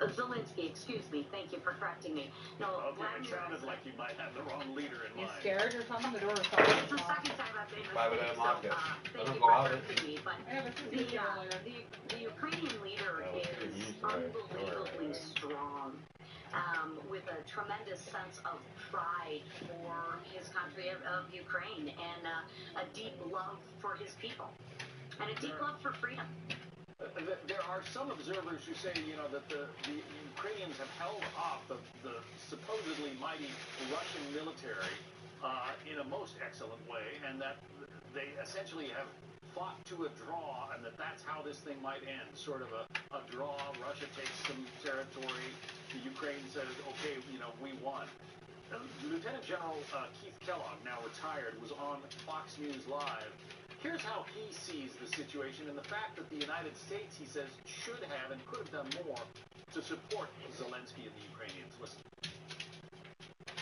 Zelensky, excuse me. Thank you for correcting me. No, okay, it sounded like you might have the wrong leader in mind. You scared or something? The door was It's the second time I've been Why would I unlock it? thank Let you them go for out. correcting me. But the Ukrainian leader is unbelievably strong, with a tremendous sense of pride for his country of Ukraine, and a deep love for his people, and a deep love for freedom. There are some observers who say, that the Ukrainians have held off the supposedly mighty Russian military in a most excellent way, and that they essentially have fought to a draw, and that's how this thing might end. Sort of a draw. Russia takes some territory. The Ukraine says, okay, we won. Lieutenant General Keith Kellogg, now retired, was on Fox News Live. Here's how he sees the situation, and the fact that the United States, he says, should have and could have done more to support Zelensky and the Ukrainians. Listen.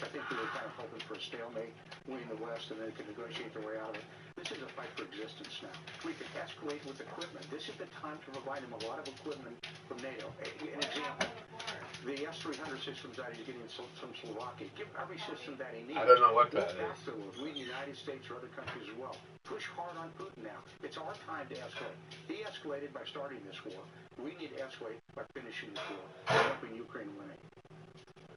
I think they were kind of hoping for a stalemate, win the West, and they could negotiate their way out of it. This is a fight for existence now. We could escalate with equipment. This is the time to provide them a lot of equipment from NATO. An example, the S-300 systems that he's getting from Slovakia. Give every system that he needs. I don't know what that is. We, the United States or other countries as well. Push hard on Putin now. It's our time to escalate. He escalated by starting this war. We need to escalate by finishing this war and helping Ukraine win it.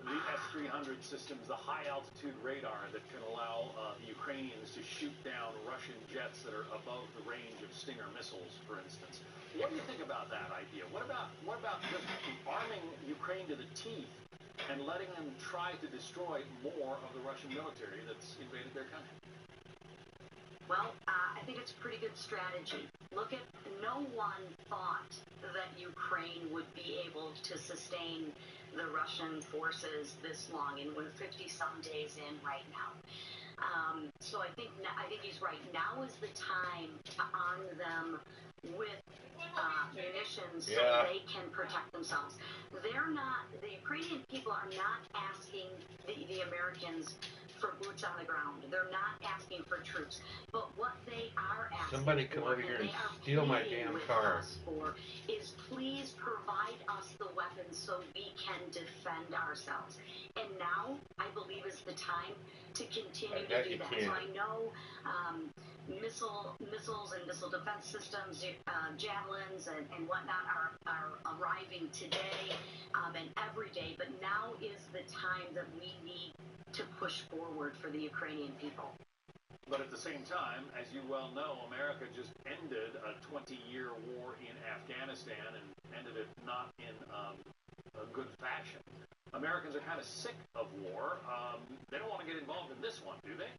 The S-300 systems, the high-altitude radar that can allow the Ukrainians to shoot down Russian jets that are above the range of Stinger missiles, for instance. What do you think about that idea? What about just arming Ukraine to the teeth and letting them try to destroy more of the Russian military that's invaded their country? Well, I think it's a pretty good strategy. Look at, no one thought that Ukraine would be able to sustain the Russian forces this long, and we're 50-some days in right now. So I think he's right. Now is the time to arm them with munitions so they can protect themselves. The Ukrainian people are not asking the Americans for boots on the ground. They're not asking for troops. But what they are asking Somebody come over here and steal my damn car. Is please provide us the weapons so we can defend ourselves. And now, I believe, is the time to continue to do that. So I know missiles and missile defense systems, javelins and whatnot are arriving today and every day. But now is the time that we need to push forward for the Ukrainian people. But at the same time, as you well know, America just ended a 20-year war in Afghanistan and ended it not in a good fashion. Americans are kind of sick of war. They don't want to get involved in this one, do they?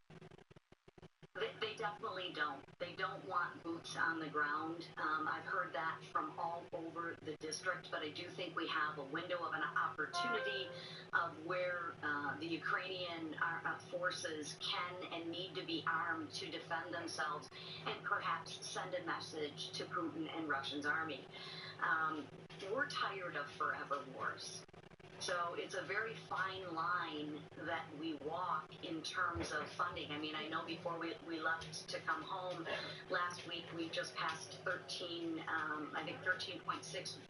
They definitely don't. They don't want boots on the ground. I've heard that from all over the district, but I do think we have a window of an opportunity of where the Ukrainian forces can and need to be armed to defend themselves and perhaps send a message to Putin and Russia's army. We're tired of forever wars. So it's a very fine line that we walk in terms of funding. I mean, I know before we left to come home last week, we just passed $13.6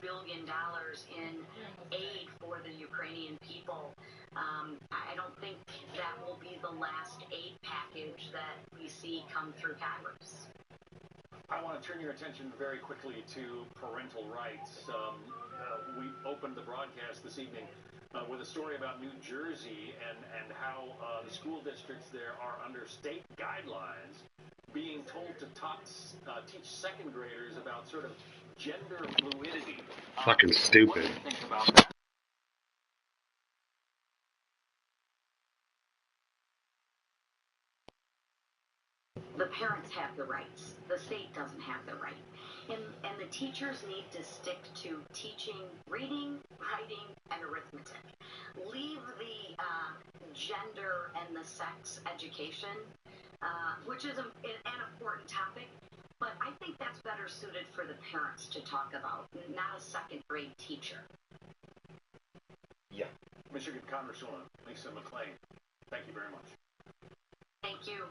billion in aid for the Ukrainian people. I don't think that will be the last aid package that we see come through Congress. I want to turn your attention very quickly to parental rights. We opened the broadcast this evening with a story about New Jersey and how the school districts there are under state guidelines being told to teach second graders about sort of gender fluidity. Fucking stupid. What do you think about that? The parents have the rights. The state doesn't have the right. And the teachers need to stick to teaching reading, writing, and arithmetic. Leave the gender and the sex education, which is an important topic, but I think that's better suited for the parents to talk about, not a second grade teacher. Yeah. Michigan Congresswoman Lisa McClain, thank you very much. Thank you.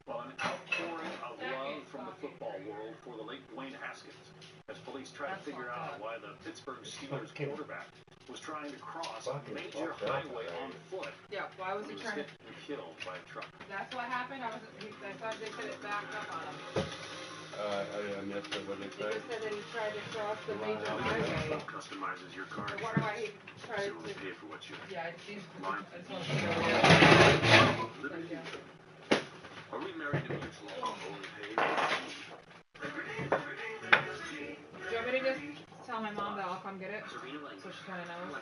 Well, an outpouring of love from the football world for the late Dwayne Haskins as police try to figure out why the Pittsburgh Steelers quarterback was trying to cross a major highway on foot. Yeah, why was he He was trying hit to... and killed by a truck. That's what happened? I thought they said it backed up on him. I missed it. What did They they say? just said that he tried to cross the major highway. Customizes your car. I wonder why he tried You only to... pay for what you Yeah, I just want to know. Liberty. Are we married to mutual only pay? Do you want me to just tell my mom that I'll come get it? So she kind of knows.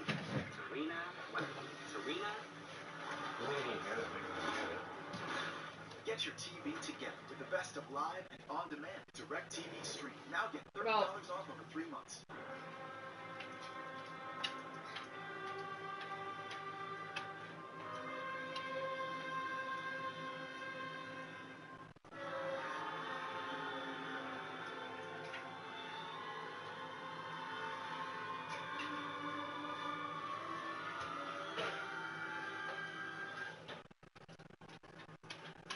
Get your TV together with the best of live and on-demand DirecTV Stream. Now get $30 off over 3 months.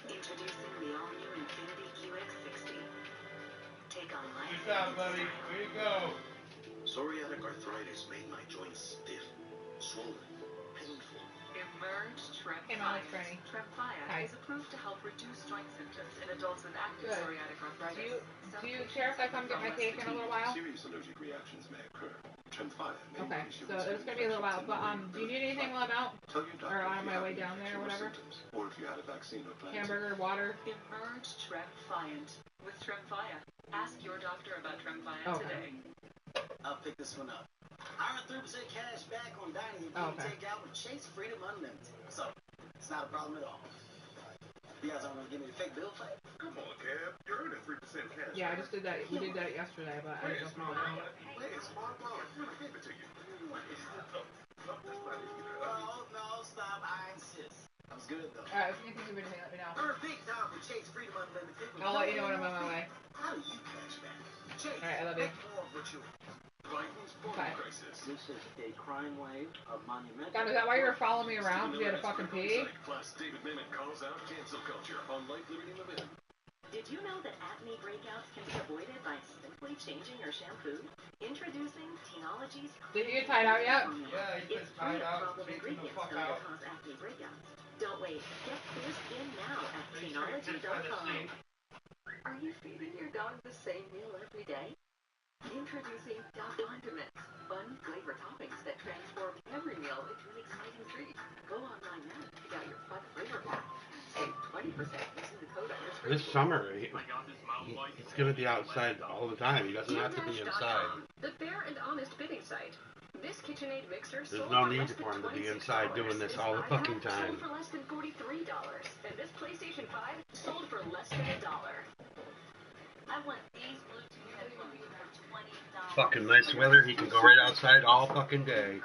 Introducing the all-new Infiniti QX60. Take on life. Good job, buddy. Way to go. Psoriatic arthritis made my joints stiff, swollen, painful. Emerge Hey, Mom, it's Franny. Tremfya Hi. is approved to help reduce joint symptoms in adults with active Good. psoriatic arthritis. Do you care if I come get my cake in a little while? Serious allergic reactions may occur. Tremfya may Okay, increase so your risk it's gonna be a little while, but do you need anything while I'm out? Tell your doctor Or on if you my have way any down there or infectious whatever? symptoms, or if you had a vaccine or plan to. Hamburger, water. Emerge Tremfyant with Tremfya. Ask your doctor about Tremfya Okay. today. I'll pick this one up. I earn 3% cash back on dining and Okay. take out with Chase Freedom Unlimited. So, it's not a problem at all. You guys aren't going to give me the fake bill fight? Come on, Cab. You're earning 3% cash. Yeah, I just did that. We did that yesterday, but I didn't know if Mom knew. Where's Smart Mom? I gave it to you. Oh, no, stop. I insist. I was good, though. Alright, if you can think of anything, let me know. Earn big time with Chase Freedom Unlimited. I'll let you know when I'm on my way. How do you cash back? Chase, Alright, I love you. make more of what you Biden's border Bye. crisis. This is a crime wave of monumental. God, is that why you were following me around? Because you had to fucking pee? Plus, David Mamet calls out cancel culture on Life, Liberty, and Levin. Did you know that acne breakouts can be avoided by simply changing your shampoo? Introducing Tenology's Did you get tied out yet? Yeah, he's been It's free tied of out, problem chasing the ingredients fuck that out. will cause acne breakouts. Don't wait. Get yours in now at Pretty sure he's been trying to Tenology.com. sneak. Are you feeding your dog the same meal every day? Introducing Dog Condiments, fun flavor toppings that transform every meal into an exciting treat. Go online now to pick out your fun flavor pack. Save 20% using the code on your screen. This summer, he's gonna be outside all the time. He doesn't have to be inside. The fair and honest bidding site. This KitchenAid mixer There's sold no for need less than for him to be $26. inside doing this all the fucking time. Sold for less than $43. And this PlayStation 5 sold for less than $1. I want these Bluetooth headphones for $20. Fucking nice weather. He can go right outside all fucking day.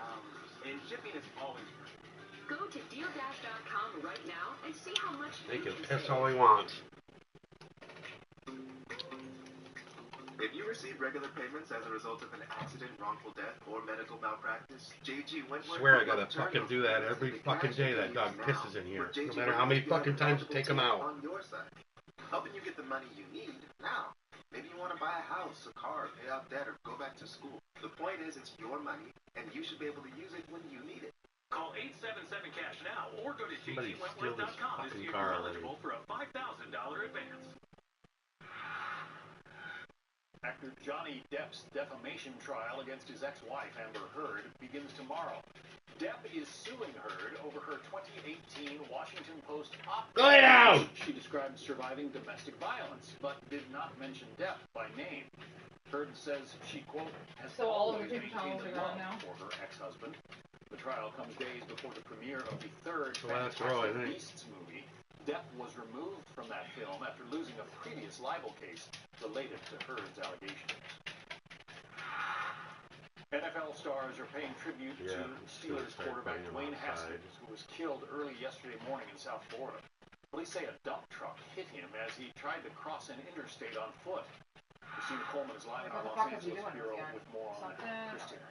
And shipping is always free. Go to deal-.com right now and see how much He you can can piss save. all he wants. If you receive regular payments as a result of an accident, wrongful death, or medical malpractice, JG Wentworth... Swear I gotta fucking do that every fucking day that dog pisses in here. No matter how many fucking times I take him out. On your side, helping you get the money you need now. Maybe you want to buy a house, a car, pay off debt, or go back to school. The point is, it's your money, and you should be able to use it when you need it. Call 877-CASH now or go to Somebody steal this jgwentworth.com to fucking see if car you're already. eligible for a $5,000 advance. Actor Johnny Depp's defamation trial against his ex-wife, Amber Heard, begins tomorrow. Depp is suing Heard over her 2018 Washington Post op-ed. Lay down! She described surviving domestic violence, but did not mention Depp by name. Heard says she, quote, has So all of always the paper maintained towels a are love gone now? for her ex-husband. The trial comes days before the premiere of the third So that's all, I Fantastic think. Beasts movie. Depp was removed from that film after losing a previous libel case related to Heard's allegations. NFL stars are paying tribute Yeah, to it's gonna Steelers start quarterback playing him Dwayne outside. Haskins, who was killed early yesterday morning in South Florida. Police say a dump truck hit him as he tried to cross an interstate on foot. Christina Coleman is live in our What the Los fuck is he Angeles doing, bureau this guy? with more on Something? Christina.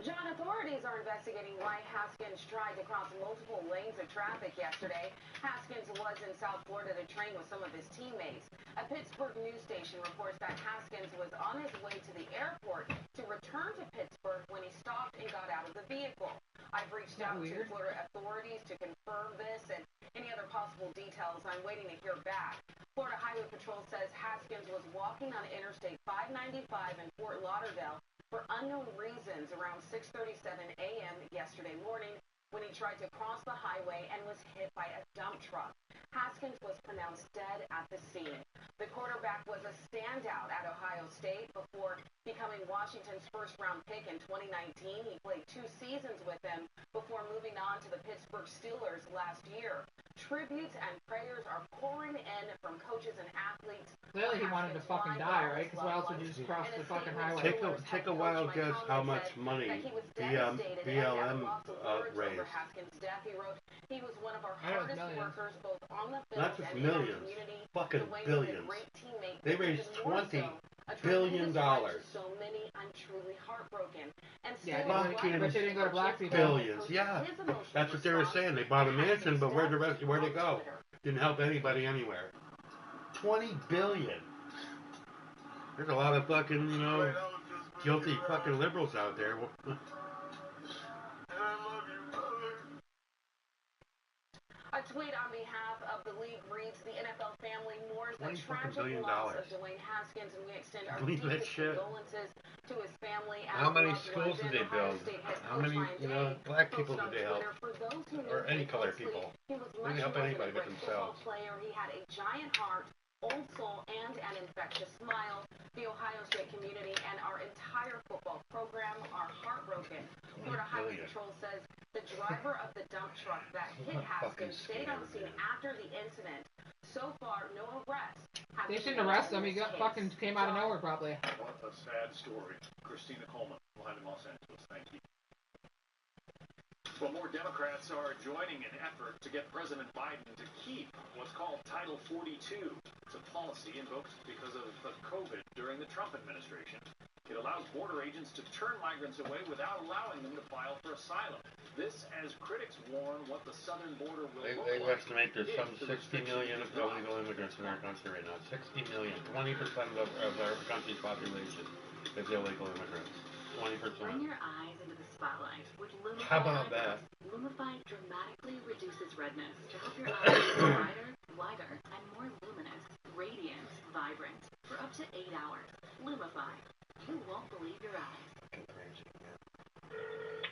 John, authorities are investigating why Haskins tried to cross multiple lanes of traffic yesterday. Haskins was in South Florida to train with some of his teammates. A Pittsburgh news station reports that Haskins was on his way to the airport to return to Pittsburgh when he stopped and got out of the vehicle. I've reached out to Florida authorities to confirm this and any other possible details. I'm waiting to hear back. Florida Highway Patrol says Haskins was walking on Interstate 595 in Fort Lauderdale for unknown reasons around 6:37 a.m. yesterday morning when he tried to cross the highway and was hit by a dump truck. Haskins was pronounced dead at the scene. The quarterback was a standout at Ohio State before becoming Washington's first-round pick in 2019. He played 2 seasons with them before moving on to the Pittsburgh Steelers last year. Tributes and prayers are pouring in from coaches and athletes. Clearly he wanted to fucking die, right? Because why else would you just cross the fucking highway? Take a wild guess how much money BLM raised. He wrote, he was one of our hardest workers, both on the field not just and millions, in our community. fucking billions. They raised $20 billion. So many, I'm truly heartbroken. And yeah, but they didn't go to black people. Billions, yeah. That's what they were saying. They bought a mansion, but where'd they go? Didn't help anybody anywhere. $20 billion. There's a lot of fucking, guilty fucking liberals out there. A tweet on behalf of the league reads, the NFL family mourns the tragic loss of Dwayne Haskins, and we extend our deepest condolences to his family. How many schools did they build? How many, black people did they help? Or any color people? They didn't help anybody but themselves. He had a giant heart, old soul, and an infectious smile. The Ohio State community and our entire football program are heartbroken. Florida Highway Patrol says the driver of the dump truck that hit Haskins stayed on scene after the incident. So far, no arrests. They shouldn't arrest him. He fucking came out of nowhere, probably. What a sad story. Christina Coleman, live in Los Angeles. Thank you. Well, more Democrats are joining an effort to get President Biden to keep what's called Title 42. It's a policy invoked because of COVID during the Trump administration. It allows border agents to turn migrants away without allowing them to file for asylum. This, as critics warn, what the southern border will look They like. estimate there's some 60 million illegal immigrants in our country right now. 60 million. 20% of our country's population is illegal immigrants. 20%. Bring your eyes into the spotlight with Lumify. How about that? Lumify dramatically reduces redness to help your eyes be brighter, wider, and more luminous, radiant, vibrant for up to 8 hours. Lumify. You won't believe your eyes.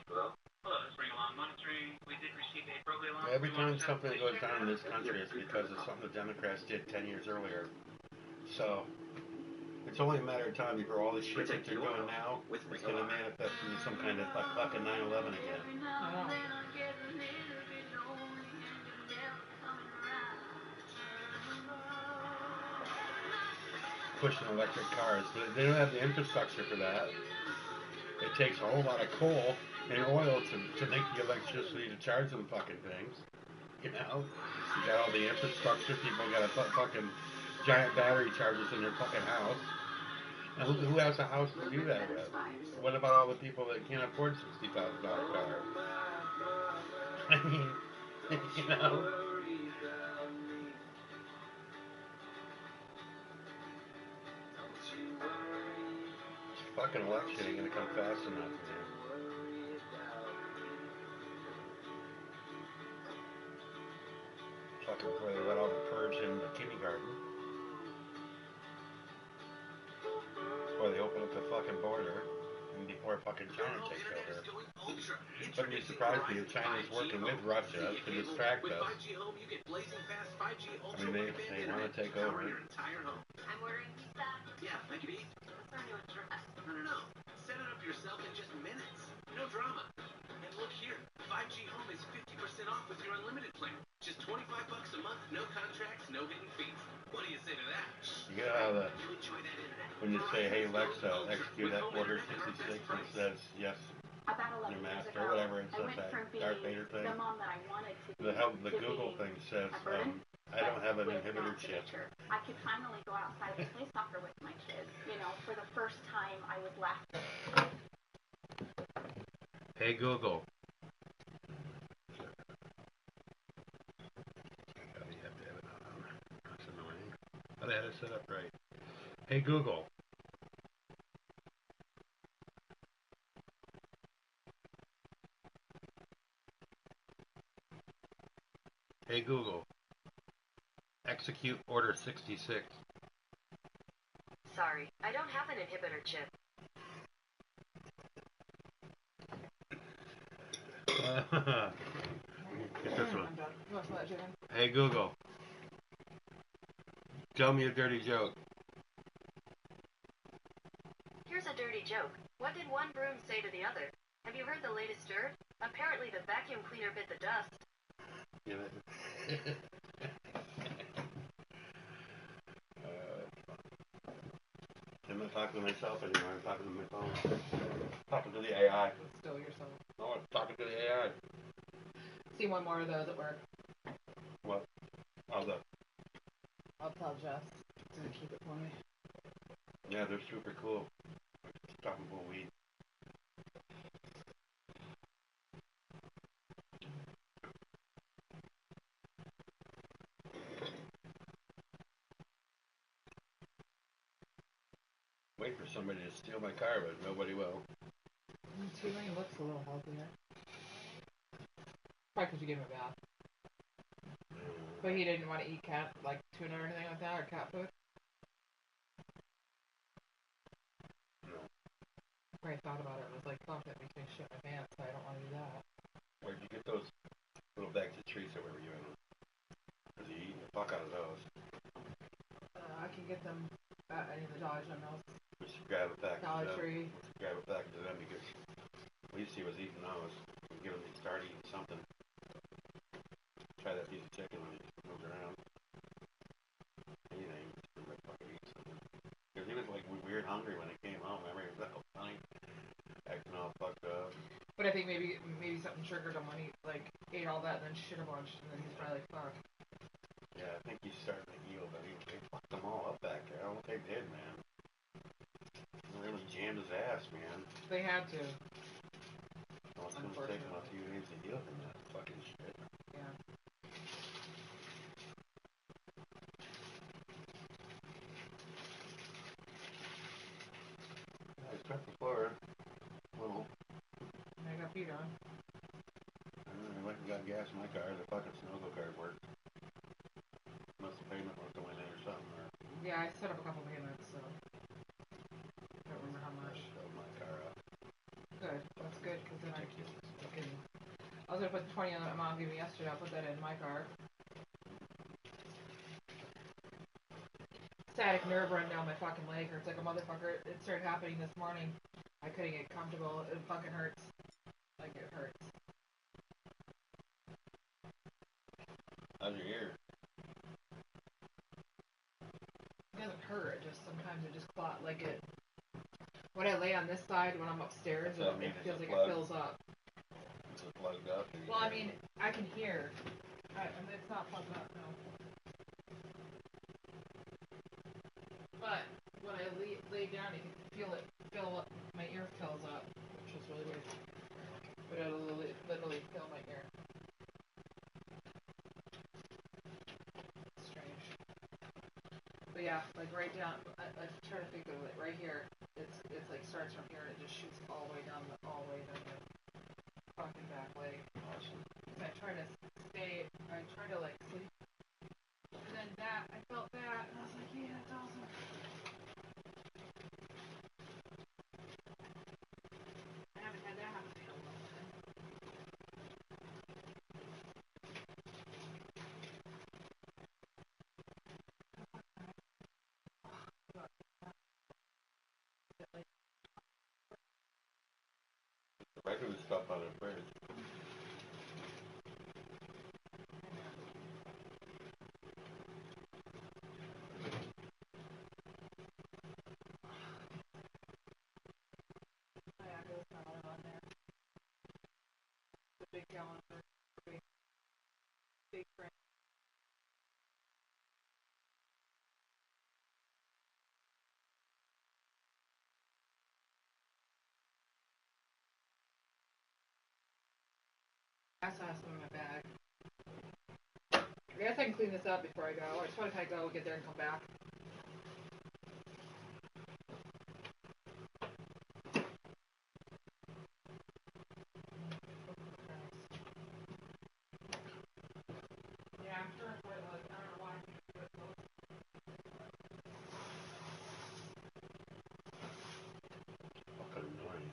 Hello? Hello, this is Ring Alarm Monitoring. We did receive a burglary alarm. Every time something goes down in this country, it's because of something the Democrats did 10 years earlier. So, it's only a matter of time before all the shit that they're doing now is going to manifest into some kind of fucking 9/11 again. Pushing electric cars. They don't have the infrastructure for that. It takes a whole lot of coal and oil to make the electricity to charge them fucking things. You got all the infrastructure. People got to put fucking giant battery chargers in their fucking house. Now, who has a house to do that with? What about all the people that can't afford $60,000 cars? I mean, Fucking election ain't gonna come fast enough, man. Fucking before they let all the purge in the kindergarten. Before they open up the fucking border. And before fucking China takes over. Wouldn't be surprised me if China's working with Russia to distract us. I mean, they want to take over. I'm ordering pizza. Yeah, make it easy. What's our new address? No. Set it up yourself in just minutes. No drama. And look here, 5G Home is 50% off with your unlimited plan. Just $25 a month, no contracts, no hidden fees. What do you say to that? You get out of the... You enjoy that internet. When you say, hey Alexa, execute that order 66, and it says yes, About 11 your years master, ago, whatever it I says, went that from being Darth Vader thing. the mom that I wanted to be The Google thing says, I don't have an inhibitor chip. I could finally go outside and play soccer with my kids. For the first time, I was laughing. Hey Google. Oh, you have to have it on. That's annoying. But I had it set up right. Hey Google. Hey Google. Execute order 66. Sorry, I don't have an inhibitor chip. Get this one. I'm done. You want some of that chicken? Hey Google. Tell me a dirty joke. Here's a dirty joke. What did one broom say to the other? Have you heard the latest dirt? Apparently the vacuum cleaner bit the dust. Give it. I'm not talking to myself anymore. I'm talking to my phone. Talking to the AI. Still yourself. No, I'm talking to the AI. See one more of those at work. What? How's that? I'll tell Jess to keep it for me. Yeah, they're super cool. Talking about weed. Wait for somebody to steal my car, but nobody will. T-Lane looks a little healthier. Probably because you gave him a bath. But he didn't want to eat cat, like tuna or anything like that, or cat food? No. I thought about it and was like, fuck, that makes me shit my pants, so I don't want to do that. Where'd you get those little bags of treats that we were giving him? Was he eating the fuck out of those? I can get them at any of the Dollar Generals. We should grab a package Dollar of them. Tree. Grab a package of them because at least he was eating those. We give him to start eating something. Try that piece of chicken when he moves around. Anything. He might fucking eat something. Because he was like weird hungry when he came home. Remember, he was all funny, acting all fucked up. But I think maybe something triggered him when he like ate all that and then shit a bunch, and then he's probably like, fuck. Yeah, I think he's starting to heal, but they fucked them all up back there. I don't think they did, man. They really jammed his ass, man. They had to. Well, it's going to take him a few days to heal from that fucking shit. Yeah. I swept the floor. Well, I got beat on. I went and got gas in my car. The fucking Snowgo card worked. Must have payment must have went in or something. Or Yeah, I set up a couple payments, so I don't remember how much. filled my car up. Good. That's good, because then I can fucking... I was going to put the 20 on that mom gave me yesterday. I'll put that in my car. Static nerve run down my fucking leg hurts like a motherfucker. It started happening this morning. I couldn't get comfortable. It fucking hurts. Like, it hurts. How's your ear? It doesn't hurt. It just sometimes it just clot. Like it. When I lay on this side, when I'm upstairs, it feels like it fills up. Is it plugged up? Well, I mean, I can hear. It's not plugged up, no. But when I lay down, you can feel it fill up. My ear fills up, which is really weird. But it'll literally fill my ear. Strange. But yeah, like right down. I try to think of it right here. It's like starts from here and it just shoots all the way down the fucking back leg. Awesome. I try to like sleep. And then I felt that and I was like, yeah, that's awesome. I haven't had that happen to me in a long time. I could have stopped on a bridge. On there. The big calendar. Big print. I also have some in my bag. I guess I can clean this up before I go. I just want to kind of go, get there, and come back. Yeah, I'm sure it's what it was. I don't know why. Fucking annoying.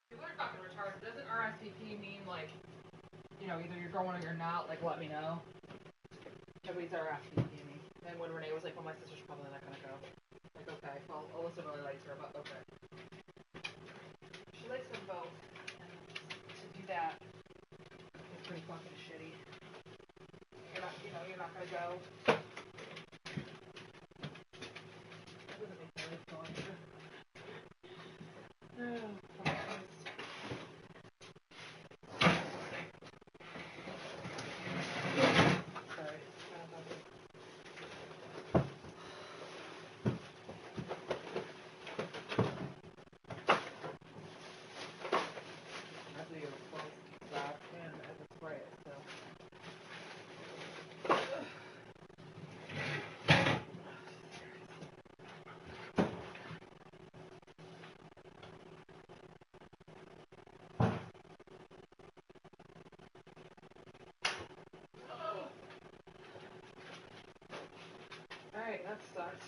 People are fucking retarded. Doesn't RSVP mean, like, you know, either you're going or you're not? Like, let me know. Nobody's RSVP me. And when Renee was like, well, my sister's probably not gonna go. Like, okay. Well, Alyssa really likes her, but okay. She likes them both. And to do that is pretty fucking shitty. You're not, you know, you're not gonna go. That doesn't make my life go either. Oh, fuck this. Sorry. I think it was close to that and I could spray it, so. Alright, that sucks.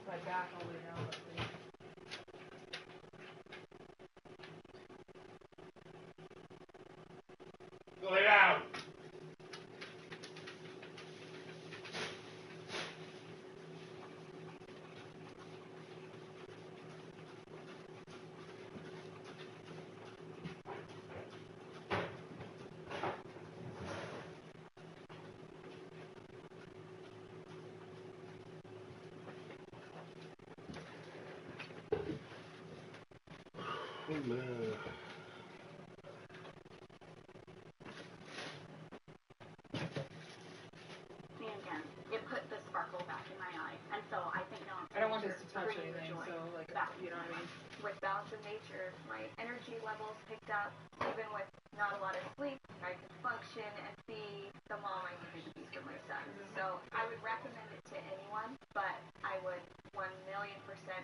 My back all the way down, but Go lay down! Oh man. Again, it put the sparkle back in my eye, and so I think now I don't want this to touch anything, so like, you know what I mean? With balance of nature, my energy levels picked up, even with not a lot of sleep. I could function and be the mom I needed to be for my son. So I would recommend it to anyone, but I would 1,000,000%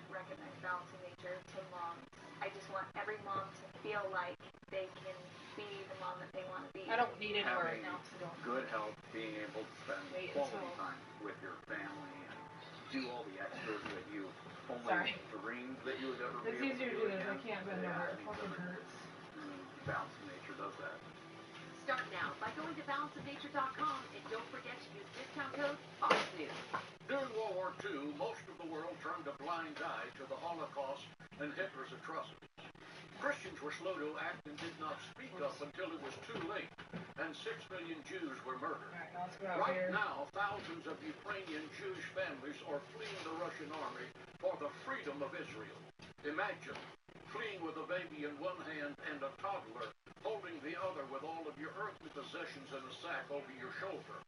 recommend balance of nature to moms. I just want every mom to feel like they can be the mom that they want to be. I don't need it right Having now, so don't. good health, being able to spend Wait quality until- time with your family and do all the extras that you only Sorry. dreamed that you would ever It's be able easier to to do do this. I again. can't bend over. It fucking hurts. Balance of nature does that. Start now by going to balanceofnature.com and don't forget to use discount code FOXNEWS. During World War II, most of the world turned a blind eye to the Holocaust and Hitler's atrocities. Christians were slow to act and did not speak up until it was too late, and 6 million Jews were murdered. Alright, now let's go out Right here. now, thousands of Ukrainian Jewish families are fleeing the Russian army for the freedom of Israel. Imagine fleeing with a baby in one hand and a toddler holding the other with all of your earthly possessions in a sack over your shoulder,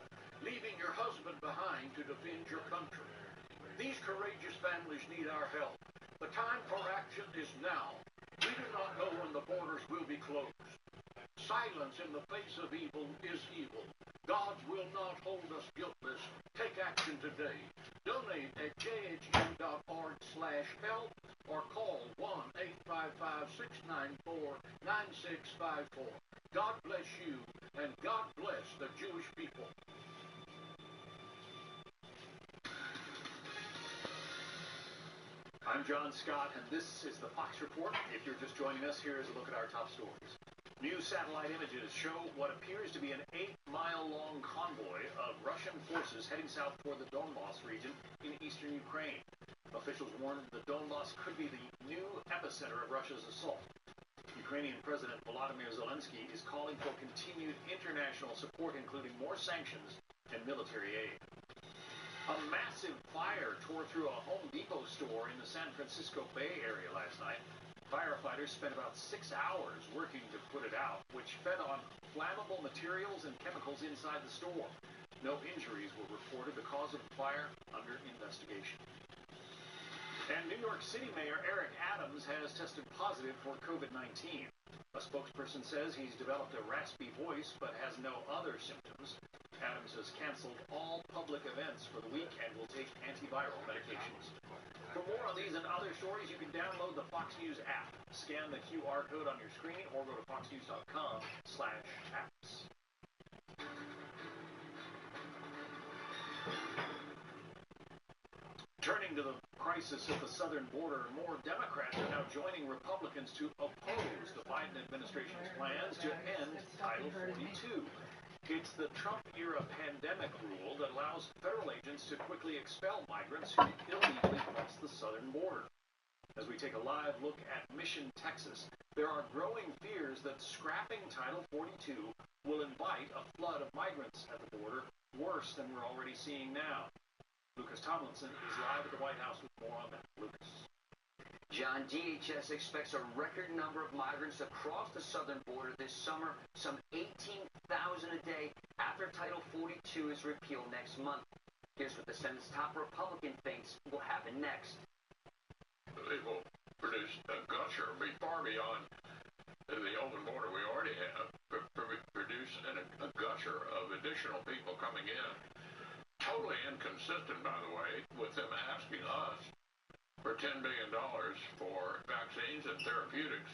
leaving your husband behind to defend your country. These courageous families need our help. The time for action is now. We do not know when the borders will be closed. Silence in the face of evil is evil. God will not hold us guiltless. Take action today. Donate at jhn.org/help or call 1-855-694-9654. God bless you and God bless the Jewish people. I'm John Scott, and this is the Fox Report. If you're just joining us, here is a look at our top stories. New satellite images show what appears to be an 8-mile-long convoy of Russian forces heading south toward the Donbas region in eastern Ukraine. Officials warn the Donbas could be the new epicenter of Russia's assault. Ukrainian President Volodymyr Zelensky is calling for continued international support, including more sanctions and military aid. A massive fire tore through a Home Depot store in the San Francisco Bay Area last night. Firefighters spent about 6 hours working to put it out, which fed on flammable materials and chemicals inside the store. No injuries were reported. The cause of the fire under investigation. And New York City Mayor Eric Adams has tested positive for COVID-19. A spokesperson says he's developed a raspy voice but has no other symptoms. Adams has canceled all public events for the week and will take antiviral medications. For more on these and other stories, you can download the Fox News app. Scan the QR code on your screen or go to foxnews.com/apps. Turning to the crisis at the southern border, more Democrats are now joining Republicans to oppose the Biden administration's plans to end Title 42. It's the Trump-era pandemic rule that allows federal agents to quickly expel migrants who illegally cross the southern border. As we take a live look at Mission, Texas, there are growing fears that scrapping Title 42 will invite a flood of migrants at the border, worse than we're already seeing now. Lucas Tomlinson is live at the White House with more on that. Lucas. John, DHS expects a record number of migrants to cross the southern border this summer, some 18,000 a day after Title 42 is repealed next month. Here's what the Senate's top Republican thinks will happen next. It will produce a gusher, be far beyond the open border we already have, produce a gusher of additional people coming in. Totally inconsistent, by the way, with them asking us for $10 billion for vaccines and therapeutics.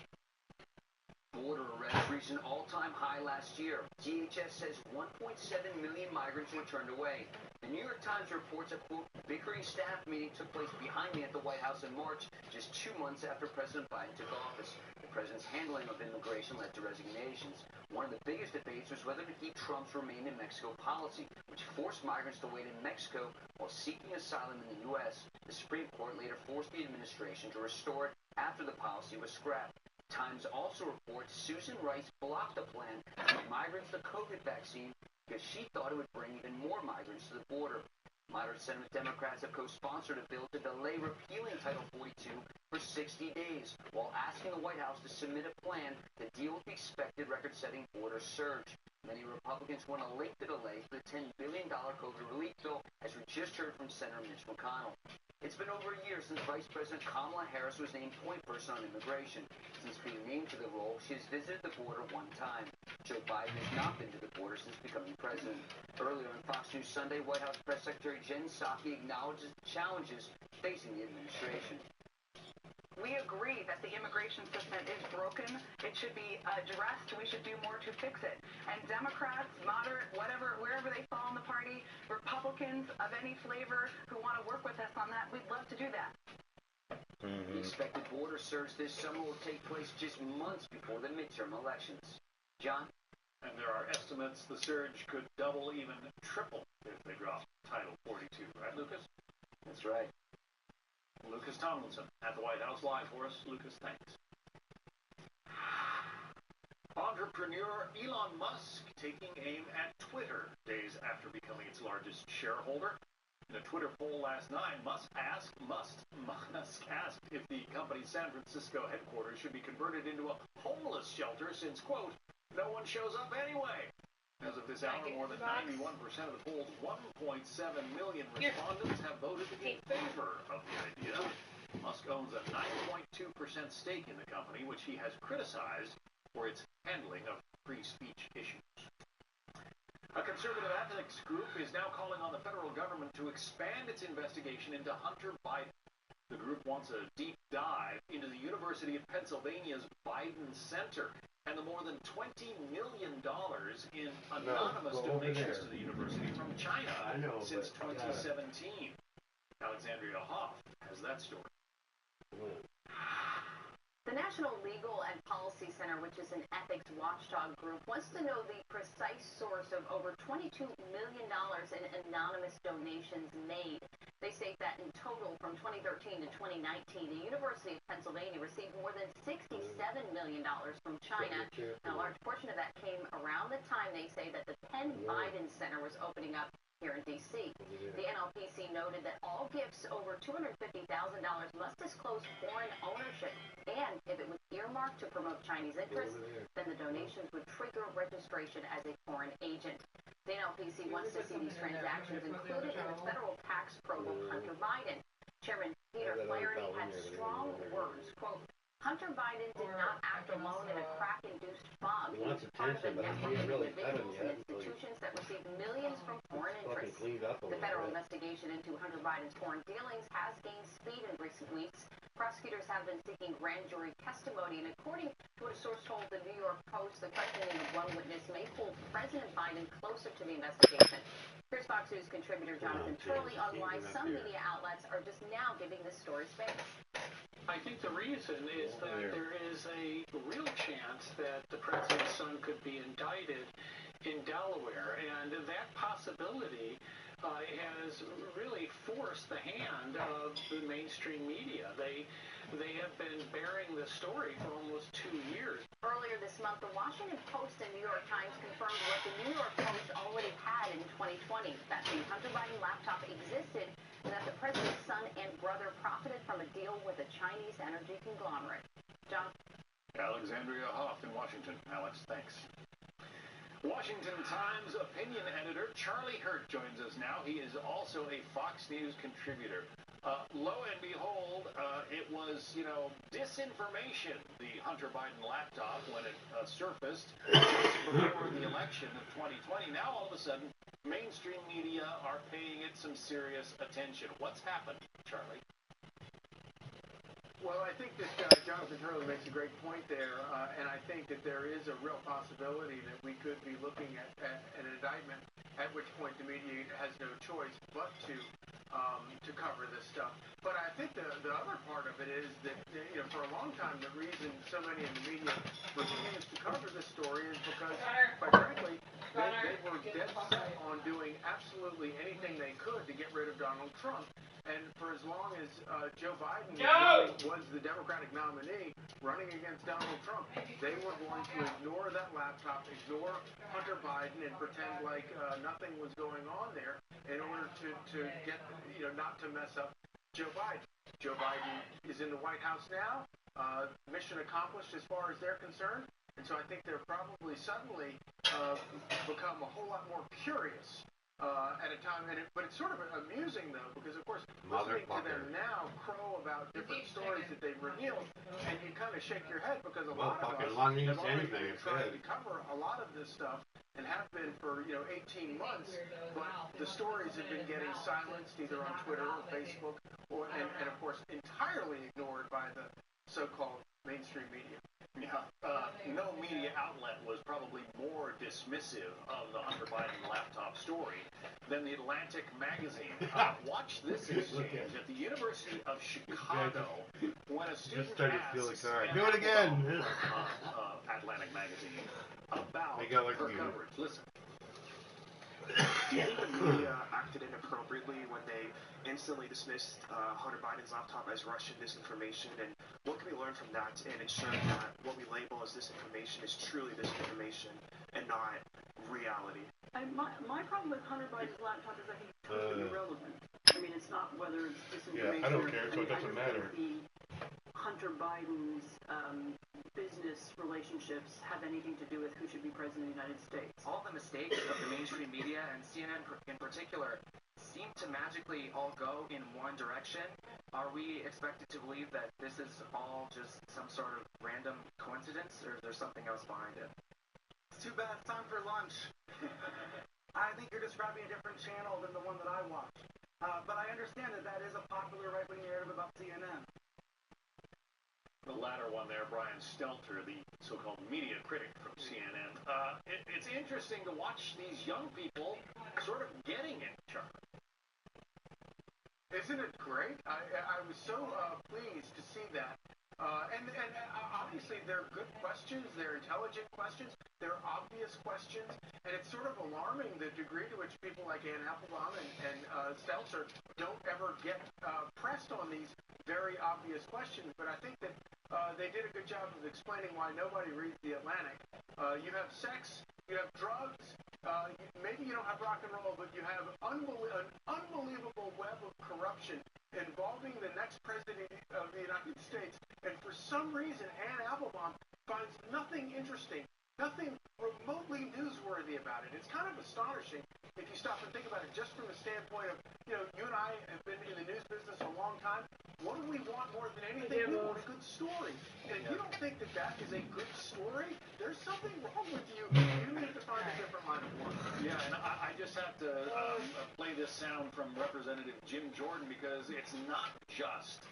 Border arrests reached an all-time high last year. DHS says 1.7 million migrants were turned away. The New York Times reports a, quote, bickering staff meeting took place behind me at the White House in March, just 2 months after President Biden took office. The president's handling of immigration led to resignations. One of the biggest debates was whether to keep Trump's Remain in Mexico policy, which forced migrants to wait in Mexico while seeking asylum in the U.S. The Supreme Court later forced the administration to restore it after the policy was scrapped. Times also reports Susan Rice blocked a plan to give migrants the COVID vaccine because she thought it would bring even more migrants to the border. Moderate Senate Democrats have co-sponsored a bill to delay repealing Title 42 for 60 days, while asking the White House to submit a plan to deal with the expected record-setting border surge. Many Republicans want to link the delay to the $10 billion COVID relief bill, as we just heard from Senator Mitch McConnell. It's been over a year since Vice President Kamala Harris was named point person on immigration. Since being named to the role, she has visited the border 1 time. Joe Biden has not been to the border since becoming president. Earlier on Fox News Sunday, White House Press Secretary Jen Psaki acknowledges the challenges facing the administration. We agree that the immigration system is broken. It should be addressed. We should do more to fix it. And Democrats, moderate, whatever, wherever they fall in the party, Republicans of any flavor who want to work with us on that, we'd love to do that. The expected border surge this summer will take place just months before the midterm elections. John? And there are estimates the surge could double, even triple, if they drop Title 42. Right, Lucas? That's right. Lucas Tomlinson at the White House live for us. Lucas, thanks. Entrepreneur Elon Musk taking aim at Twitter days after becoming its largest shareholder. In a Twitter poll last night, Musk asked if the company's San Francisco headquarters should be converted into a homeless shelter since, quote, no one shows up anyway. As of this hour, more than 91% of the poll's 1.7 million respondents have voted in favor of the idea. Musk owns a 9.2% stake in the company, which he has criticized for its handling of free speech issues. A conservative ethics group is now calling on the federal government to expand its investigation into Hunter Biden. The group wants a deep dive into the University of Pennsylvania's Biden Center and the more than $20 million in anonymous donations to the university from China since 2017. Alexandria Hoff has that story. The National Legal and Policy Center, which is an ethics watchdog group, wants to know the precise source of over $22 million in anonymous donations made. They say that in total, from 2013 to 2019, the University of Pennsylvania received more than $67 million from China. And a large portion of that came around the time, they say, that the Penn Biden Center was opening up here in D.C. The NLPC noted that all gifts over $250,000 must disclose foreign ownership, and if it trademark to promote Chinese interests, then the donations would trigger registration as a foreign agent. The NLPC wants to see these transactions included in the federal tax probe of Hunter Biden. Chairman Peter Flaherty had strong words, quote, Hunter Biden did not act alone in a crack-induced fog. He was part of a network of individuals and institutions that received millions from foreign interests. The federal investigation into Hunter Biden's foreign dealings has gained speed in recent weeks. Prosecutors have been seeking grand jury testimony, and according to what a source told the New York Post, the questioning of one witness may pull President Biden closer to the investigation. Here's Fox News contributor Jonathan Turley on why some media outlets are just now giving this story space. I think the reason is that there is a real chance that the president's son could be indicted in Delaware, and that possibility has really forced the hand of the mainstream media. They have been bearing the story for almost 2 years. Earlier this month, the Washington Post and New York Times confirmed what the New York Post already had in 2020, that the Hunter Biden laptop existed and that the president's son and brother profited from a deal with a Chinese energy conglomerate. John? Alexandria Hoff in Washington. Alex, thanks. Washington Times opinion editor Charlie Hurt joins us now. He is also a Fox News contributor. Lo and behold, it was, disinformation, the Hunter Biden laptop, when it surfaced before the election of 2020. Now, all of a sudden, mainstream media are paying it some serious attention. What's happened, Charlie? Well, I think that Jonathan Turley makes a great point there, and I think that there is a real possibility that we could be looking at an indictment, at which point the media has no choice but to cover this stuff. But I think the other part of it is that, for a long time, the reason so many in the media refused to cover this story is because, quite frankly, they were dead set on doing absolutely anything they could to get rid of Donald Trump. And for as long as Joe Biden was the Democratic nominee running against Donald Trump, they were going to ignore that laptop, ignore Hunter Biden, and pretend like nothing was going on there in order to get, not to mess up Joe Biden. Joe Biden is in the White House now. Mission accomplished as far as they're concerned. And so I think they're probably suddenly become a whole lot more curious at a time, but it's sort of amusing though, because of course listening to them now crow about different stories that they've revealed, and you kind of shake your head because a lot of us have already been trying to cover a lot of this stuff and have been for 18 months, but the stories have been getting silenced either on Twitter or Facebook, and of course entirely ignored by the so-called mainstream media. Yeah, no media outlet was probably more dismissive of the Hunter Biden laptop story than the Atlantic magazine. Watch this exchange at the University of Chicago when a student asks do it again. Atlantic magazine about her coverage. Listen. Do you think the media acted inappropriately when they instantly dismissed Hunter Biden's laptop as Russian disinformation? And what can we learn from that and ensure that what we label as disinformation is truly disinformation and not reality? My problem with Hunter Biden's laptop is I think it's totally irrelevant. I mean, it's not whether it's disinformation. Yeah, I don't care, so it doesn't matter. Hunter Biden's business relationships have anything to do with who should be president of the United States. All the mistakes of the mainstream media and CNN in particular seem to magically all go in one direction. Are we expected to believe that this is all just some sort of random coincidence, or is there something else behind it? It's too bad it's time for lunch. I think you're describing a different channel than the one that I watch. But I understand that is a popular right-wing narrative about CNN. The latter one there, Brian Stelter, the so-called media critic from CNN. It's interesting to watch these young people sort of getting it, Charlie. Isn't it great? I was so pleased to see that. And obviously they're good questions, they're intelligent questions, they're obvious questions, and it's sort of alarming the degree to which people like Ann Applebaum and Stelter don't ever get pressed on these very obvious questions. But I think that they did a good job of explaining why nobody reads The Atlantic. You have sex, you have drugs, maybe you don't have rock and roll, but you have an unbelievable web of corruption involving the next president of the United States. And for some reason, Ann Applebaum finds nothing interesting, nothing remotely newsworthy about it. It's kind of astonishing if you stop and think about it, just from the standpoint of, you and I have been in the news business a long time. What do we want more than anything? We want a good story. And if you don't think that that is a good story, there's something wrong with you. You need to find a different line of work. Yeah, and I just have to play this sound from Representative Jim Jordan, because it's not just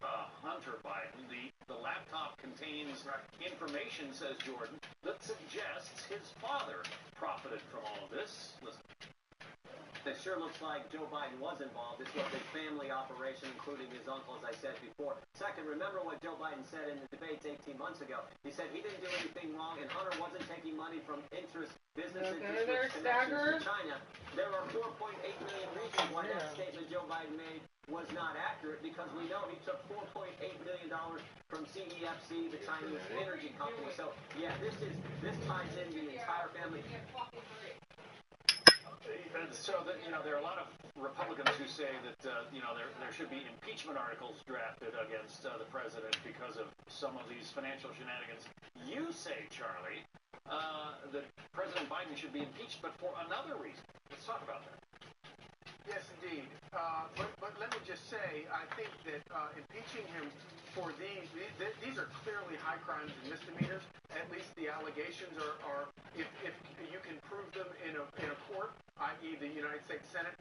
Hunter Biden. The laptop contains information, says Jordan, that suggests his father profited from all of this. Listen. It sure looks like Joe Biden was involved. This was a family operation, including his uncle, as I said before. Second, remember what Joe Biden said in the debates 18 months ago. He said he didn't do anything wrong, and Hunter wasn't taking money from business interests with connections to China. There are 4.8 million reasons why that statement Joe Biden made was not accurate, because we know he took $4.8 million from CEFC, the Chinese energy company. So, yeah, this ties in the entire family. So that, there are a lot of Republicans who say that there should be impeachment articles drafted against the president because of some of these financial shenanigans. You say, Charlie, that President Biden should be impeached, but for another reason. Let's talk about that. Yes, indeed. But let me just say, I think that impeaching him for these are clearly high crimes and misdemeanors. At least the allegations are if you can prove them in a court, i.e. the United States Senate,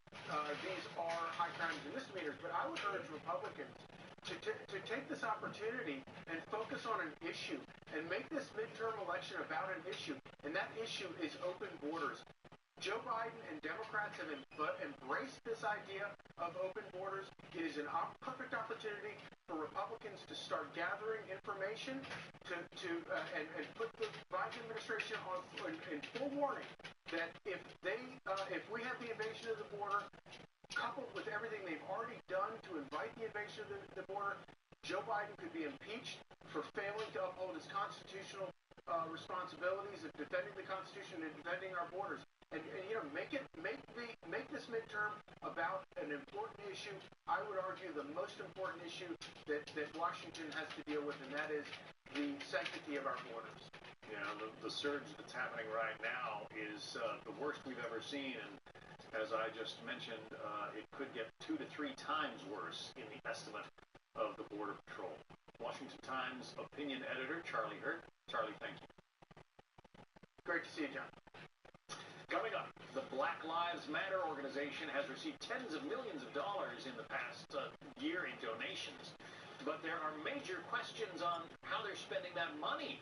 these are high crimes and misdemeanors. But I would urge Republicans to take this opportunity and focus on an issue and make this midterm election about an issue. And that issue is open borders. Joe Biden and Democrats have embraced this idea of open borders. It is a perfect opportunity for Republicans to start gathering information and put the Biden administration in full warning that if we have the invasion of the border, coupled with everything they've already done to invite the invasion of the border, Joe Biden could be impeached for failing to uphold his constitutional responsibilities of defending the Constitution and defending our borders. And make this midterm about an important issue. I would argue the most important issue that Washington has to deal with, and that is the sanctity of our borders. The surge that's happening right now is the worst we've ever seen, and as I just mentioned, it could get 2 to 3 times worse in the estimate of the Border Patrol. Washington Times opinion editor Charlie Hurt. Charlie, thank you. Great to see you, John. Coming up, the Black Lives Matter organization has received tens of millions of dollars in the past year in donations. But there are major questions on how they're spending that money.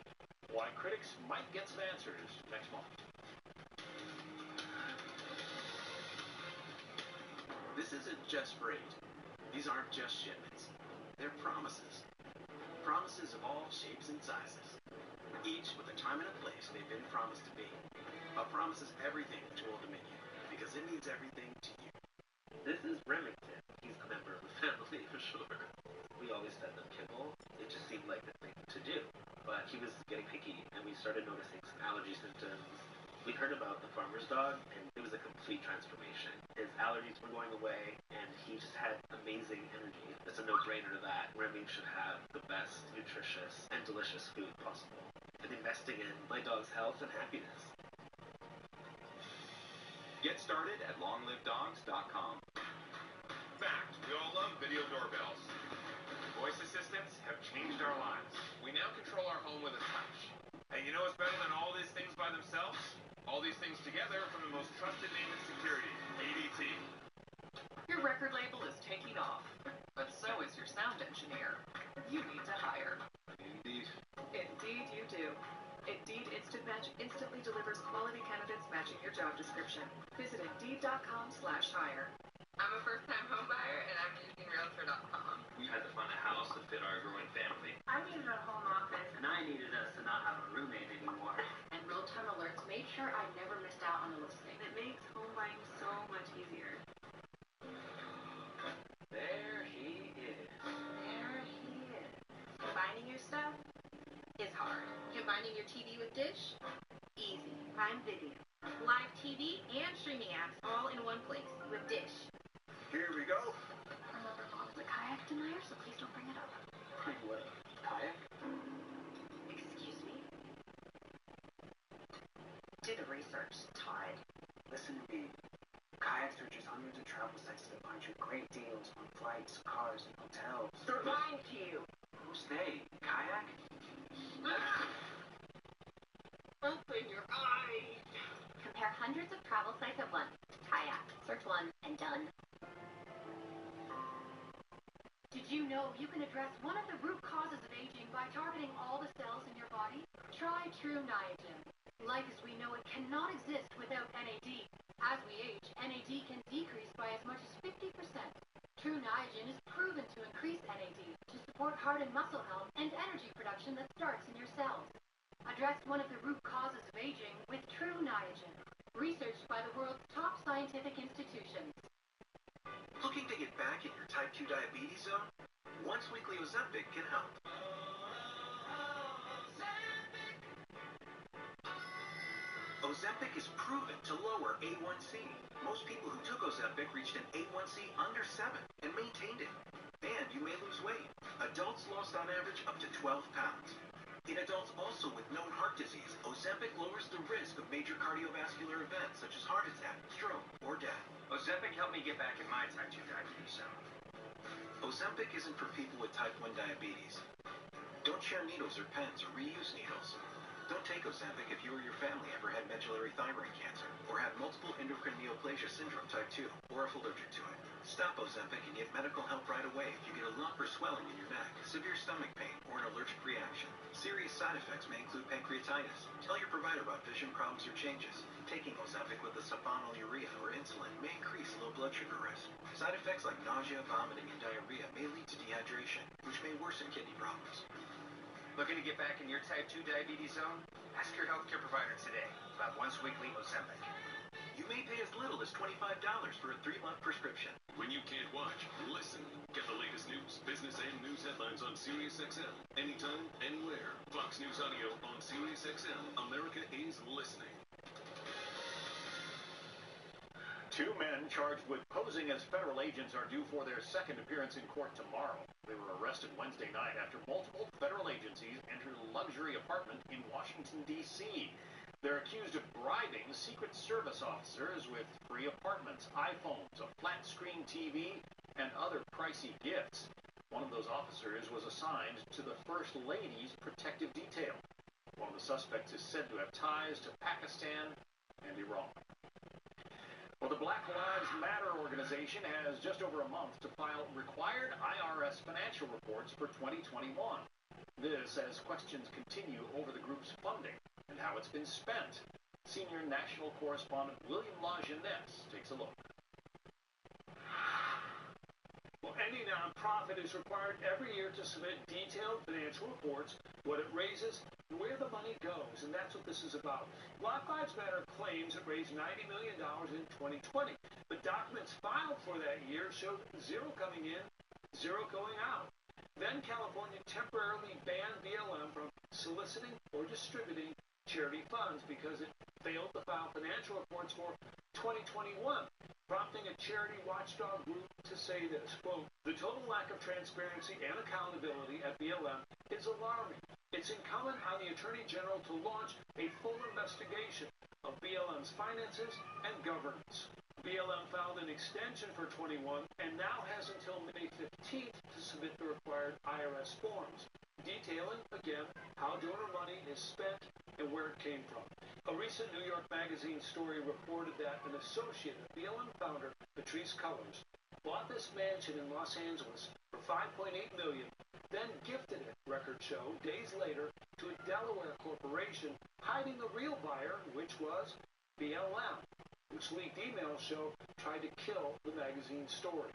Why critics might get some answers next month. This isn't just freight. These aren't just shipments. They're promises. Promises of all shapes and sizes. Each with a time and a place they've been promised to be. A promise is everything to Old Dominion, because it means everything to you. This is Remington. He's a member of the family, for sure. We always fed them kibble. It just seemed like the thing to do. But he was getting picky, and we started noticing some allergy symptoms. We heard about the farmer's dog, and it was a complete transformation. His allergies were going away, and he just had amazing energy. It's a no-brainer that Remy should have the best, nutritious, and delicious food possible. And investing in my dog's health and happiness. Get started at longlivedogs.com. Fact, we all love video doorbells. Voice assistants have changed our lives. We now control our home with a touch. And you know what's better than all these things by themselves? All these things together from the most trusted name in security, ADT. Your record label is taking off, but so is your sound engineer. You need to hire. Indeed. Indeed you do. Indeed Instant Match instantly delivers quality candidates matching your job description. Visit Indeed.com/hire. I'm a first-time home buyer, and I'm using Realtor.com. We had to find a house to fit our growing family. I needed a home office. And I needed us to not have a roommate anymore. And real-time alerts made sure I never missed out on a listing. It makes home buying so much easier. There he is. There he is. Combining your stuff is hard. Combining your TV with Dish? Easy. Prime Video. live TV, and streaming apps all in one place with Dish. Here we go. Bob's a kayak denier, so please don't bring it up. What? Kayak? Excuse me? Do the research, Todd. Listen to me. Kayak searches hundreds of travel sites to find you great deals on flights, cars, and hotels. They're lying to you. Who's they? Kayak? Open your eyes. Compare hundreds of travel sites at once. Kayak. Search one and done. Did you know you can address one of the root causes of aging by targeting all the cells in your body? Try True Niagen. Life as we know it cannot exist without NAD. As we age, NAD can decrease by as much as 50%. True Niagen is proven to increase NAD to support heart and muscle health and energy production that starts in your cells. Address one of the root causes of aging with True Niagen, researched by the world's top scientific institutions. Looking to get back in your type 2 diabetes zone? Once weekly Ozempic can help. Ozempic is proven to lower A1C. Most people who took Ozempic reached an A1C under 7 and maintained it. And you may lose weight. Adults lost on average up to 12 pounds. In adults also with known heart disease, Ozempic lowers the risk of major cardiovascular events such as heart attack, stroke, or death. Ozempic helped me get back in my type 2 diabetes zone. Ozempic isn't for people with type 1 diabetes. Don't share needles or pens or reuse needles. Don't take Ozempic if you or your family ever had medullary thyroid cancer or have multiple endocrine neoplasia syndrome type 2 or if allergic to it. Stop Ozempic and get medical help right away if you get a lump or swelling in your neck, severe stomach pain, or an allergic reaction. Serious side effects may include pancreatitis. Tell your provider about vision problems or changes. Taking Ozempic with a sulfonylurea or insulin may increase low blood sugar risk. Side effects like nausea, vomiting, and diarrhea may lead to dehydration, which may worsen kidney problems. Looking to get back in your type 2 diabetes zone? Ask your healthcare provider today about once weekly Ozempic. You may pay as little as $25 for a 3-month prescription. When you can't watch, listen. Get the latest news, business, and news headlines on SiriusXM. Anytime, anywhere. Fox News Audio on SiriusXM. America is listening. 2 men charged with posing as federal agents are due for their second appearance in court tomorrow. They were arrested Wednesday night after multiple federal agencies entered a luxury apartment in Washington, D.C. They're accused of bribing Secret Service officers with free apartments, iPhones, a flat-screen TV, and other pricey gifts. One of those officers was assigned to the First Lady's protective detail. One of the suspects is said to have ties to Pakistan and Iran. Well, the Black Lives Matter organization has just over a month to file required IRS financial reports for 2021. This as questions continue over the group's funding and how it's been spent. Senior national correspondent William LaJeunesse takes a look. Well, any nonprofit is required every year to submit detailed financial reports, what it raises, and where the money goes, and that's what this is about. Black Lives Matter claims it raised $90 million in 2020, but documents filed for that year showed zero coming in, zero going out. Then California temporarily banned BLM from soliciting or distributing charity funds because it failed to file financial reports for 2021, prompting a charity watchdog group to say this, quote, "The total lack of transparency and accountability at BLM is alarming. It's incumbent on the Attorney General to launch a full investigation of BLM's finances and governance." BLM filed an extension for 21 and now has until May 15th to submit the required IRS forms, detailing, again, how donor money is spent and where it came from. A recent New York Magazine story reported that an associate of BLM founder Patrisse Cullors bought this mansion in Los Angeles for $5.8 million, then gifted it, records show, days later to a Delaware corporation, hiding the real buyer, which was BLM, which leaked emails show tried to kill the magazine's story.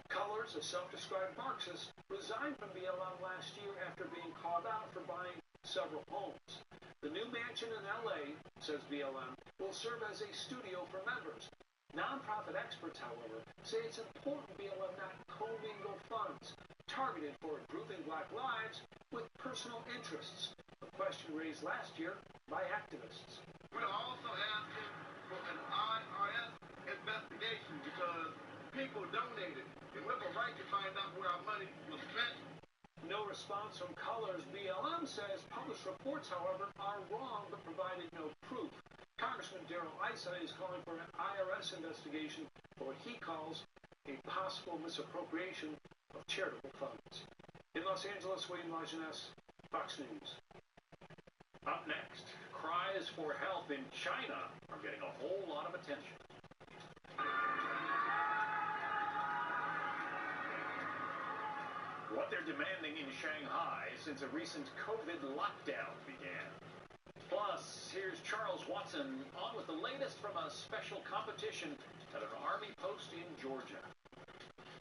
Cullors, a self-described Marxist, resigned from BLM last year after being called out for buying several homes. The new mansion in L.A., says BLM, will serve as a studio for members. Nonprofit experts, however, say it's important BLM not commingle funds targeted for improving black lives with personal interests, a question raised last year by activists. We're also asking for an IRS investigation because people donated, and we have a right to find out where our money was spent. No response from Colors. BLM says published reports, however, are wrong but provided no proof. Congressman Darrell Issa is calling for an IRS investigation for what he calls a possible misappropriation of charitable funds. In Los Angeles, William Lajeunesse, Fox News. Up next, cries for help in China are getting a whole lot of attention. What they're demanding in Shanghai since a recent COVID lockdown began. Plus, here's Charles Watson on with the latest from a special competition at an Army post in Georgia.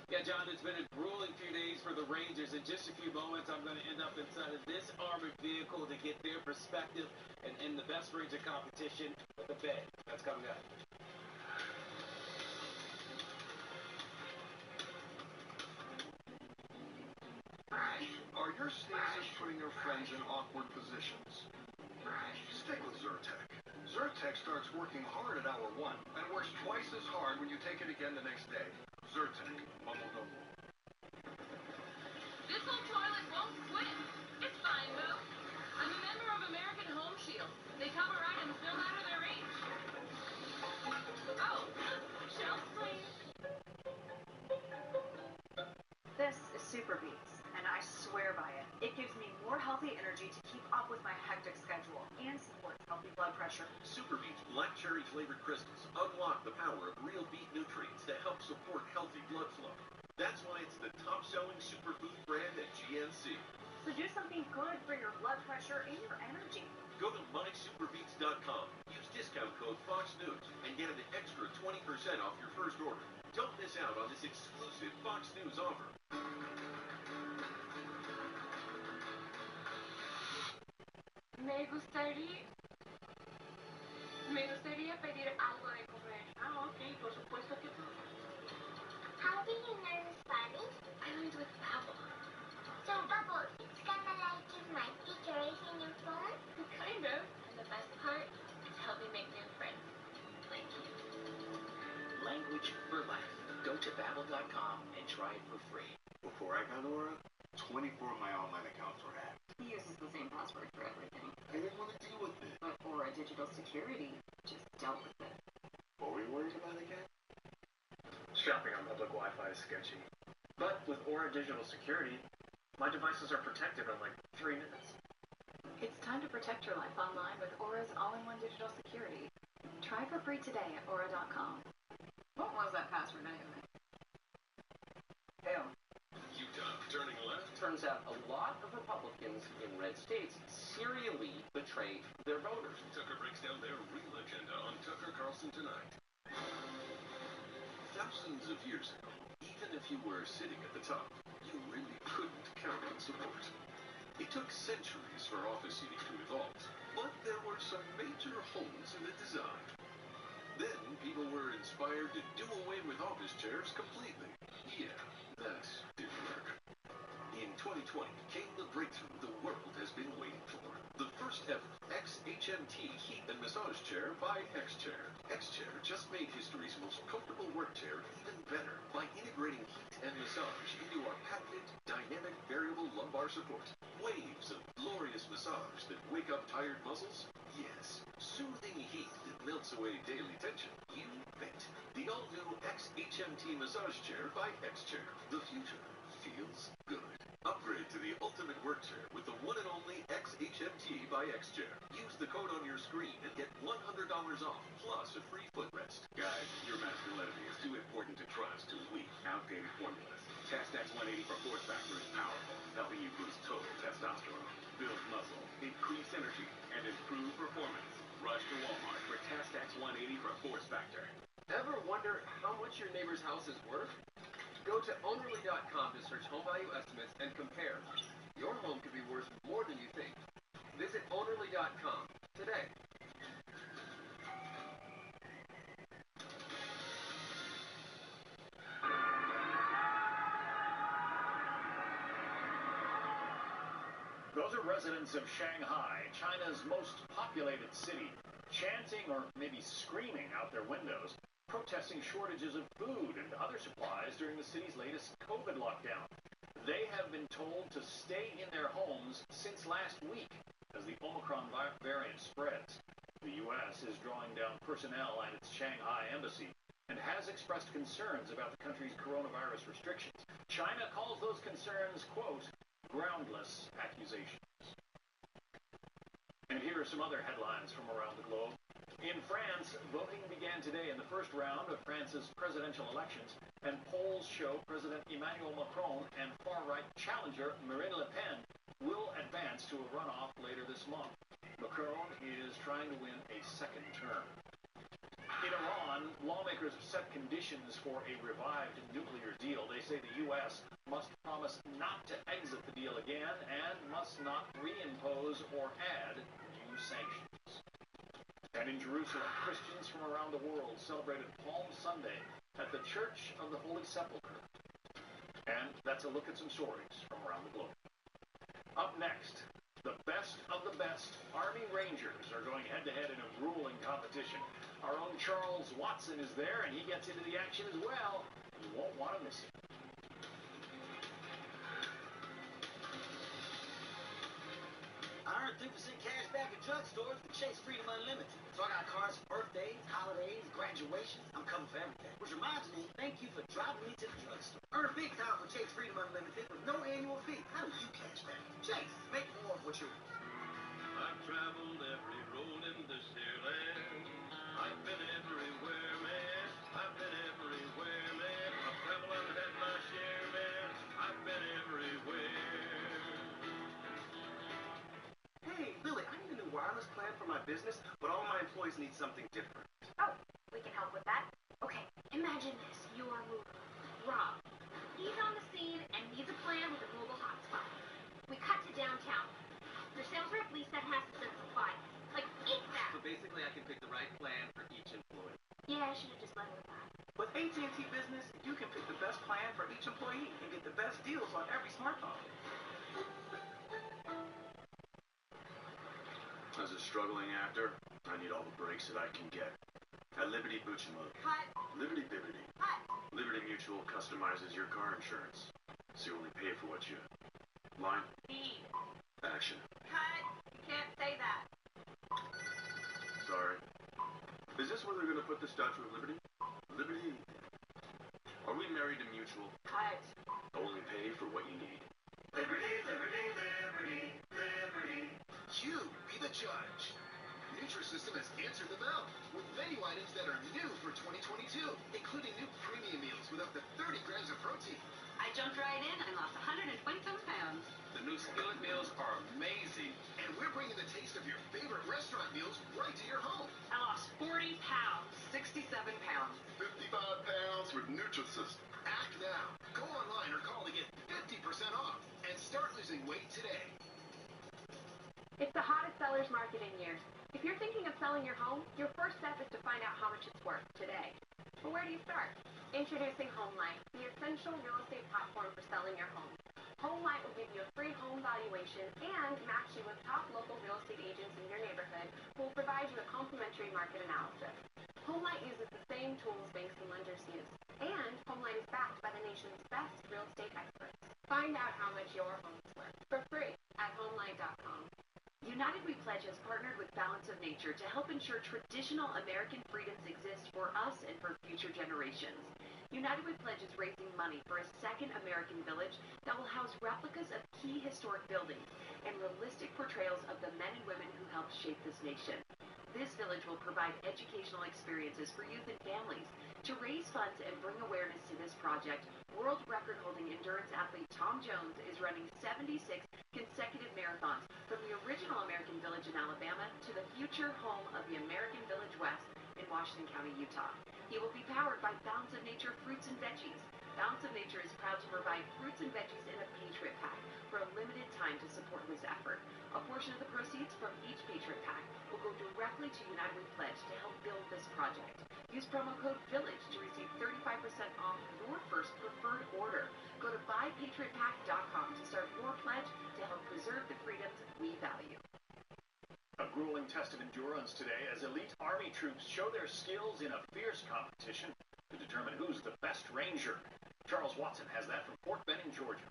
Yeah, John, it's been a grueling few days for the Rangers. In just a few moments, I'm going to end up inside of this armored vehicle to get their perspective and the best Ranger competition with the Bay. That's coming up. Are your sneezes putting your friends in awkward positions? Stick with Zyrtec. Zyrtec starts working hard at hour 1 and works twice as hard when you take it again the next day. Zyrtec. Mumble dumble. This old toilet won't swim. It's fine, Boo. I'm a member of American Home Shield. They cover items no matter their age. Oh, shelf please. This is Super Beats, and I swear by it. It gives me more healthy energy to keep up with my hectic schedule and supports healthy blood pressure. Super Beats black cherry flavored crystals unlock the power of real beet nutrients to help support healthy blood flow. That's why it's the top-selling superfood brand at GNC. So do something good for your blood pressure and your energy. Go to mysuperbeats.com. Use discount code Fox News and get an extra 20% off your first order. Don't miss out on this exclusive Fox News offer. Me gustaría pedir algo de comer. Ah, ok, por supuesto que no. How do you learn Spanish? I learned with Babbel. So, Bubble, it's kinda like if my teacher is in your phone? Kind of. And the best part, it's helped me make new friends. Thank you. Language for life. Go to Babbel.com and try it for free. Before I got Aura, 24 of my online accounts were hacked. He uses the same password for everything. I didn't want to deal with it. But Aura Digital Security just dealt with it. What were you worried about again? Shopping on public Wi-Fi is sketchy. But with Aura Digital Security, my devices are protected in like 3 minutes. It's time to protect your life online with Aura's all-in-one digital security. Try for free today at Aura.com. What was that password anyway? Hell. Utah turning left. Turns out a lot of Republicans in red states serially betray their voters. Tucker breaks down their real agenda on Tucker Carlson Tonight. Thousands of years ago, even if you were sitting at the top, you really couldn't count on support. It took centuries for office seating to evolve, but there were some major holes in the design. Then people were inspired to do away with office chairs completely. Yeah, that didn't work. In 2020 came the breakthrough the world has been waiting for. The first ever XHMT heat and massage chair by X-Chair. X-Chair just made history's most comfortable work chair even better by integrating heat and massage into our patented dynamic variable lumbar support. Waves of glorious massage that wake up tired muscles? Yes. Soothing heat that melts away daily tension? You bet. The all-new XHMT massage chair by X-Chair. The future feels good. Upgrade to the ultimate work chair with the one and only XHMT by X-Chair. Use the code on your screen and get $100 off, plus a free footrest. Guys, your masculinity is too important to trust to weak, outdated formulas. Tastax 180 for force factor is powerful, helping you boost total testosterone, build muscle, increase energy, and improve performance. Rush to Walmart for Tastax 180 for force factor. Ever wonder how much your neighbor's house is worth? Go to ownerly.com to search home value estimates and compare. Your home could be worth more than you think. Visit ownerly.com today. Those are residents of Shanghai, China's most populated city. chanting or maybe screaming out their windows, protesting shortages of food and other supplies during the city's latest COVID lockdown. They have been told to stay in their homes since last week as the Omicron variant spreads. The U.S. is drawing down personnel at its Shanghai embassy and has expressed concerns about the country's coronavirus restrictions. China calls those concerns, quote, groundless accusations. And here are some other headlines from around the globe. In France, voting began today in the first round of France's presidential elections, and polls show President Emmanuel Macron and far-right challenger Marine Le Pen will advance to a runoff later this month. Macron is trying to win a second term. In Iran, lawmakers have set conditions for a revived nuclear deal. They say the U.S. must promise not to exit the deal again and must not reimpose or add new sanctions. And in Jerusalem, Christians from around the world celebrated Palm Sunday at the Church of the Holy Sepulchre. And that's a look at some stories from around the globe. Up next, the best of the best Army Rangers are going head-to-head in a grueling competition. Our own Charles Watson is there, and he gets into the action as well. You won't want to miss it. I earned 3% cash back at drugstores with Chase Freedom Unlimited. So I got cards for birthdays, holidays, graduations. I'm covered for everything. Which reminds me, thank you for driving me to the drugstore. Earn big time for Chase Freedom Unlimited with no annual fee. How do you cash back? Chase, make more of what you want. I've traveled every road in this here land. I've been everywhere, man. I've been everywhere, man. I've traveled and had my share, man. I've been everywhere. Hey, Lily, I need a new wireless plan for my business, but all my employees need something different. Oh, we can help with that. Okay, imagine this. You are Rob. He's on the scene and needs a plan with a mobile hotspot. We cut to downtown. Your sales rep Lisa has to send supply. Like, eat that! So basically, I can pick the right plan for each employee. Yeah, I should have just led with that. With AT&T Business, you can pick the best plan for each employee and get the best deals on every smartphone. As a struggling actor, I need all the breaks that I can get. At Liberty Boots and Look. Cut. Liberty Bibbity. Cut. Liberty Mutual customizes your car insurance, so you only pay for what you... Line. Need. Action. Cut. You can't say that. Sorry. Is this where they're going to put the Statue of Liberty? Liberty. Are we married to Mutual? Cut. Only pay for what you need. Liberty, liberty, liberty, liberty. You be the judge. Nutrisystem has answered the bell with menu items that are new for 2022, including new premium meals with up to 30 grams of protein. I jumped right in and lost 127 pounds. The new skillet meals are amazing, and we're bringing the taste of your favorite restaurant meals right to your home. I lost 40 pounds, 67 pounds. 55 pounds with Nutrisystem. Act now. Go online or call to get 50% off and start losing weight today. It's the hottest seller's market in years. If you're thinking of selling your home, your first step is to find out how much it's worth today. But where do you start? Introducing HomeLight, the essential real estate platform for selling your home. HomeLight will give you a free home valuation and match you with top local real estate agents in your neighborhood who will provide you a complimentary market analysis. HomeLight uses the same tools banks and lenders use, and HomeLight is backed by the nation's best real estate experts. Find out how much your home is worth for free at HomeLight.com. United We Pledge has partnered with Balance of Nature to help ensure traditional American freedoms exist for us and for future generations. United We Pledge is raising money for a second American village that will house replicas of key historic buildings and realistic portrayals of the men and women who helped shape this nation. This village will provide educational experiences for youth and families. To raise funds and bring awareness to this project, world record-holding endurance athlete Tom Jones is running 76 consecutive marathons from the original American Village in Alabama to the future home of the American Village West in Washington County, Utah. He will be powered by Balance of Nature fruits and veggies. Balance of Nature is proud to provide fruits and veggies in a Patriot Pack for a limited time to support this effort. A portion of the proceeds from each Patriot Pack will go directly to United We Pledge to help build this project. Use promo code VILLAGE to receive 35% off your first preferred order. Go to buypatriotpack.com to start your pledge to help preserve the freedoms we value. A grueling test of endurance today as elite Army troops show their skills in a fierce competition to determine who's the best ranger. Charles Watson has that from Fort Benning, Georgia.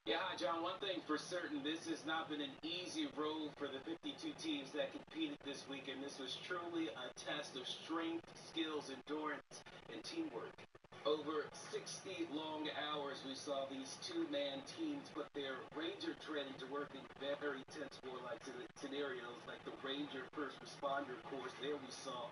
Yeah, hi, John. One thing for certain, this has not been an easy road for the 52 teams that competed this weekend. This was truly a test of strength, skills, endurance, and teamwork. Over 60 long hours, we saw these two-man teams put their ranger training to work in very tense warlike scenarios, like the Ranger First Responder course. There we saw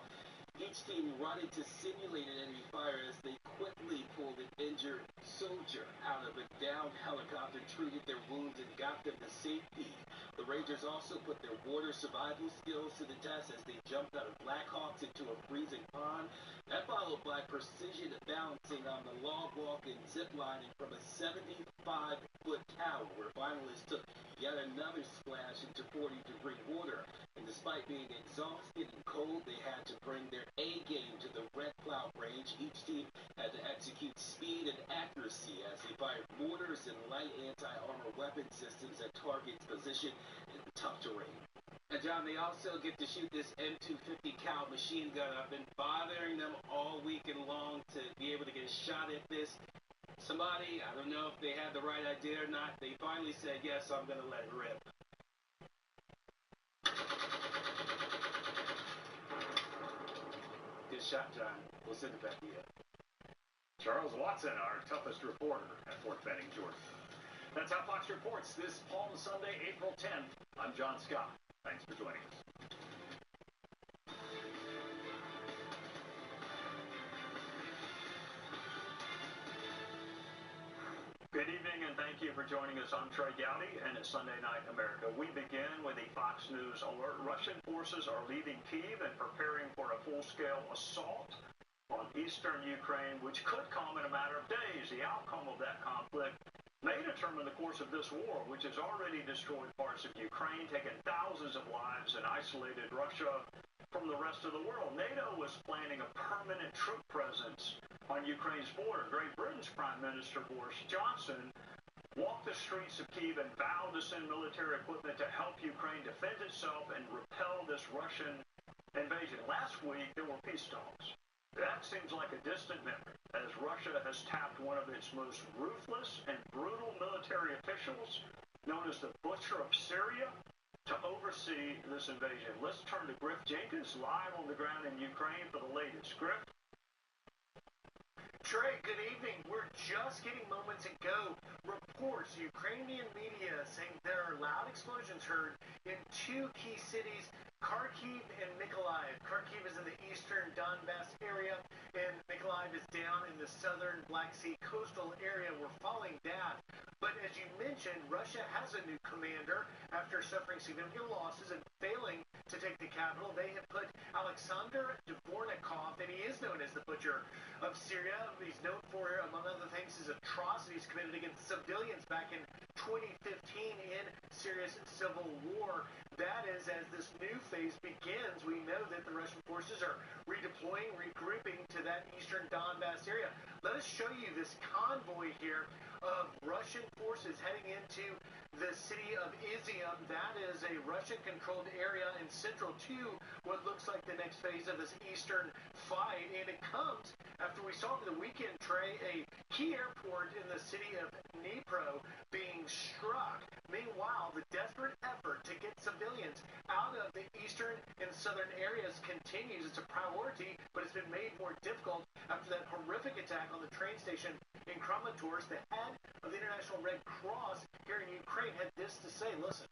each team running to simulate an enemy fire as they quickly pulled an injured soldier out of a downed helicopter, treated their wounds, and got them to safety. The Rangers also put their water survival skills to the test as they jumped out of Blackhawks into a freezing pond. That followed by precision balancing on the log walk and zip lining from a 75-foot tower, where finalists took yet another splash into 40-degree water. And despite being exhausted and cold, they had to bring their A game to the Red Cloud range. Each team had to execute speed and accuracy as they fired mortars and light anti-armor weapon systems at targets positioned in tough terrain. And John, they also get to shoot this M250 cal machine gun. I've been bothering them all weekend long to be able to get a shot at this. Somebody, I don't know if they had the right idea or not, they finally said, yes, I'm going to let it rip. Good shot, John. We'll send it back to you. Charles Watson, our toughest reporter at Fort Benning, Georgia. That's how Fox reports this Palm Sunday, April 10th. I'm John Scott. Thanks for joining us. Good evening, and thank you for joining us. I'm Trey Gowdy, and it's Sunday Night America. We begin with a Fox News alert. Russian forces are leaving Kyiv and preparing for a full-scale assault on eastern Ukraine, which could come in a matter of days. The outcome of that conflict may determine the course of this war, which has already destroyed parts of Ukraine, taken thousands of lives, and isolated Russia from the rest of the world. NATO was planning a permanent troop presence on Ukraine's border. Great Britain's Prime Minister Boris Johnson walked the streets of Kyiv and vowed to send military equipment to help Ukraine defend itself and repel this Russian invasion. Last week, there were peace talks. That seems like a distant memory, as Russia has tapped one of its most ruthless and brutal military officials, known as the Butcher of Syria, to oversee this invasion. Let's turn to Griff Jenkins, live on the ground in Ukraine for the latest. Griff? Trey, good evening. We're just getting moments ago reports, Ukrainian media saying there are loud explosions heard in two key cities, Kharkiv and Mykolaiv. Kharkiv is in the eastern Donbass area, and Mykolaiv is down in the southern Black Sea coastal area. We're following that. But as you mentioned, Russia has a new commander after suffering significant losses and failing to take the capital. They have put Alexander Dvornikov, and he is known as the Butcher of Syria. He's known for, among other things, his atrocities committed against civilians back in 2015 in Syria's civil war. That is, as this new phase begins, we know that the Russian forces are redeploying, regrouping to that eastern Donbass area. Let us show you this convoy here of Russian forces heading into the city of Izium. That is a Russian-controlled area and central to what looks like the next phase of this eastern fight. And it comes after we saw over the weekend, Trey, a key airport in the city of Dnipro being struck. Meanwhile, the desperate effort to get civilians out of the eastern and southern areas continues. It's a priority, but it's been made more difficult after that horrific attack on the train station in Kramatorsk. The head of the International Red Cross here in Ukraine had this to say. Listen.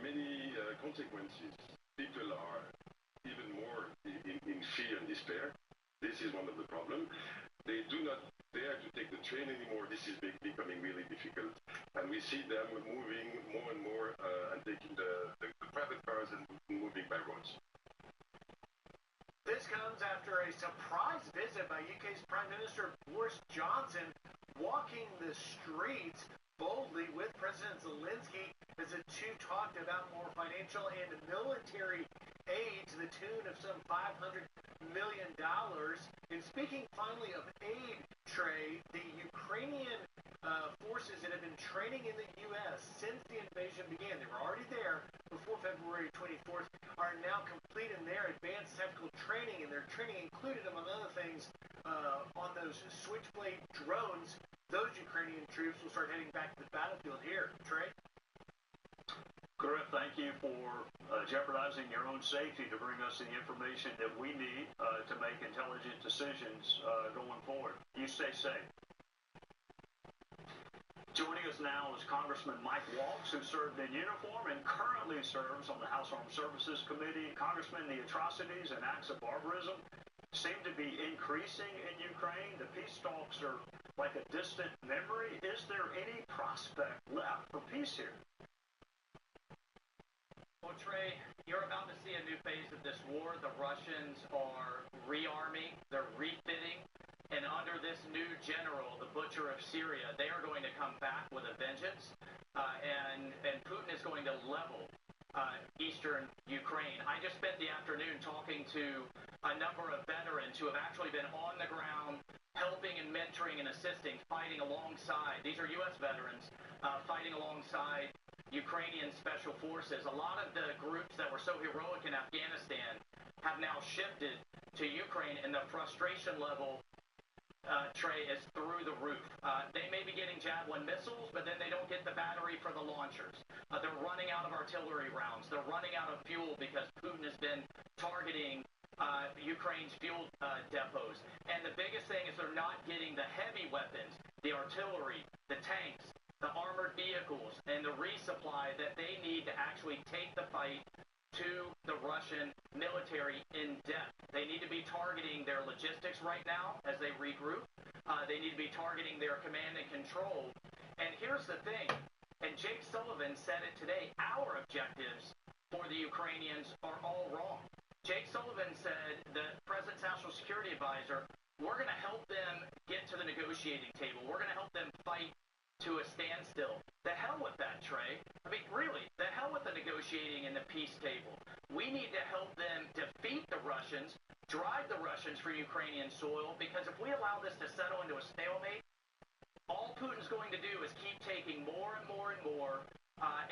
Many consequences. People are even more in fear and despair. This is one of the problems. They do not dare to take the train anymore. This is becoming really difficult. And we see them moving more and more and taking the private cars and moving by roads. This comes after a surprise visit by UK's Prime Minister Boris Johnson, walking the streets boldly with President Zelensky as the two talked about more financial and military aid to the tune of some $500 million. And speaking finally of aid, Trey, the Ukrainian forces that have been training in the U.S. since the invasion began, they were already there, February 24th, are now complete in their advanced tactical training, and their training included, among other things, on those Switchblade drones. Those Ukrainian troops will start heading back to the battlefield here. Trey? Griff, thank you for jeopardizing your own safety to bring us the information that we need to make intelligent decisions going forward. You stay safe. Joining us now is Congressman Mike Waltz, who served in uniform and currently serves on the House Armed Services Committee. Congressman, the atrocities and acts of barbarism seem to be increasing in Ukraine. The peace talks are like a distant memory. Is there any prospect left for peace here? Well, Trey, you're about to see a new phase of this war. The Russians are rearming, they're refitting, and under this new general, the butcher of Syria, they are going to come back with a vengeance, and Putin is going to level eastern Ukraine. I just spent the afternoon talking to a number of veterans who have actually been on the ground helping and mentoring and assisting, fighting alongside. These are U.S. veterans fighting alongside Ukrainian special forces. A lot of the groups that were so heroic in Afghanistan have now shifted to Ukraine, and the frustration level, Trey, is through the roof. They may be getting Javelin missiles, but then they don't get the battery for the launchers. They're running out of artillery rounds. They're running out of fuel because Putin has been targeting Ukraine's fuel depots. And the biggest thing is they're not getting the heavy weapons, the artillery, the tanks, the armored vehicles, and the resupply that they need to actually take the fight to the Russian military in depth. They need to be targeting their logistics right now as they regroup. They need to be targeting their command and control. And here's the thing, and Jake Sullivan said it today, our objectives for the Ukrainians are all wrong. Jake Sullivan said, the President's National Security Advisor, we're going to help them get to the negotiating table. We're going to help them fight to a standstill. The hell with that, Trey. I mean, really, the hell with the negotiating and the peace table. We need to help them defeat the Russians, drive the Russians from Ukrainian soil, because if we allow this to settle into a stalemate, all Putin's going to do is keep taking more and more and more,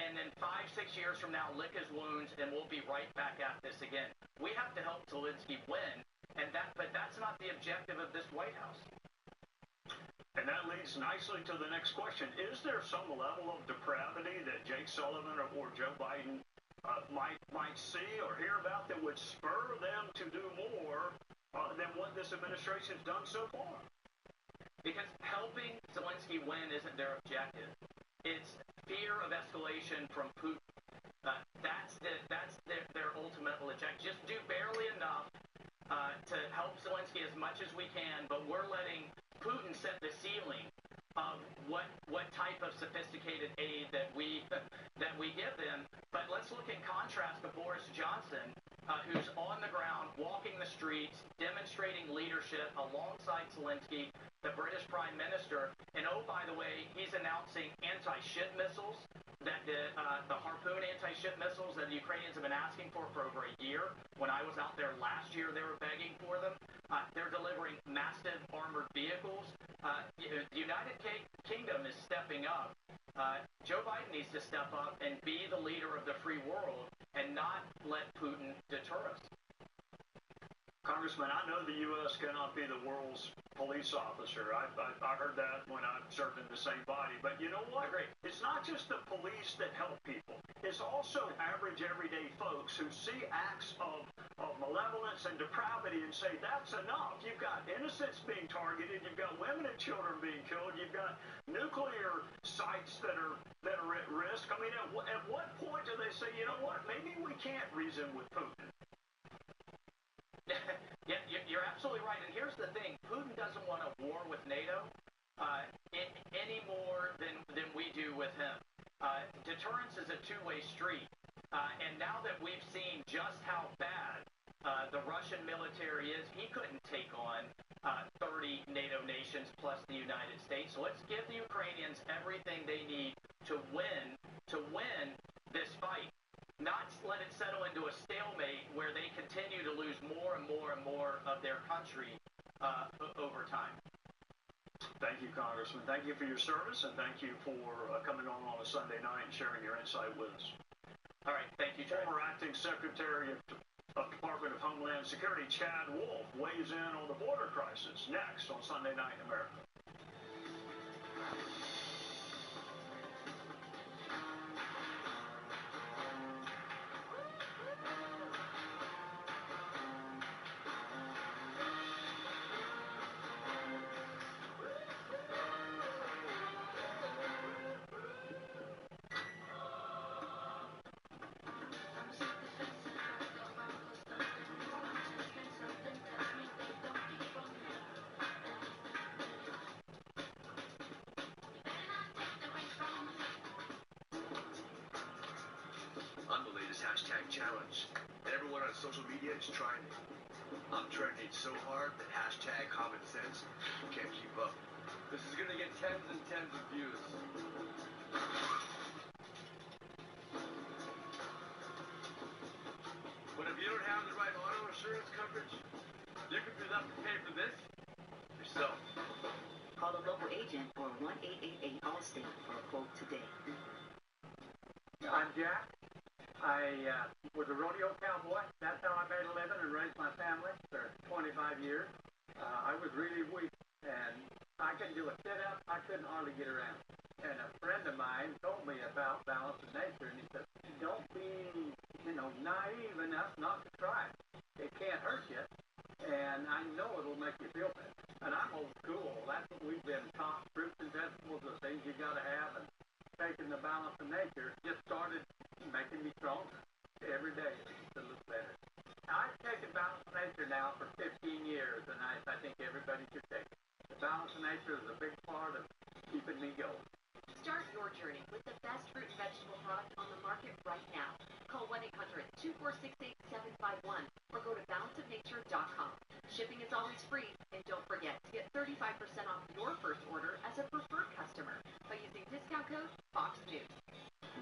and then 5-6 years from now, lick his wounds, and we'll be right back at this again. We have to help Zelensky win, but that's not the objective of this White House. And that leads nicely to the next question. Is there some level of depravity that Jake Sullivan or Joe Biden might see or hear about that would spur them to do more than what this administration has done so far? Because helping Zelensky win isn't their objective. It's fear of escalation from Putin. That's their ultimate objective. Just do barely enough to help Zelensky as much as we can, but we're letting Putin set the ceiling of what type of sophisticated aid that we give them. But let's look in contrast to Boris Johnson, who's on the ground, walking the streets, demonstrating leadership alongside Zelensky, the British Prime Minister. And oh, by the way, he's announcing anti-ship missiles, that the Harpoon anti-ship missiles that the Ukrainians have been asking for over a year. When I was out there last year, they were begging for them. They're delivering massive armored vehicles. The United Kingdom is stepping up. Joe Biden needs to step up and be the leader of the free world and not let Putin deter us. Congressman, I know the U.S. cannot be the world's police officer. I heard that when I served in the same body. But you know what? It's not just the police that help people. It's also average, everyday folks who see acts of malevolence and depravity and say, that's enough. You've got innocents being targeted. You've got women and children being killed. You've got nuclear sites that are at risk. I mean, at what point do they say, you know what, maybe we can't reason with Putin? Yeah, you're absolutely right. And here's the thing. Putin doesn't want a war with NATO any more than we do with him. Deterrence is a two-way street. And now that we've seen just how bad the Russian military is, he couldn't take on 30 NATO nations plus the United States. So let's give the Ukrainians everything they need to win this fight. Not let it settle into a stalemate where they continue to lose more and more and more of their country over time. Thank you, Congressman. Thank you for your service, and thank you for coming on a Sunday night and sharing your insight with us. All right, thank you, Trey. Former Acting Secretary of Department of Homeland Security Chad Wolf weighs in on the border crisis next on Sunday Night in America. I'm the latest hashtag challenge. Everyone on social media is trying it. I'm trending so hard that hashtag common sense can't keep up. This is gonna get tens and tens of views. But if you don't have the right auto insurance coverage, you're gonna be left to pay for this yourself. Call a local agent or 1-888-ALL-STATE for a quote today. I'm Jack. I was a rodeo cowboy. That's how I made a living and raised my family for 25 years. I was really weak, and I couldn't do a sit-up. I couldn't hardly get around. And a friend of mine told me about balance of nature, and he said, don't be, naive enough not to try it. It can't hurt you, and I know it'll make you feel better. And I'm old school. That's what we've been taught. Fruits and vegetables are things you got to have, and taking the balance of nature just started making me stronger every day to look better. I've taken balance of nature now for 15 years, and I think everybody should take it. The balance of nature is a big part of keeping me going. Start your journey with the best fruit and vegetable product on the market right now. Call 1-800-246-8751 or go to balanceofnature.com. Shipping is always free, and don't forget to get 35% off your first order as a preferred customer by using discount code FOXNEWS.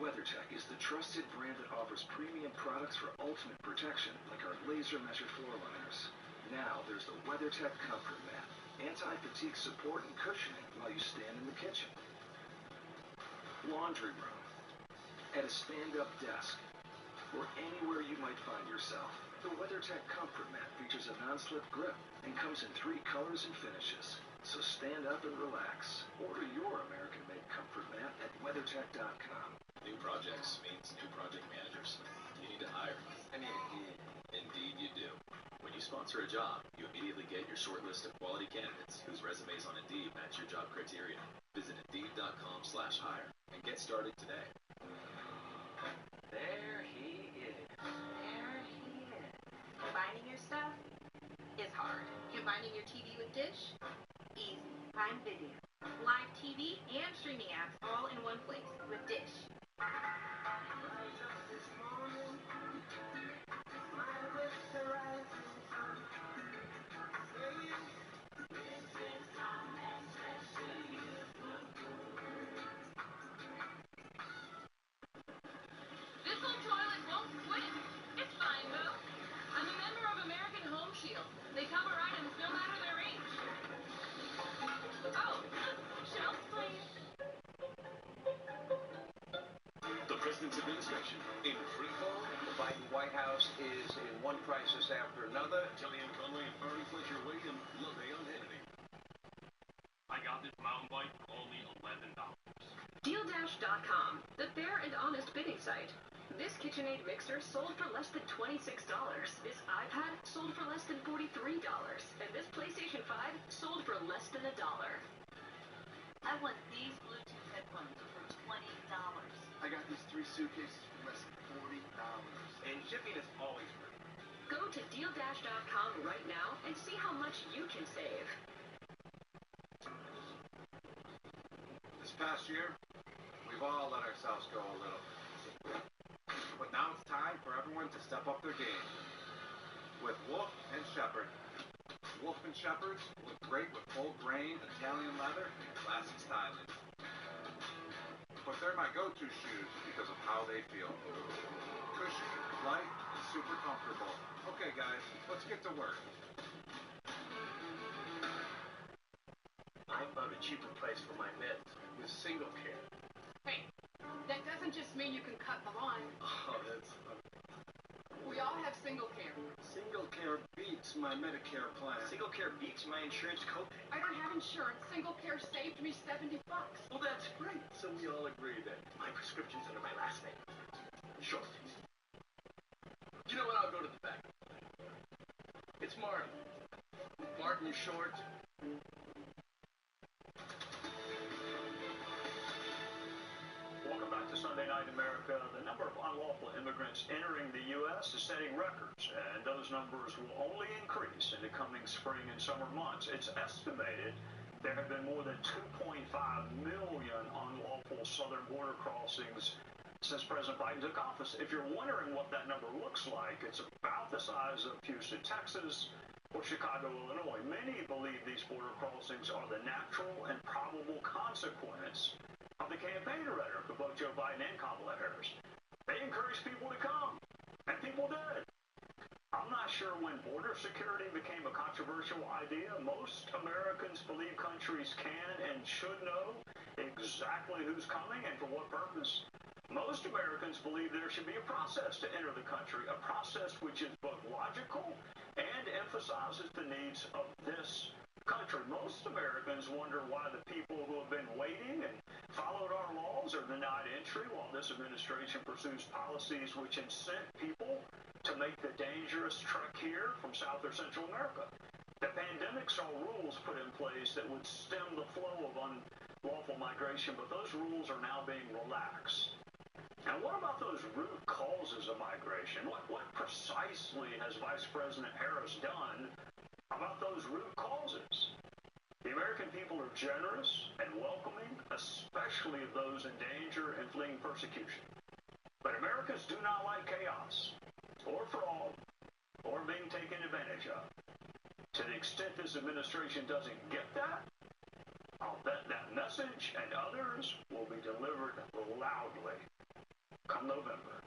WeatherTech is the trusted brand that offers premium products for ultimate protection, like our laser-measured floor liners. Now there's the WeatherTech Comfort Mat, anti-fatigue support and cushioning while you stand in the kitchen, laundry room, at a stand-up desk, or anywhere you might find yourself. The WeatherTech Comfort Mat features a non-slip grip and comes in 3 colors and finishes. So stand up and relax. Order your American-made comfort mat at WeatherTech.com. New projects means new project managers. You need to hire. Indeed you do. When you sponsor a job, you immediately get your short list of quality candidates whose resumes on Indeed match your job criteria. Visit Indeed.com/hire and get started today. There he is. There he is. Combining your stuff is hard. Combining your TV with Dish? Easy. Prime Video. Live TV and streaming apps all in one place with Dish. This old toilet won't quit. It's fine, Boo. I'm a member of American Home Shield. They cover items no matter their age. Oh, shelf, please. The President's administration in free fall. The Biden White House is in one crisis after another. Kellyanne Conway and Barney Fletcher weigh in. Lovey on Hannity. I got this mountain bike for only $11. DealDash.com, the fair and honest bidding site. This KitchenAid mixer sold for less than $26. This iPad sold for less than $43. And this PlayStation 5 sold for less than $1. I want these Bluetooth headphones for $20. I got these 3 suitcases for less than $40. And shipping is always free. Go to DealDash.com right now and see how much you can save. This past year, we've all let ourselves go a little. But now it's time for everyone to step up their game. With Wolf and Shepherd. Wolf and Shepherds look great with full grain, Italian leather, and classic styling. But they're my go-to shoes because of how they feel. Cushy, light, and super comfortable. Okay guys, let's get to work. I found a cheaper price for my mitts with single care. Hey, that doesn't just mean you can cut the line. Oh, Single Care. Single Care beats my Medicare plan. Single Care beats my insurance copay. I don't have insurance. Single Care saved me $70. Well, that's great. So we all agree that my prescription's under my last name. Sure. You know what? I'll go to the back. It's Martin. Martin Short. Welcome back to Sunday Night America. The number of unlawful immigrants entering the U.S. is setting records, and those numbers will only increase in the coming spring and summer months. It's estimated there have been more than 2.5 million unlawful southern border crossings since President Biden took office. If you're wondering what that number looks like, it's about the size of Houston, Texas, or Chicago, Illinois. Many believe these border crossings are the natural and probable consequence of the campaign rhetoric of both Joe Biden and Kamala Harris. They encouraged people to come, and people did. I'm not sure when border security became a controversial idea. Most Americans believe countries can and should know exactly who's coming and for what purpose. Most Americans believe there should be a process to enter the country, a process which is both logical and emphasizes the needs of this country. Most Americans wonder why the people who have been waiting and followed our laws are denied entry while this administration pursues policies which incent people to make the dangerous trek here from South or Central America. The pandemic saw rules put in place that would stem the flow of unlawful migration, but those rules are now being relaxed. And what about those root causes of migration? What precisely has Vice President Harris done about those root causes? The American people are generous and welcoming, especially of those in danger and fleeing persecution. But Americans do not like chaos, or fraud, or being taken advantage of. To the extent this administration doesn't get that, I'll bet that message and others will be delivered loudly come November.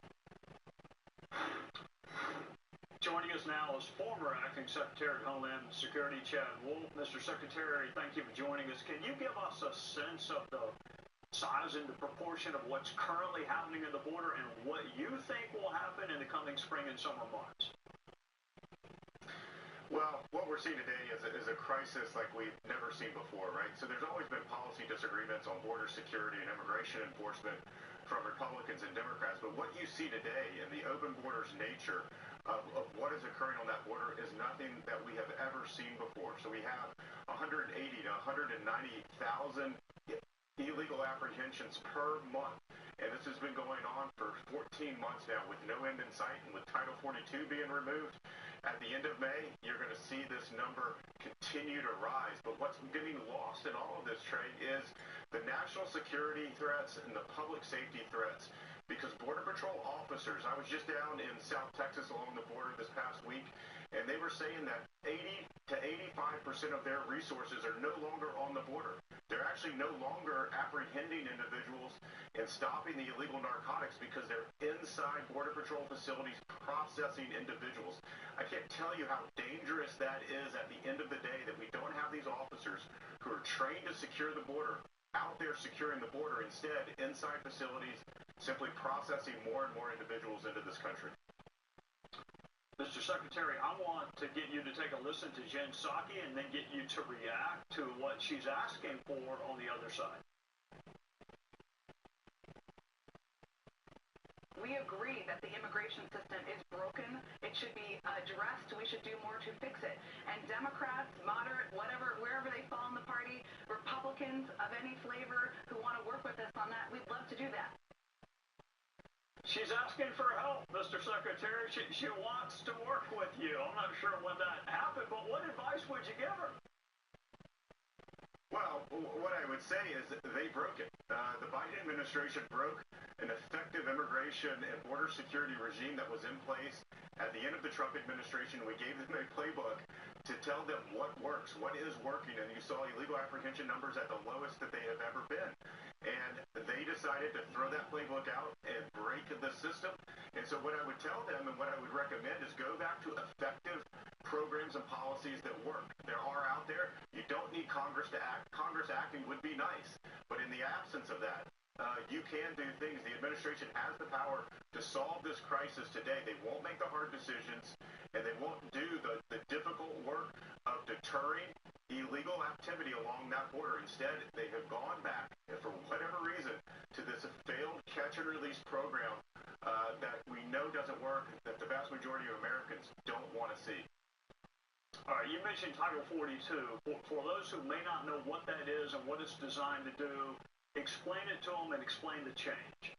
Joining us now is former Acting Secretary of Homeland Security Chad Wolf. Mr. Secretary, thank you for joining us. Can you give us a sense of the size and the proportion of what's currently happening at the border and what you think will happen in the coming spring and summer months? Well, what we're seeing today is a crisis like we've never seen before, right? So there's always been policy disagreements on border security and immigration enforcement from Republicans and Democrats. But what you see today in the open borders nature of what is occurring on that border is nothing that we have ever seen before. So we have 180 to 190,000 illegal apprehensions per month. And this has been going on for 14 months now with no end in sight, and with Title 42 being removed at the end of May, you're going to see this number continue to rise. But what's getting lost in all of this, Trey, is the national security threats and the public safety threats. Because Border Patrol officers, I was just down in South Texas along the border this past week, and they were saying that 80 to 85% of their resources are no longer on the border. They're actually no longer apprehending individuals and stopping the illegal narcotics because they're inside Border Patrol facilities processing individuals. I can't tell you how dangerous that is at the end of the day, that we don't have these officers who are trained to secure the border out there securing the border, instead inside facilities simply processing more and more individuals into this country. Mr. Secretary, I want to get you to take a listen to Jen Psaki and then get you to react to what she's asking for on the other side. We agree that the immigration system is broken. It should be addressed. We should do more to fix it. And Democrats, moderate, whatever, wherever they fall in the party, Republicans of any flavor who want to work with us on that, we'd love to do that. She's asking for help, Mr. Secretary. She wants to work with you. I'm not sure when that happened, but what advice would you give her? Well, what I would say is they broke it. The Biden administration broke an effective immigration and border security regime that was in place at the end of the Trump administration. We gave them a playbook to tell them what works, what is working, and you saw illegal apprehension numbers at the lowest that they have ever been. And they decided to throw that playbook out and break the system. And so what I would tell them and what I would recommend is go back to effective programs and policies that work. There are out there. You don't need Congress to act. Congress acting would be nice. But in the absence of that, you can do things. The administration has the power to solve this crisis today. They won't make the hard decisions, and they won't do the difficult work of deterring illegal activity along that border. Instead, they have gone back, for whatever reason, to this failed catch-and-release program that we know doesn't work, that the vast majority of Americans don't want to see. All right, you mentioned Title 42. For those who may not know what that is and what it's designed to do, explain it to them and explain the change.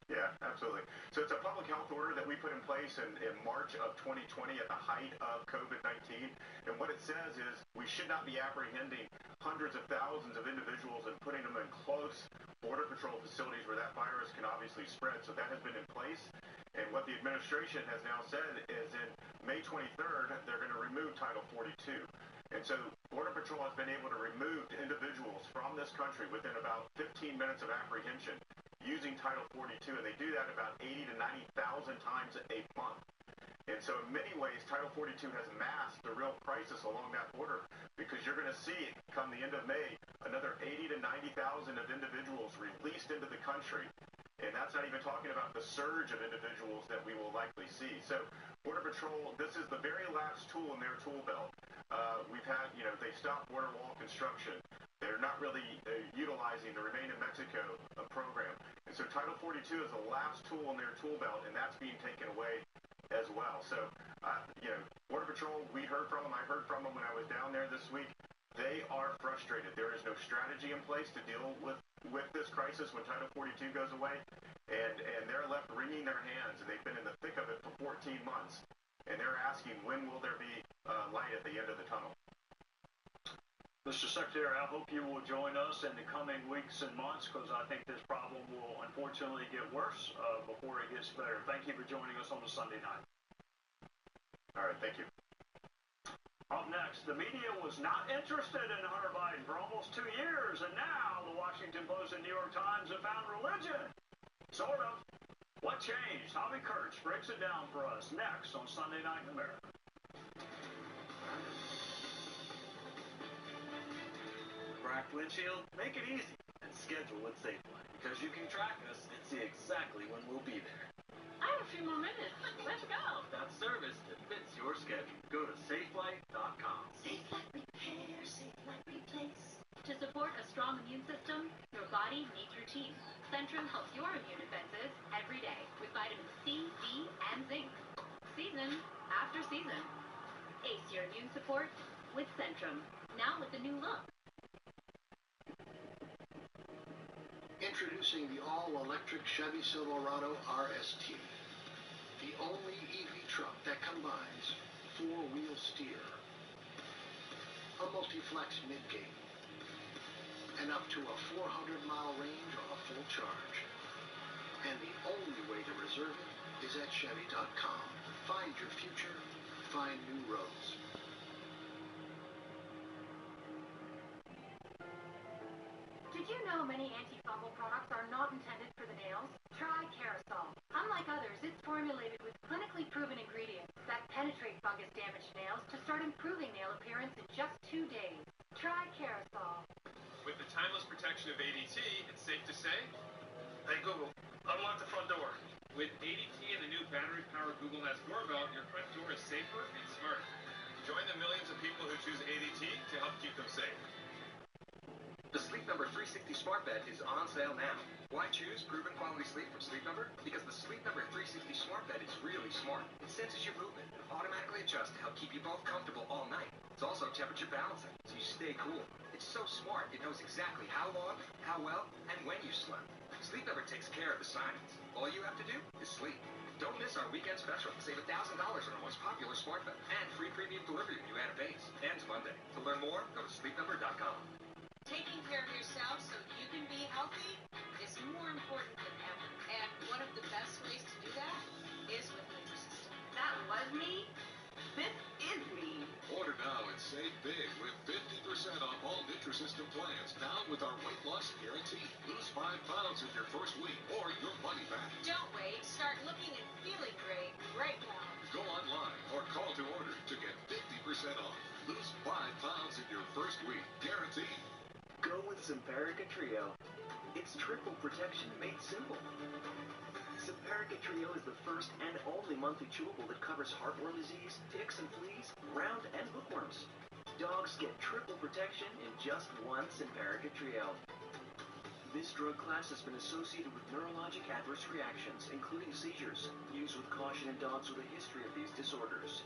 Yeah, absolutely. So it's a public health order that we put in place in March of 2020 at the height of COVID-19. And what it says is we should not be apprehending hundreds of thousands of individuals and putting them in close Border Patrol facilities where that virus can obviously spread. So that has been in place. And what the administration has now said is in May 23rd, they're going to remove Title 42. And so Border Patrol has been able to remove individuals from this country within about 15 minutes of apprehension using Title 42, and they do that about 80 to 90,000 times a month. And so in many ways, Title 42 has masked the real crisis along that border, because you're going to see, come the end of May, another 80 to 90,000 of individuals released into the country. And that's not even talking about the surge of individuals that we will likely see. So Border Patrol, this is the very last tool in their tool belt. We've had, they stopped border wall construction. They're not really utilizing the Remain in Mexico program. And so Title 42 is the last tool in their tool belt, and that's being taken away as well. So, Border Patrol, we heard from them. I heard from them when I was down there this week. They are frustrated. There is no strategy in place to deal with this crisis when Title 42 goes away, and they're left wringing their hands, and they've been in the thick of it for 14 months, and they're asking, when will there be light at the end of the tunnel? Mr. Secretary, I hope you will join us in the coming weeks and months, because I think this problem will unfortunately get worse before it gets better. Thank you for joining us on the Sunday night. All right, thank you. Up next, the media was not interested in Hunter Biden for almost 2 years, and now the Washington Post and New York Times have found religion. Sort of. What changed? Javi Kurtz breaks it down for us next on Sunday Night in America. Cracked windshield? Make it easy and schedule with SafeLine, because you can track us and see exactly when we'll be there. I have a few more minutes. Let's go. That's service that fits your schedule. Go to SafeLine.com. SafeLine Repair, SafeLine Replace. To support a strong immune system, your body needs routine. Centrum helps your immune defenses every day with vitamins C, D, and zinc. Season after season. Ace your immune support with Centrum. Now with a new look. Introducing the all-electric Chevy Silverado RST, the only EV truck that combines four-wheel steer, a multi-flex mid-gate, and up to a 400-mile range on a full charge. And the only way to reserve it is at Chevy.com. Find your future, find new roads. Did you know many antifungal products are not intended for the nails? Try Carousel. Unlike others, it's formulated with clinically proven ingredients that penetrate fungus-damaged nails to start improving nail appearance in just 2 days. Try Carousel. With the timeless protection of ADT, it's safe to say, hey Google, unlock the front door. With ADT and the new battery-powered Google Nest doorbell, your front door is safer and smarter. Join the millions of people who choose ADT to help keep them safe. The Sleep Number 360 Smart Bed is on sale now. Why choose proven quality sleep from Sleep Number? Because the Sleep Number 360 Smart Bed is really smart. It senses your movement and automatically adjusts to help keep you both comfortable all night. It's also temperature balancing, so you stay cool. It's so smart, it knows exactly how long, how well, and when you slept. Sleep Number takes care of the science. All you have to do is sleep. Don't miss our weekend special. Save $1,000 on our most popular smart bed and free premium delivery when you add a base. Ends Monday. To learn more, go to sleepnumber.com. Taking care of yourself so you can be healthy is more important than ever. And one of the best ways to do that is with Nutrisystem. That was me? This is me. Order now and save big with 50% off all Nutrisystem plans. Now with our weight loss guarantee. Lose 5 pounds in your first week or your money back. Don't wait. Start looking and feeling great right now. Go online or call to order to get 50% off. Lose 5 pounds in your first week. Guaranteed. Go with Simparica Trio. It's triple protection made simple. Simparica Simparica Trio is the first and only monthly chewable that covers heartworm disease, ticks and fleas, round and bookworms. Dogs get triple protection in just one Simparica Trio. This drug class has been associated with neurologic adverse reactions, including seizures. Use with caution in dogs with a history of these disorders.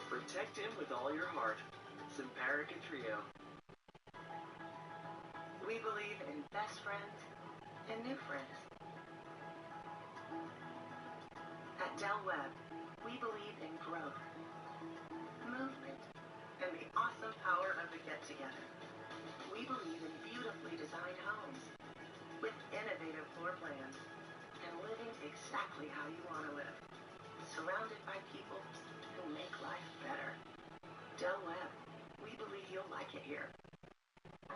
Protect him with all your heart. Simparica Trio. We believe in best friends and new friends. At Del Webb, we believe in growth, movement, and the awesome power of the get-together. We believe in beautifully designed homes with innovative floor plans and living exactly how you want to live, surrounded by people who make life better. Del Webb, we believe you'll like it here.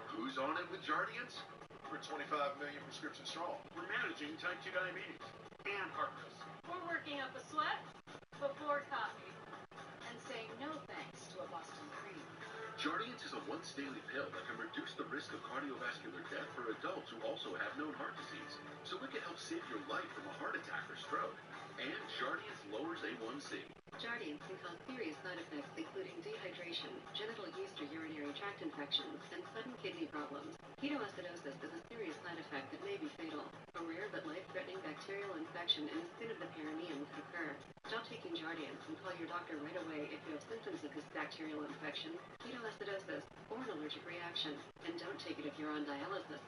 Who's on it with Jardiance? We're 25 million prescriptions strong. We're managing type 2 diabetes and heart risk. We're working up a sweat before coffee and saying no thanks to a Boston cream. Jardiance is a once-daily pill that can reduce the risk of cardiovascular death for adults who also have known heart disease. So it can help save your life from a heart attack or stroke. And Jardiance lowers A1C. Jardiance can cause serious side effects including dehydration, genital yeast or urinary tract infections, and sudden kidney problems. Ketoacidosis is a serious side effect that may be fatal. A rare but life-threatening bacterial infection in the skin of the perineum can occur. Stop taking Jardiance and call your doctor right away if you have symptoms of this bacterial infection, ketoacidosis, or an allergic reaction. And don't take it if you're on dialysis.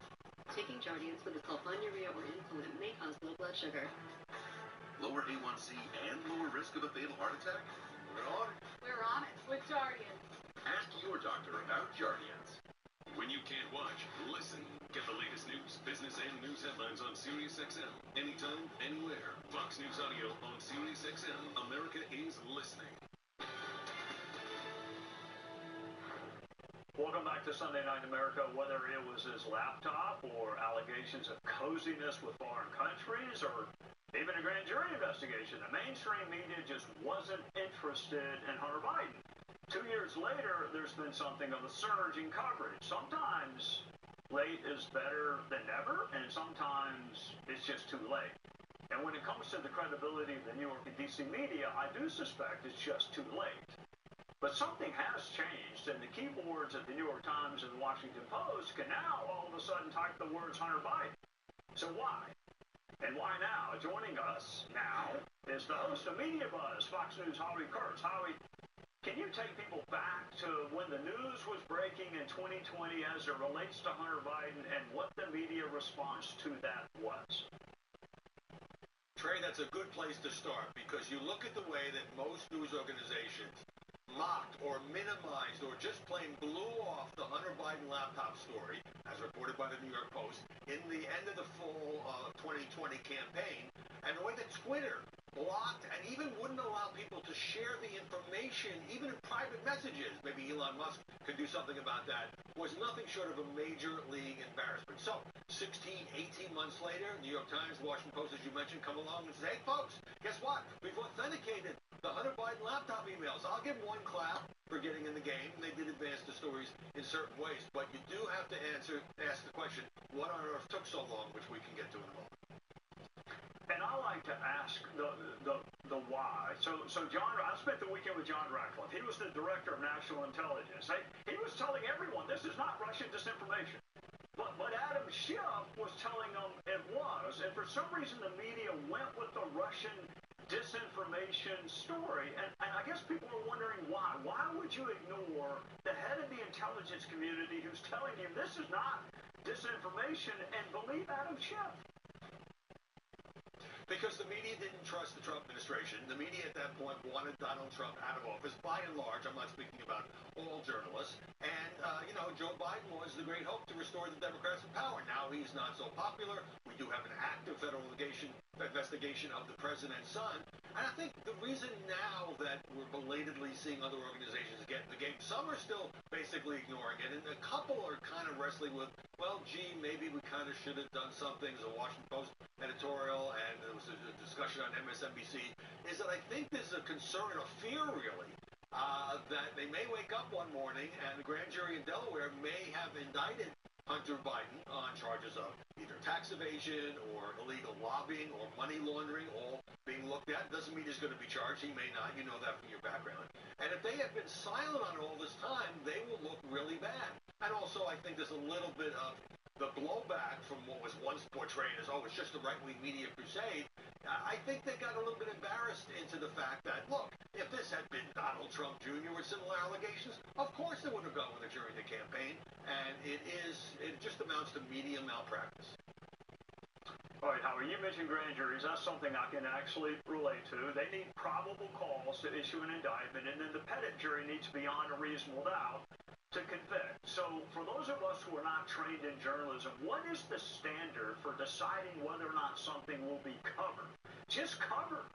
Taking Jardiance with a sulfonylurea or insulin may cause low blood sugar. Lower A1C and lower risk of a fatal heart attack? We're on it. We're on it with Jardiance. Ask your doctor about Jardiance. When you can't watch, listen. Get the latest news, business, and news headlines on SiriusXM. Anytime, anywhere. Fox News Audio on SiriusXM. America is listening. Welcome back to Sunday Night America. Whether it was his laptop or allegations of coziness with foreign countries or even a grand jury investigation, the mainstream media just wasn't interested in Hunter Biden. 2 years later, there's been something of a surge in coverage. Sometimes late is better than never, and sometimes it's just too late. And when it comes to the credibility of the New York and D.C. media, I do suspect it's just too late. But something has changed, and the keyboards at the New York Times and the Washington Post can now all of a sudden type the words Hunter Biden. So why? And why now? Joining us now is the host of Media Buzz, Fox News, Howie Kurtz. Howie, can you take people back to when the news was breaking in 2020 as it relates to Hunter Biden and what the media response to that was? Trey, that's a good place to start because you look at the way that most news organizations mocked or minimized or just plain blew off the Hunter Biden laptop story, as reported by the New York Post, in the end of the fall 2020 campaign, and the way that Twitter blocked and even wouldn't allow people to share the information, even in private messages, maybe Elon Musk could do something about that, was nothing short of a major league embarrassment. So, 16, 18 months later, New York Times, Washington Post, as you mentioned, come along and say, hey, folks, guess what? We've authenticated the Hunter Biden laptop emails. I'll give one clap for getting in the game, and they did advance the stories in certain ways. But you do have to ask the question, what on earth took so long, which we can get to in a moment. And I like to ask the why. So John, I spent the weekend with John Ratcliffe. He was the director of national intelligence. He was telling everyone this is not Russian disinformation. But Adam Schiff was telling them it was. And for some reason, the media went with the Russian disinformation story. And I guess people are wondering why. Why would you ignore the head of the intelligence community who's telling you this is not disinformation and believe Adam Schiff? Because the media didn't trust the Trump administration. The media at that point wanted Donald Trump out of office, by and large. I'm not speaking about all journalists. And, Joe Biden was the great hope to restore the Democrats in power. Now he's not so popular. We do have an active federal investigation of the president's son. And I think the reason now that we're belatedly seeing other organizations get in the game, some are still basically ignoring it, and a couple are kind of wrestling with, well, gee, maybe we kind of should have done something. As a Washington Post editorial, and there was a discussion on MSNBC, is that I think there's a concern, a fear really, that they may wake up one morning and the grand jury in Delaware may have indicted Hunter Biden on charges of either tax evasion or illegal lobbying or money laundering, all being looked at. Doesn't mean he's going to be charged. He may not. You know that from your background. And if they have been silent on it all this time, they will look really bad. And also, I think there's a little bit of the blowback from what was once portrayed as, oh, it's just the right-wing media crusade. I think they got a little bit embarrassed into the fact that, look, if this had been Donald Trump Jr. with similar allegations, of course they would have gone with it during the campaign. And it just amounts to media malpractice. All right, Howard, you mentioned grand juries. That's something I can actually relate to. They need probable cause to issue an indictment, and then the petit jury needs beyond a reasonable doubt to convict. So for those of us who are not trained in journalism, what is the standard for deciding whether or not something will be covered? Just covered.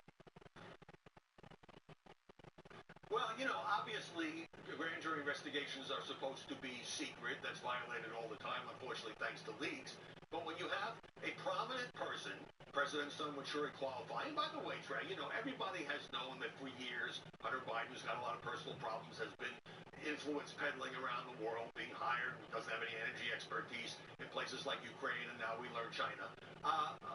Well, obviously, grand jury investigations are supposed to be secret. That's violated all the time, unfortunately, thanks to leaks. But when you have a prominent person, President's son would surely qualify. And by the way, Trey, everybody has known that for years, Hunter Biden, who's got a lot of personal problems, has been influence peddling around the world, being hired, doesn't have any energy expertise in places like Ukraine, and now we learn China.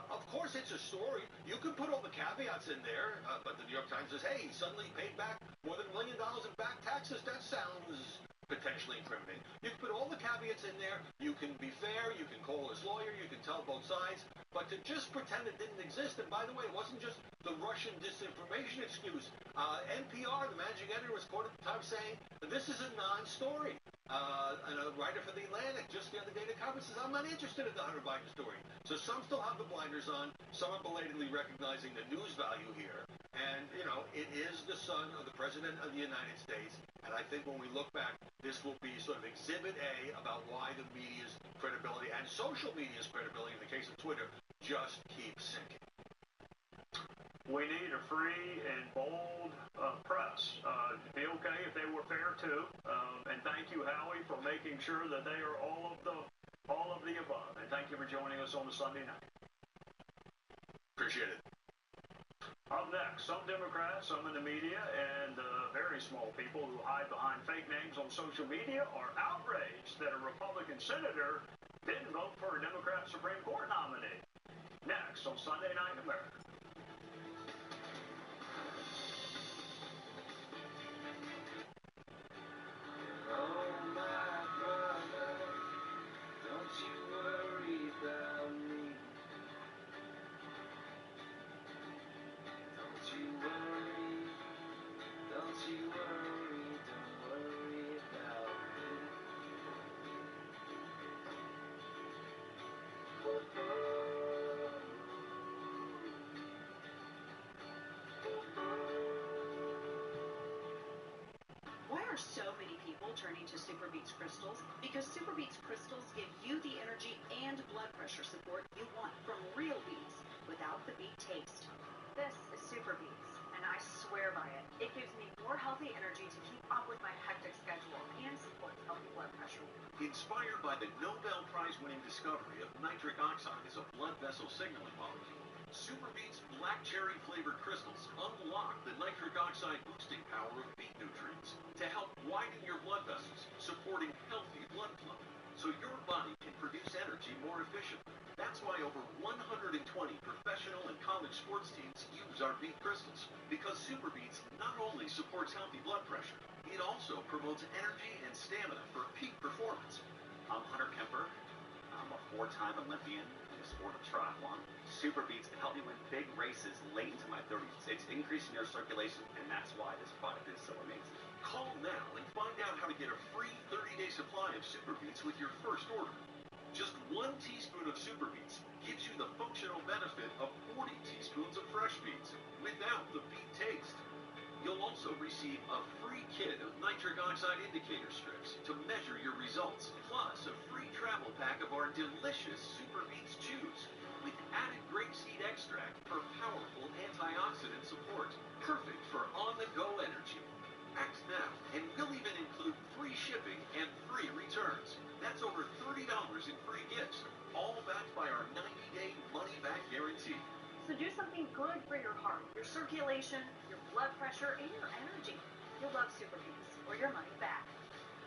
Of course, it's a story. You can put all the caveats in there, but the New York Times says, hey, he suddenly paid back more than $1 million in back taxes. That sounds potentially incriminating. You can put all the caveats in there. You can be fair. You can call his lawyer. You can tell both sides. But to just pretend it didn't exist, and by the way, it wasn't just the Russian disinformation excuse. NPR, the managing editor, was quoted at the time saying, this is a non-story. And a writer for The Atlantic just the other day in the conference says, I'm not interested in the Hunter Biden story. So some still have the blinders on. Some are belatedly recognizing the news value here. And, it is the son of the President of the United States. And I think when we look back, this will be sort of Exhibit A about why the media's credibility and social media's credibility, in the case of Twitter, just keeps sinking. We need a free and bold press. It'd be okay if they were fair too. And thank you, Howie, for making sure that they are all of the above. And thank you for joining us on the Sunday night. Appreciate it. Up next, some Democrats, some in the media, and very small people who hide behind fake names on social media are outraged that a Republican senator didn't vote for a Democrat Supreme Court nominee. Next on Sunday Night America. Why are so many people turning to Super Beats crystals? Because Super Beats crystals give you the energy and blood pressure support you want from real beets without the beet taste. This is Super Beats, and I swear by it. It gives me more healthy energy to keep up with my hectic schedule and supports healthy blood pressure. Inspired by the Nobel Prize-winning discovery of nitric oxide as a blood vessel signaling molecule, Super Beats black cherry-flavored crystals unlock the nitric oxide boosting power of beet nutrients to help widen your blood vessels, supporting healthy blood flow, so your body can produce energy more efficiently. That's why over 120 professional and college sports teams use our beet crystals, because Super Beats not only supports healthy blood pressure, it also promotes energy and stamina for peak performance. I'm Hunter Kemper. I'm a 4-time Olympian in the sport of triathlon. Super Beats can help me win big races late into my 30s. It's increasing your circulation, and that's why this product is so amazing. Call now and find out how to get a free 30-day supply of Super Beats with your first order. Just 1 teaspoon of Super Beats gives you the functional benefit of 40 teaspoons of fresh beets without the beet taste. You'll also receive a free kit of nitric oxide indicator strips to measure your results, plus a free travel pack of our delicious Super Beets chews with added grapeseed extract for powerful antioxidant support, perfect for on-the-go energy. Act now, and we'll even include free shipping and free returns. That's over $30 in free gifts, all backed by our 90-day money-back guarantee. So do something good for your heart, your circulation, your blood pressure, and your energy. You'll love Super Beats, or your money back.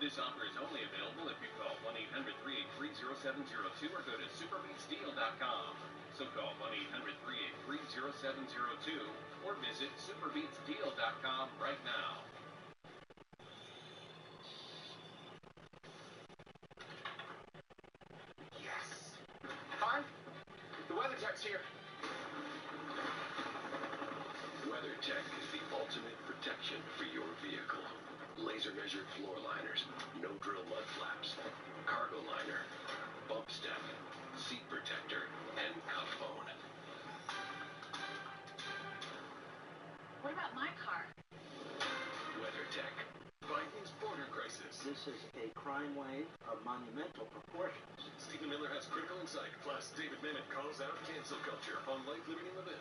This offer is only available if you call 1-800-383-0702 or go to superbeatsdeal.com. So call 1-800-383-0702 or visit superbeatsdeal.com right now. Yes. Fine. The WeatherTech's here. WeatherTech is the ultimate protection for your vehicle. Laser-measured floor liners, no-drill mud flaps, cargo liner, bump step, seat protector, and cup phone. What about my car? WeatherTech. Biden's border crisis. This is a crime wave of monumental proportions. Stephen Miller has critical insight. Plus, David Mamet calls out cancel culture on Life Living in Levin.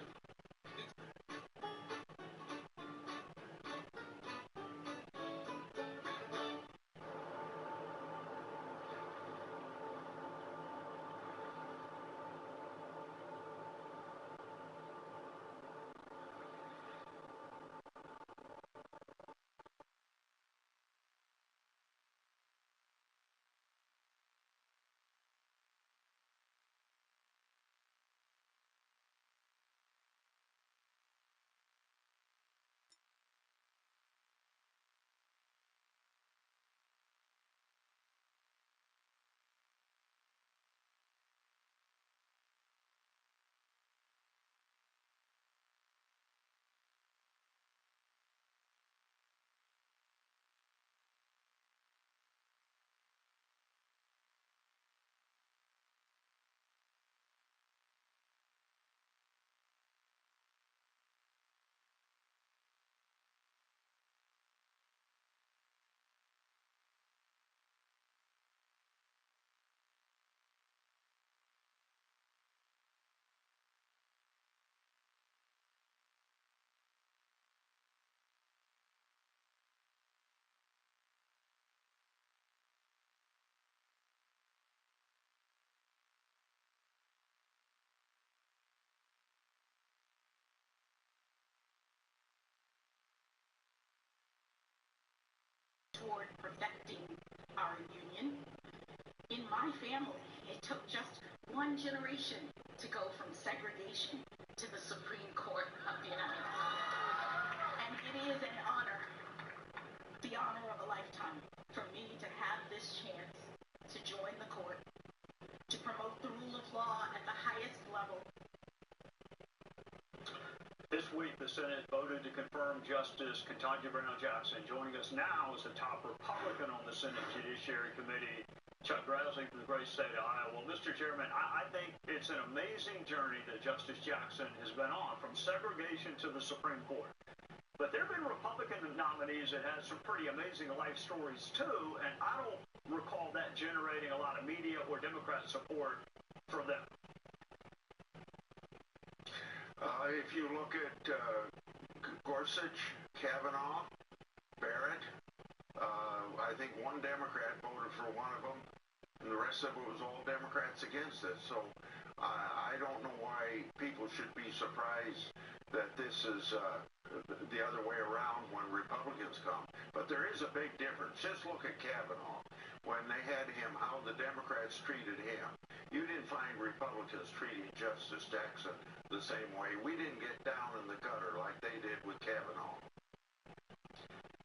Toward perfecting our union. In my family, it took just one generation to go from segregation to the Supreme Court of the United States. And it is an honor, the honor of a lifetime, for me to have this chance to join the court, to promote the rule of law at the highest level. This week, the Senate voted to confirm Justice Ketanji Brown Jackson. Joining us now is the top Republican on the Senate Judiciary Committee, Chuck Grassley from the great state of Iowa. Well, Mr. Chairman, I think it's an amazing journey that Justice Jackson has been on, from segregation to the Supreme Court. But there have been Republican nominees that had some pretty amazing life stories, too, and I don't recall that generating a lot of media or Democrat support for them. If you look at Gorsuch, Kavanaugh, Barrett, I think one Democrat voted for one of them, and the rest of it was all Democrats against it. So I don't know why people should be surprised that this is the other way around when Republicans come. But there is a big difference. Just look at Kavanaugh. When they had him, how the Democrats treated him. You didn't find Republicans treating Justice Jackson the same way. We didn't get down in the gutter like they did with Kavanaugh.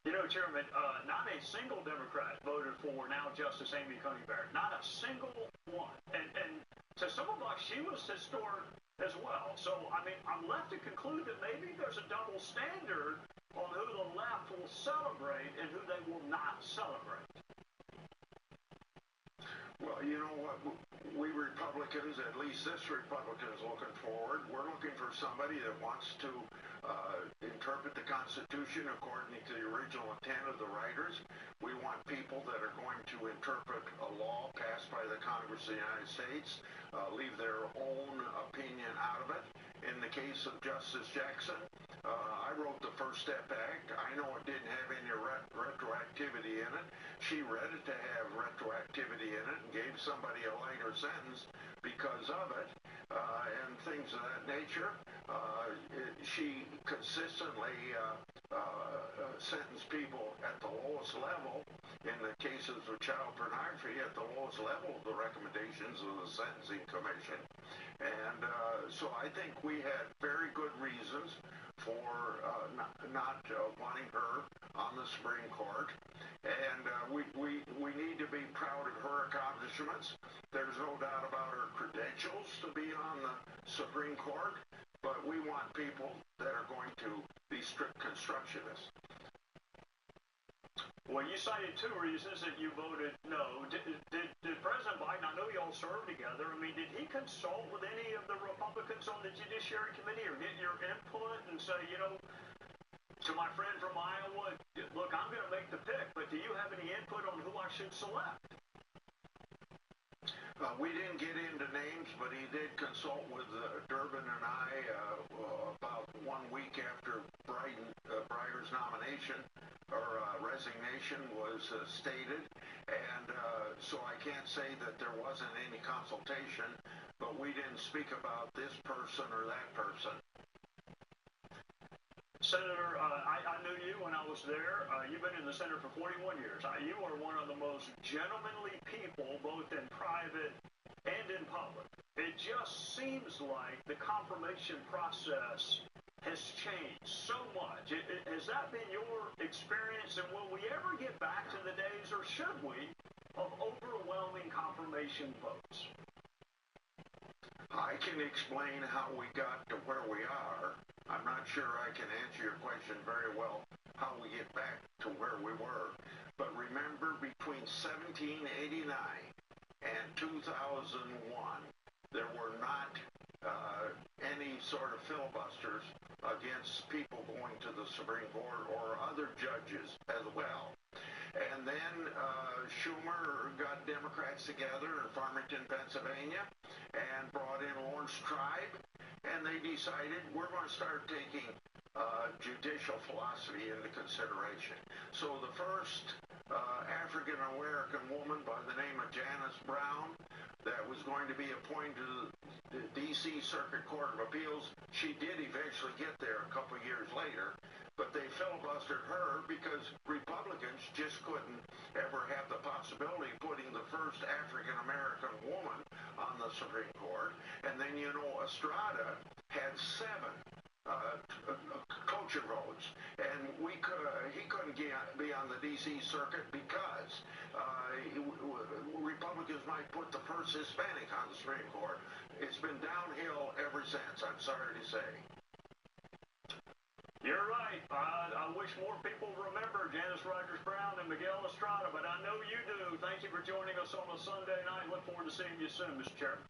You know, Chairman, not a single Democrat voted for now Justice Amy Coney Barrett. Not a single one. And to some of us, she was historic as well. So, I mean, I'm left to conclude that maybe there's a double standard on who the left will celebrate and who they will not celebrate. Well, you know what? We Republicans, at least this Republican is looking forward. We're looking for somebody that wants to interpret the Constitution according to the original intent of the writers. We want people that are going to interpret a law passed by the Congress of the United States, leave their own opinion out of it. In the case of Justice Jackson, I wrote the First Step Act. I know it didn't have any retroactivity in it. She read it to have retroactivity in it and gave somebody a lighter sentence because of it, and things of that nature. she consistently sentenced people at the lowest level. In the cases of child pornography, at the lowest level of the recommendations of the Sentencing Commission. And so I think we had very good reasons for not wanting her on the Supreme Court. And we need to be proud of her accomplishments. There's no doubt about her credentials to be on the Supreme Court, but we want people that are going to be strict constructionists. Well, you cited two reasons that you voted no. Did President Biden, I know y'all served together, I mean, did he consult with any of the Republicans on the Judiciary Committee or get your input and say, you know, to my friend from Iowa, look, I'm going to make the pick, but do you have any input on who I should select? We didn't get into names, but he did consult with Durbin and I about 1 week after Breyer's nomination or resignation was stated. And so I can't say that there wasn't any consultation, but we didn't speak about this person or that person. Senator, I knew you when I was there. You've been in the Senate for 41 years. You are one of the most gentlemanly people, both in private and in public. It just seems like the confirmation process has changed so much. Has that been your experience, and will we ever get back to the days, or should we, of overwhelming confirmation votes? I can explain how we got to where we are. I'm not sure I can answer your question very well, how we get back to where we were. But remember, between 1789 and 2001, there were not any sort of filibusters against people going to the Supreme Court or other judges as well. And then Schumer got Democrats together in Farmington, Pennsylvania, and brought in Lawrence Tribe, and they decided we're going to start taking judicial philosophy into consideration. So the first African-American woman by the name of Janice Brown that was going to be appointed to the D.C. Circuit Court of Appeals, she did eventually get there a couple years later, but they filibustered her because Republicans just couldn't ever have the possibility of putting the first African-American woman on the Supreme Court. And then, you know, Estrada had 7 cloture votes, and he couldn't be on the D.C. Circuit because Republicans might put the first Hispanic on the Supreme Court. It's been downhill ever since, I'm sorry to say. You're right. I wish more people remember Janice Rogers Brown and Miguel Estrada, but I know you do. Thank you for joining us on a Sunday night. Look forward to seeing you soon, Mr. Chairman.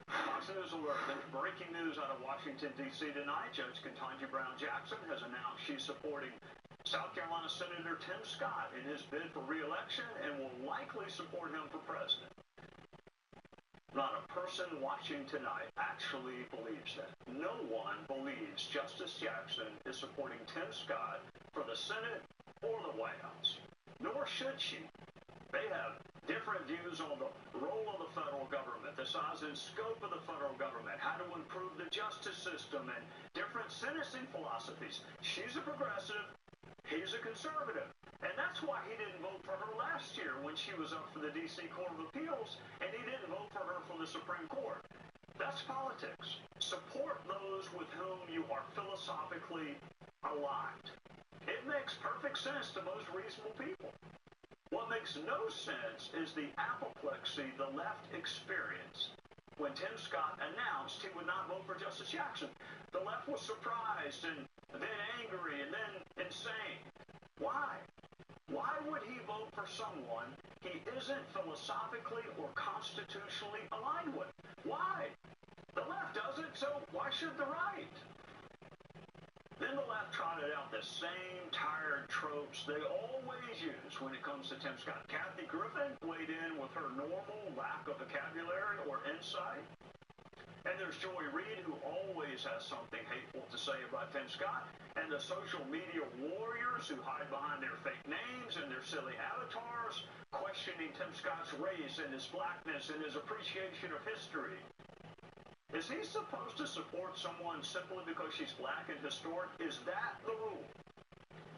Fox News alert. There's breaking news out of Washington, D.C. tonight. Judge Ketanji Brown Jackson has announced she's supporting South Carolina Senator Tim Scott in his bid for re-election and will likely support him for president. Not a person watching tonight actually believes that. No one believes Justice Jackson is supporting Tim Scott for the Senate or the White House. Nor should she. They have different views on the role of the federal government, the size and scope of the federal government, how to improve the justice system, and different sentencing philosophies. She's a progressive. He's a conservative. And that's why he didn't vote for her last year when she was up for the D.C. Court of Appeals, and he didn't vote for her for the Supreme Court. That's politics. Support those with whom you are philosophically aligned. It makes perfect sense to most reasonable people. What makes no sense is the apoplexy the left experienced when Tim Scott announced he would not vote for Justice Jackson. The left was surprised and then angry and then insane. Why? Why would he vote for someone he isn't philosophically or constitutionally aligned with? Why? The left doesn't, so why should the right? Then the left trotted out the same tired tropes they always use when it comes to Tim Scott. Kathy Griffin weighed in with her normal lack of vocabulary or insight. And there's Joy Reid, who always has something hateful to say about Tim Scott. And the social media warriors who hide behind their fake names and their silly avatars, questioning Tim Scott's race and his blackness and his appreciation of history. Is he supposed to support someone simply because she's black and historic? Is that the rule?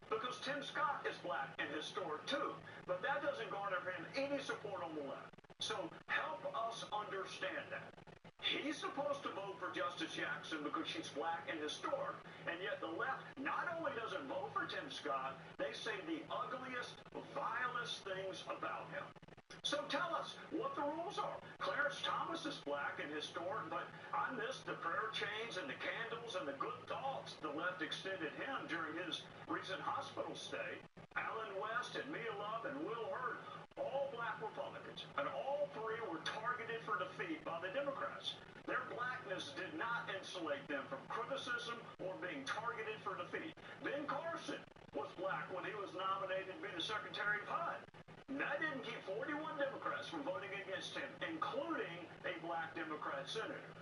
Because Tim Scott is black and historic too, but that doesn't garner him any support on the left. So help us understand that. He's supposed to vote for Justice Jackson because she's black and historic, and yet the left not only doesn't vote for Tim Scott, they say the ugliest, vilest things about him. So tell us what the rules are. Clarence Thomas is black and historic, but I missed the prayer chains and the candles and the good thoughts the left extended him during his recent hospital stay. Alan West and Mia Love and Will Hurd, all black Republicans, and all three were targeted for defeat by the Democrats. Their blackness did not insulate them from criticism or being targeted for defeat. Ben Carson was black when he was nominated to be the Secretary of HUD. That didn't keep 41 Democrats from voting against him, including a black Democrat senator.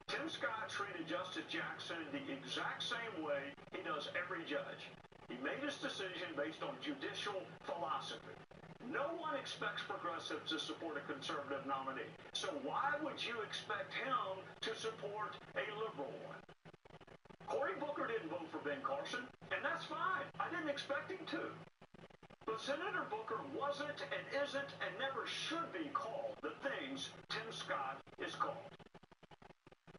Tim Scott treated Justice Jackson the exact same way he does every judge. He made his decision based on judicial philosophy. No one expects progressives to support a conservative nominee. So why would you expect him to support a liberal one? Cory Booker didn't vote for Ben Carson, and that's fine. I didn't expect him to. But Senator Booker wasn't and isn't and never should be called the things Tim Scott is called.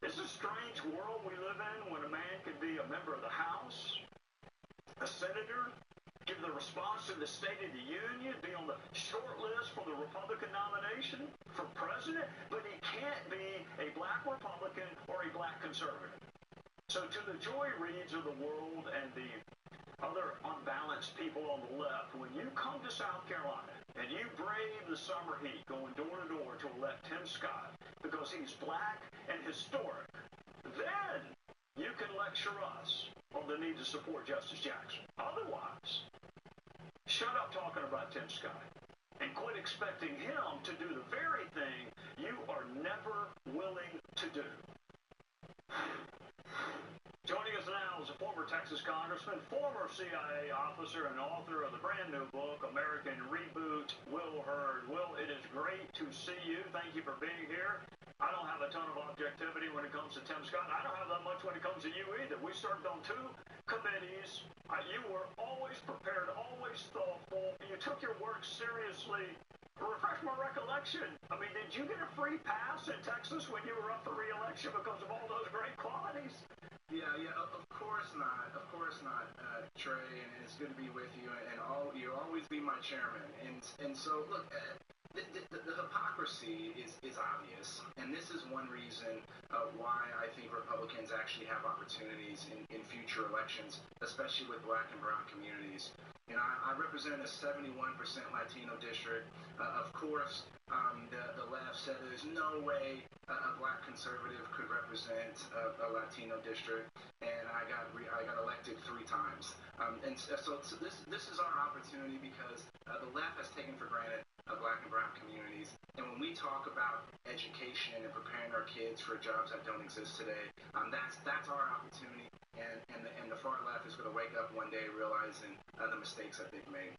It's a strange world we live in when a man can be a member of the House, a senator, give the response to the State of the Union, be on the short list for the Republican nomination for president, but he can't be a black Republican or a black conservative. So to the Joy Reids of the world and the other unbalanced people on the left, when you come to South Carolina and you brave the summer heat going door to door to elect Tim Scott because he's black and historic, then you can lecture us on the need to support Justice Jackson. Otherwise, shut up talking about Tim Scott and quit expecting him to do the very thing you are never willing to do. Joining us now is a former Texas congressman, former CIA officer, and author of the brand new book, American Reboot, Will Hurd. Will, it is great to see you. Thank you for being here. I don't have a ton of objectivity when it comes to Tim Scott. I don't have that much when it comes to you either. We served on 2 committees. You were always prepared, always thoughtful. You took your work seriously. Refresh my recollection. I mean, did you get a free pass in Texas when you were up for re-election because of all those great qualities? Yeah, of course not, Trey, and it's good to be with you, and you'll always be my chairman, and so, look, the hypocrisy is obvious, and this is one reason why I think Republicans actually have opportunities in future elections, especially with black and brown communities. You know, I represent a 71% Latino district. Of course, the left said there's no way a black conservative could represent a Latino district, and I got elected 3 times. And so this is our opportunity because the left has taken for granted black and brown communities. And when we talk about education and preparing our kids for jobs that don't exist today, that's our opportunity. And the far left is going to wake up one day realizing the mistakes that they've made.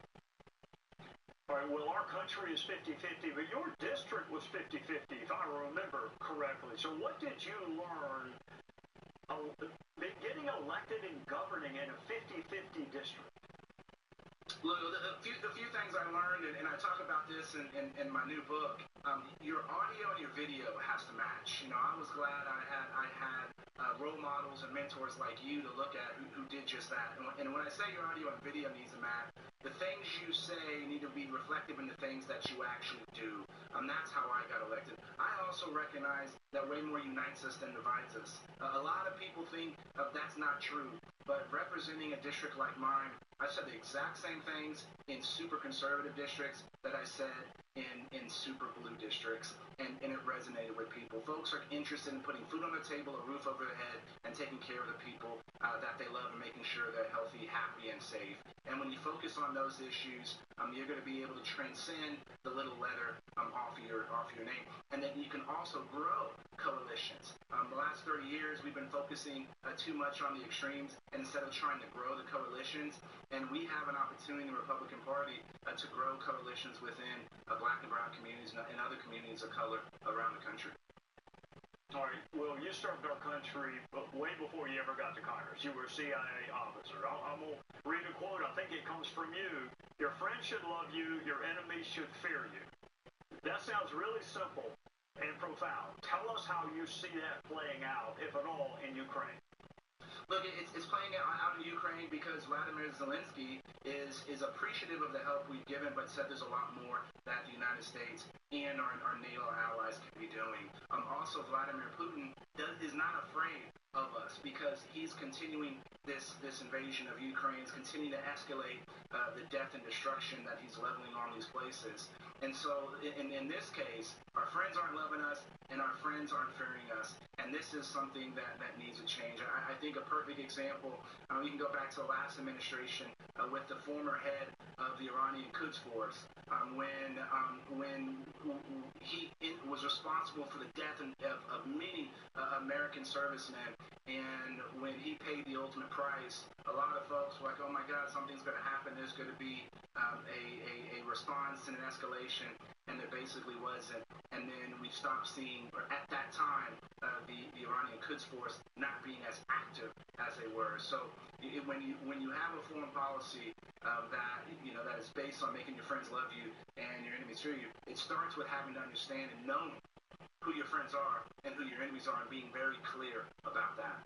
All right, well, our country is 50-50, but your district was 50-50, if I remember correctly. So what did you learn getting elected and governing in a 50-50 district? Look, a few things I learned, and I talk about this in my new book. Your audio and your video has to match. You know, I was glad I had role models and mentors like you to look at who did just that. And when I say your audio and video needs to match, the things you say need to be reflective in the things that you actually do. That's how I got elected. I also recognize that way more unites us than divides us. A lot of people think that's not true, but representing a district like mine, I said the exact same things in super conservative districts that I said in super blue districts, and it resonated with people. Folks are interested in putting food on the table, a roof over their head, and taking care of the people that they love and making sure they're healthy, happy, and safe. And when you focus on those issues, you're going to be able to transcend the little letter off your name. And then you can also grow coalitions. The last 30 years, we've been focusing too much on the extremes instead of trying to grow the coalitions. And we have an opportunity in the Republican Party to grow coalitions within black and brown communities and other communities of color around the country. All right. Well, you served our country way before you ever got to Congress. You were a CIA officer. I'm going to read a quote. I think it comes from you. Your friends should love you. Your enemies should fear you. That sounds really simple and profound. Tell us how you see that playing out, if at all, in Ukraine. Look, it's playing out in Ukraine because Vladimir Zelensky is appreciative of the help we've given, but said there's a lot more that the United States and our NATO allies can be doing. Also, Vladimir Putin is not afraid of us because he's continuing this invasion of Ukraine. He's continuing to escalate the death and destruction that he's leveling on these places. And so in this case, our friends aren't loving us and our friends aren't fearing us. And this is something that needs to change. I think a perfect example, we can go back to the last administration with the former head of the Iranian Quds Force when he was responsible for the death of many American servicemen. And when he paid the ultimate price, a lot of folks were like, oh my God, something's going to happen. There's going to be a response and an escalation. And there basically wasn't. And then we stopped seeing, or at that time, the Iranian Quds Force not being as active as they were. So when you have a foreign policy that is based on making your friends love you and your enemies fear you, it starts with having to understand and know who your friends are and who your enemies are, and being very clear about that.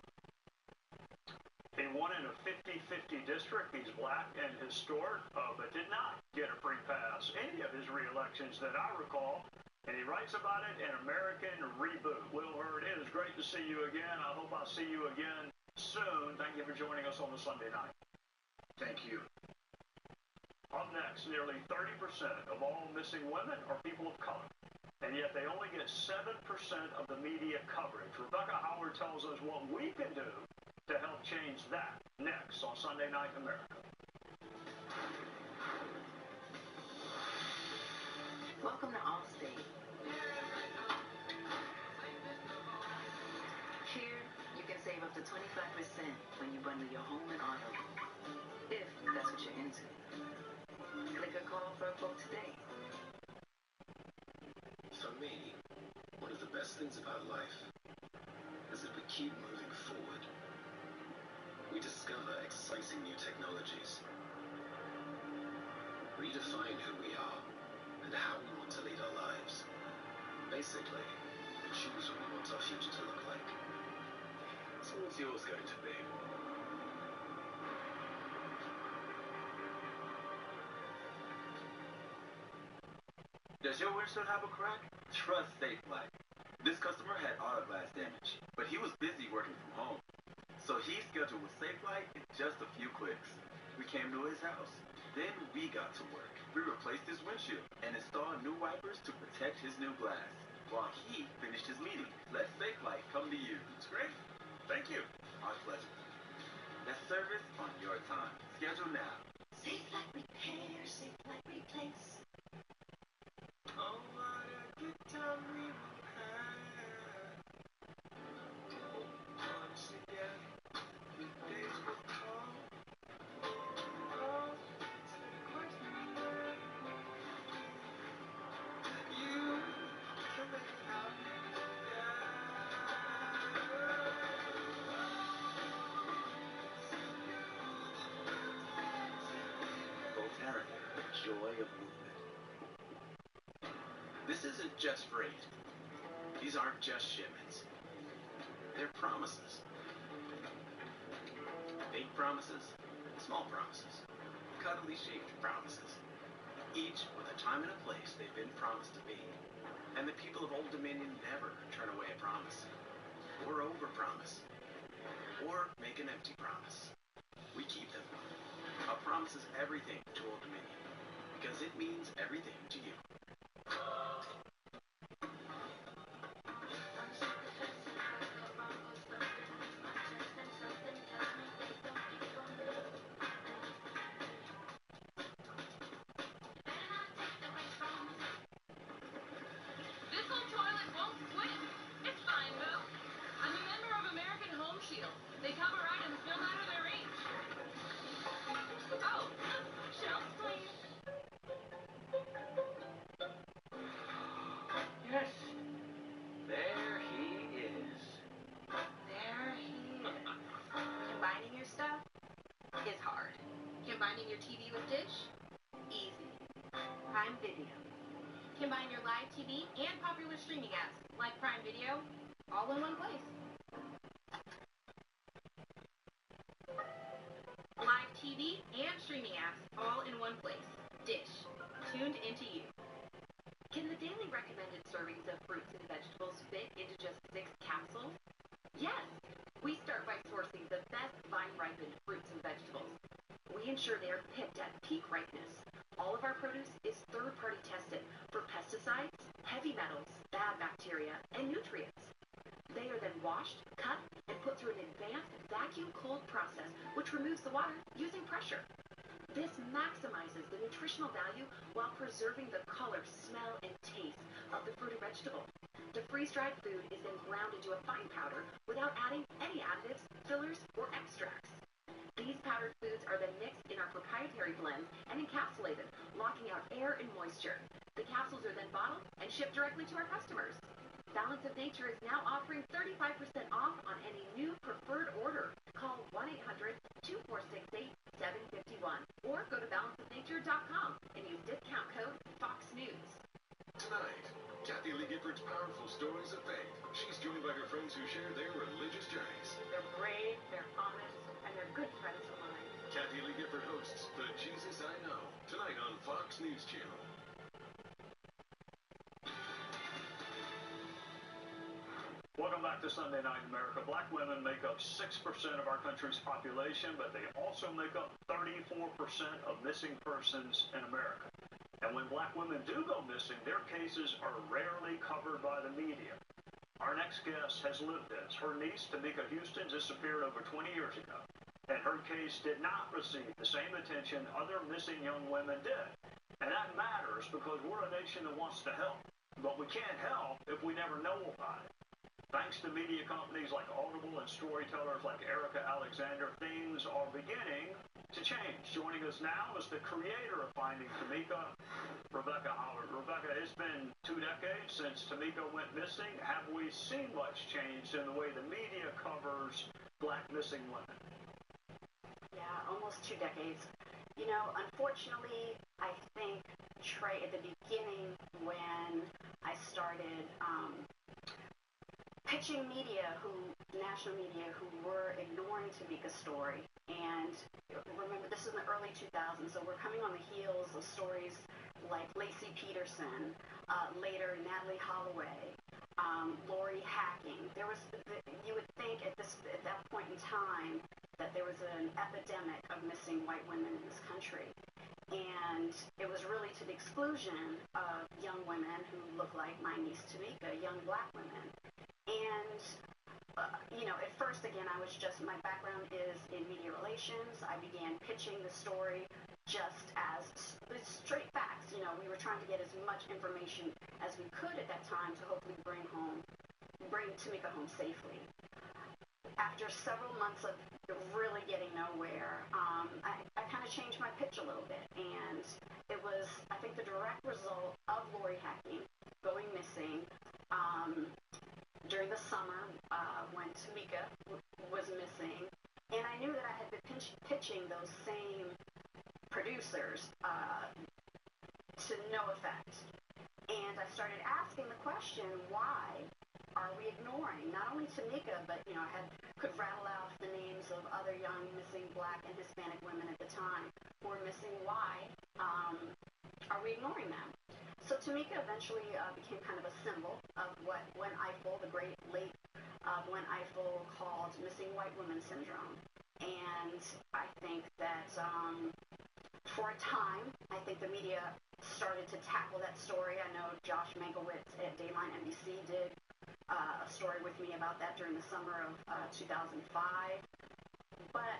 He won in a 50-50 district. He's black and historic, but did not get a free pass any of his re-elections that I recall. And he writes about it in American Reboot. Will Hurd, it is great to see you again. I hope I'll see you again soon. Thank you for joining us on the Sunday night. Thank you. Up next, nearly 30% of all missing women are people of color. And yet they only get 7% of the media coverage. Rebecca Howard tells us what we can do to help change that next on Sunday Night America. Welcome to Allstate. Here, you can save up to 25% when you bundle your home and auto. If that's what you're into. Click or call for a quote today. For me, one of the best things about life is that we keep moving forward. We discover exciting new technologies, redefine who we are and how we want to lead our lives. Basically, we choose what we want our future to look like. So what's yours going to be? Does your windshield have a crack? Trust SafeLight. This customer had auto glass damage, but he was busy working from home. So he scheduled with SafeLight in just a few clicks. We came to his house. Then we got to work. We replaced his windshield and installed new wipers to protect his new glass, while he finished his meeting. Let SafeLight come to you. It's great. Thank you. Our pleasure. That's service on your time. Schedule now. SafeLight Repair, SafeLight Replace. Oh, what a good time we will have. Once again, the days will come. Oh, to the question you can make it happen. Voltaren, the joy of movement. This isn't just freight. These aren't just shipments. They're promises. Big promises, small promises, cuddly shaped promises. Each with a time and a place they've been promised to be. And the people of Old Dominion never turn away a promise, or overpromise, or make an empty promise. We keep them. A promise is everything to Old Dominion, because it means everything to you. This old toilet won't swim. It's fine, Boo. I'm a member of American Home Shield. They cover items no matter their age. Oh, shelves, please. Combining your TV with Dish? Easy. Prime Video. Combine your live TV and popular streaming apps like Prime Video all in one place. Live TV and streaming apps all in one place. Dish. Tuned into you. Can the daily recommended servings of fruits and vegetables fit into just 6 capsules? Yes! We start by sourcing the best vine-ripened fruits and vegetables. We ensure they are picked at peak ripeness. All of our produce is third-party tested for pesticides, heavy metals, bad bacteria, and nutrients. They are then washed, cut, and put through an advanced vacuum cold process which removes the water using pressure. This maximizes the nutritional value while preserving the color, smell, and taste of the fruit or vegetable. The freeze-dried food is then ground into a fine powder without adding any additives, fillers, or extracts. These powdered foods are then mixed in our proprietary blends and encapsulated, locking out air and moisture. The capsules are then bottled and shipped directly to our customers. Balance of Nature is now offering 35% off on any new preferred order. Call 1-800-2468-751 or go to balanceofnature.com and use discount code FOXNEWS. Tonight, Kathy Lee Gifford's powerful stories of faith. She's joined by her friends who share their religious journeys. They're brave, they're honest, and they're good friends of mine. Kathy Lee Gifford hosts The Jesus I Know, tonight on Fox News Channel. Welcome back to Sunday Night America. Black women make up 6% of our country's population, but they also make up 34% of missing persons in America. And when black women do go missing, their cases are rarely covered by the media. Our next guest has lived this. Her niece, Tamika Houston, disappeared over 20 years ago, and her case did not receive the same attention other missing young women did. And that matters because we're a nation that wants to help, but we can't help if we never know about it. Thanks to media companies like Audible and storytellers like Erica Alexander, things are beginning to change. Joining us now is the creator of Finding Tamika, Rebecca Howard. Rebecca, it's been 2 decades since Tamika went missing. Have we seen much change in the way the media covers black missing women? Yeah, almost 2 decades. You know, unfortunately, I think, Trey, at the beginning when I started pitching national media who were ignoring Tamika's story. And remember, this is in the early 2000s, so we're coming on the heels of stories like Lacey Peterson, later Natalie Holloway, Lori Hacking. You would think at that point in time that there was an epidemic of missing white women in this country. And it was really to the exclusion of young women who look like my niece Tamika, young black women. And, at first, again, my background is in media relations. I began pitching the story just as straight facts. We were trying to get as much information as we could at that time to hopefully bring Tamika home safely. After several months of really getting nowhere, I kind of changed my pitch a little bit. And it was, I think, the direct result of Lori Hacking going missing during the summer when Tamika was missing. And I knew that I had been pitching those same producers to no effect. And I started asking the question, why are we ignoring not only Tamika, but I could rattle out the names of other young missing black and Hispanic women at the time who were missing. Why are we ignoring them? So Tamika eventually became kind of a symbol of what Gwen Ifill, the great late Gwen Ifill, called missing white woman syndrome. And I think that for a time, I think the media started to tackle that story. I know Josh Mankiewicz at Dayline NBC did a story with me about that during the summer of 2005. But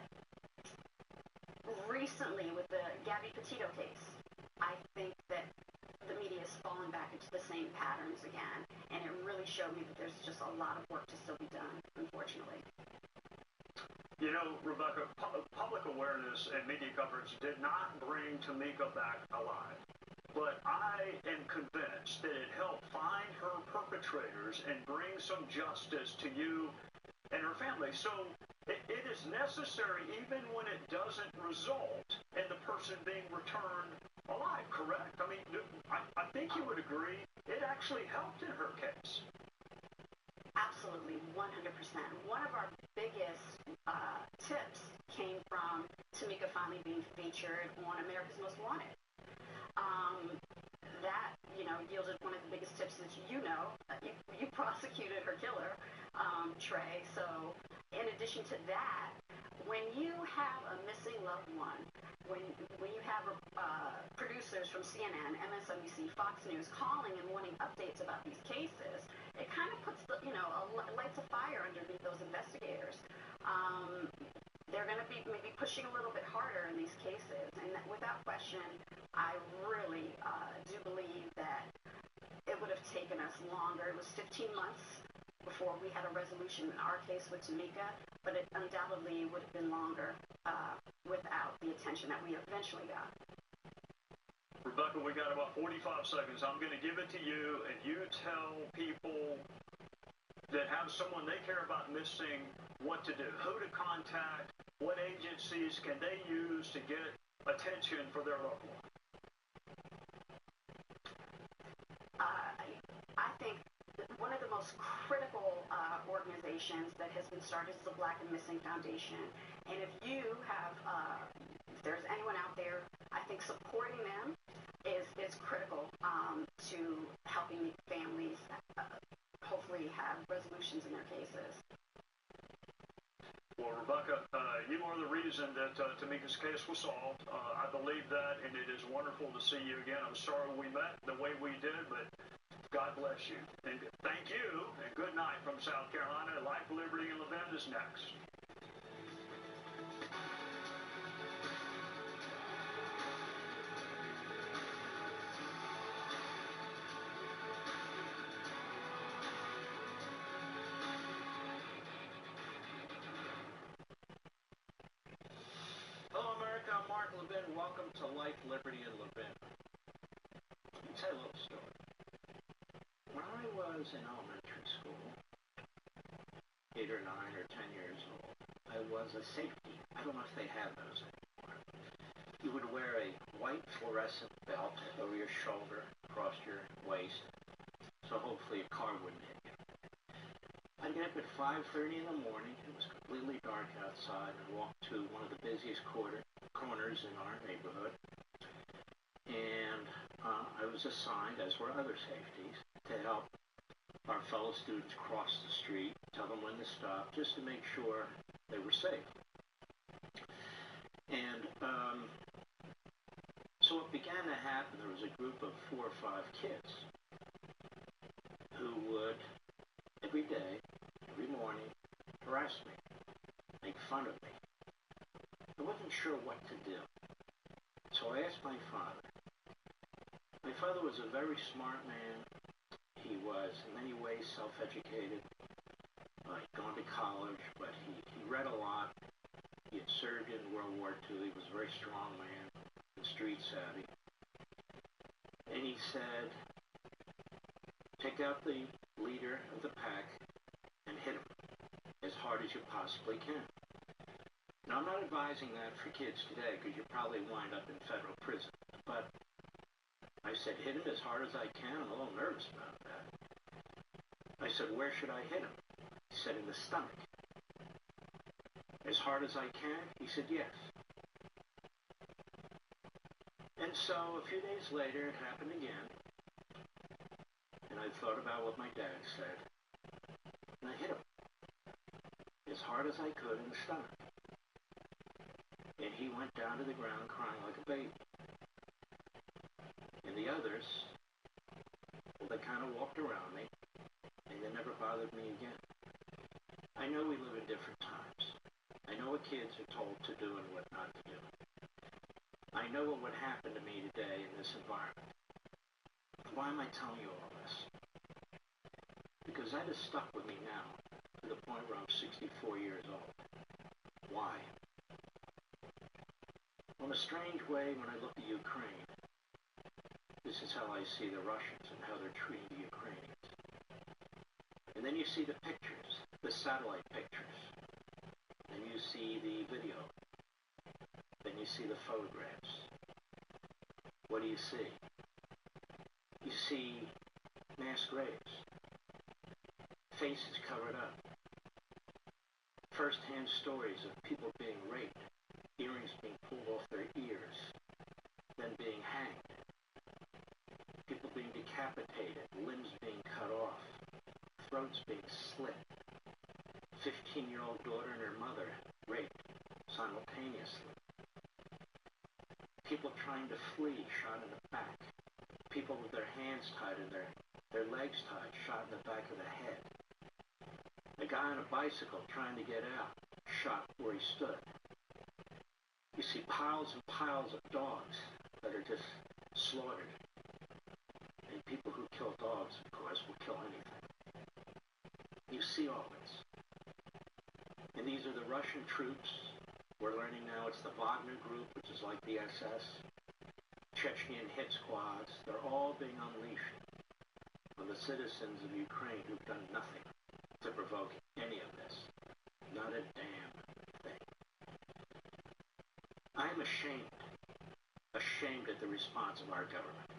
recently, with the Gabby Petito case, I think that the media has fallen back into the same patterns again, and it really showed me that there's just a lot of work to still be done, unfortunately. Rebecca, public awareness and media coverage did not bring Tamika back alive. But I am convinced that it helped find her perpetrators and bring some justice to you and her family. So it is necessary, even when it doesn't result and the person being returned alive, correct? I mean, I think you would agree it actually helped in her case. Absolutely, 100%. One of our biggest tips came from Tamika finally being featured on America's Most Wanted. That, yielded one of the biggest tips that you prosecuted her killer, Trey. So in addition to that, when you have a missing loved one, when you have producers from CNN, MSNBC, Fox News calling and wanting updates about these cases, it kind of puts lights a fire underneath those investigators. They're going to be maybe pushing a little bit harder in these cases, and without question, I really do believe that it would have taken us longer. It was 15 months before we had a resolution in our case with Tamika, but it undoubtedly would have been longer without the attention that we eventually got. Rebecca, we got about 45 seconds. I'm going to give it to you, and you tell people that have someone they care about missing what to do, who to contact, what agencies can they use to get attention for their loved one. I think one of the most critical organizations that has been started is the Black and Missing Foundation. And if there's anyone out there, I think supporting them is critical to helping families hopefully have resolutions in their cases. Well, Rebecca, you are the reason that Tamika's case was solved. I believe that, and it is wonderful to see you again. I'm sorry we met the way we did, but God bless you. And thank you, and good night from South Carolina. Life, Liberty, and Levin is next. Hello, America. I'm Mark Levin. Welcome to Life, Liberty, and Levin. Let me tell you a little story. When I was in elementary school, 8 or 9 or 10 years old, I was a safety. I don't know if they have those anymore. You would wear a white fluorescent belt over your shoulder, across your waist, so hopefully a car wouldn't hit you. I'd get up at 5:30 in the morning. It was completely dark outside, and walk to one of the busiest corners in our neighborhood. And I was assigned, as were other safeties, to help our fellow students cross the street, tell them when to stop, just to make sure they were safe. And so it began to happen. There was a group of 4 or 5 kids who would, every day, every morning, harass me, make fun of me. I wasn't sure what to do. So I asked my father. My father was a very smart man. He was, in many ways, self-educated. He'd gone to college, but he read a lot. He had served in World War II. He was a very strong man, and street savvy. And he said, pick out the leader of the pack and hit him as hard as you possibly can. Now, I'm not advising that for kids today, because you probably wind up in federal prison. But I said, hit him as hard as I can. I'm a little nervous about that. I said, where should I hit him? He said, in the stomach. As hard as I can? He said, yes. And so a few days later, it happened again. And I thought about what my dad said. And I hit him as hard as I could in the stomach. And he went down to the ground crying like a baby. And the others, well, they kind of walked around me, and they never bothered me again. I know we live in different times. I know what kids are told to do and what not to do. I know what would happen to me today in this environment. Why am I telling you all this? Because that is stuck with me now, to the point where I'm 64 years old. Why? In a strange way, when I look at Ukraine, this is how I see the Russians and how they're treating the Ukrainians. And then you see the pictures, the satellite pictures. And you see the video. Then and you see the photographs. What do you see? You see mass graves, faces covered up, first-hand stories of people being raped, earrings being pulled off their ears, then being hanged, people being decapitated, limbs being cut off, throats being slit, 15-year-old daughter and her mother raped simultaneously, people trying to flee shot in the back, people with their hands tied and their legs tied shot in the back of the head, a guy on a bicycle trying to get out shot where he stood. You see piles and piles of dogs that are just slaughtered. And people who kill dogs, of course, will kill anything. You see all this. And these are the Russian troops. We're learning now it's the Wagner group, which is like the SS. Chechen hit squads. They're all being unleashed on the citizens of Ukraine who've done nothing to provoke any of this. Not a damn thing. I am ashamed at the response of our government.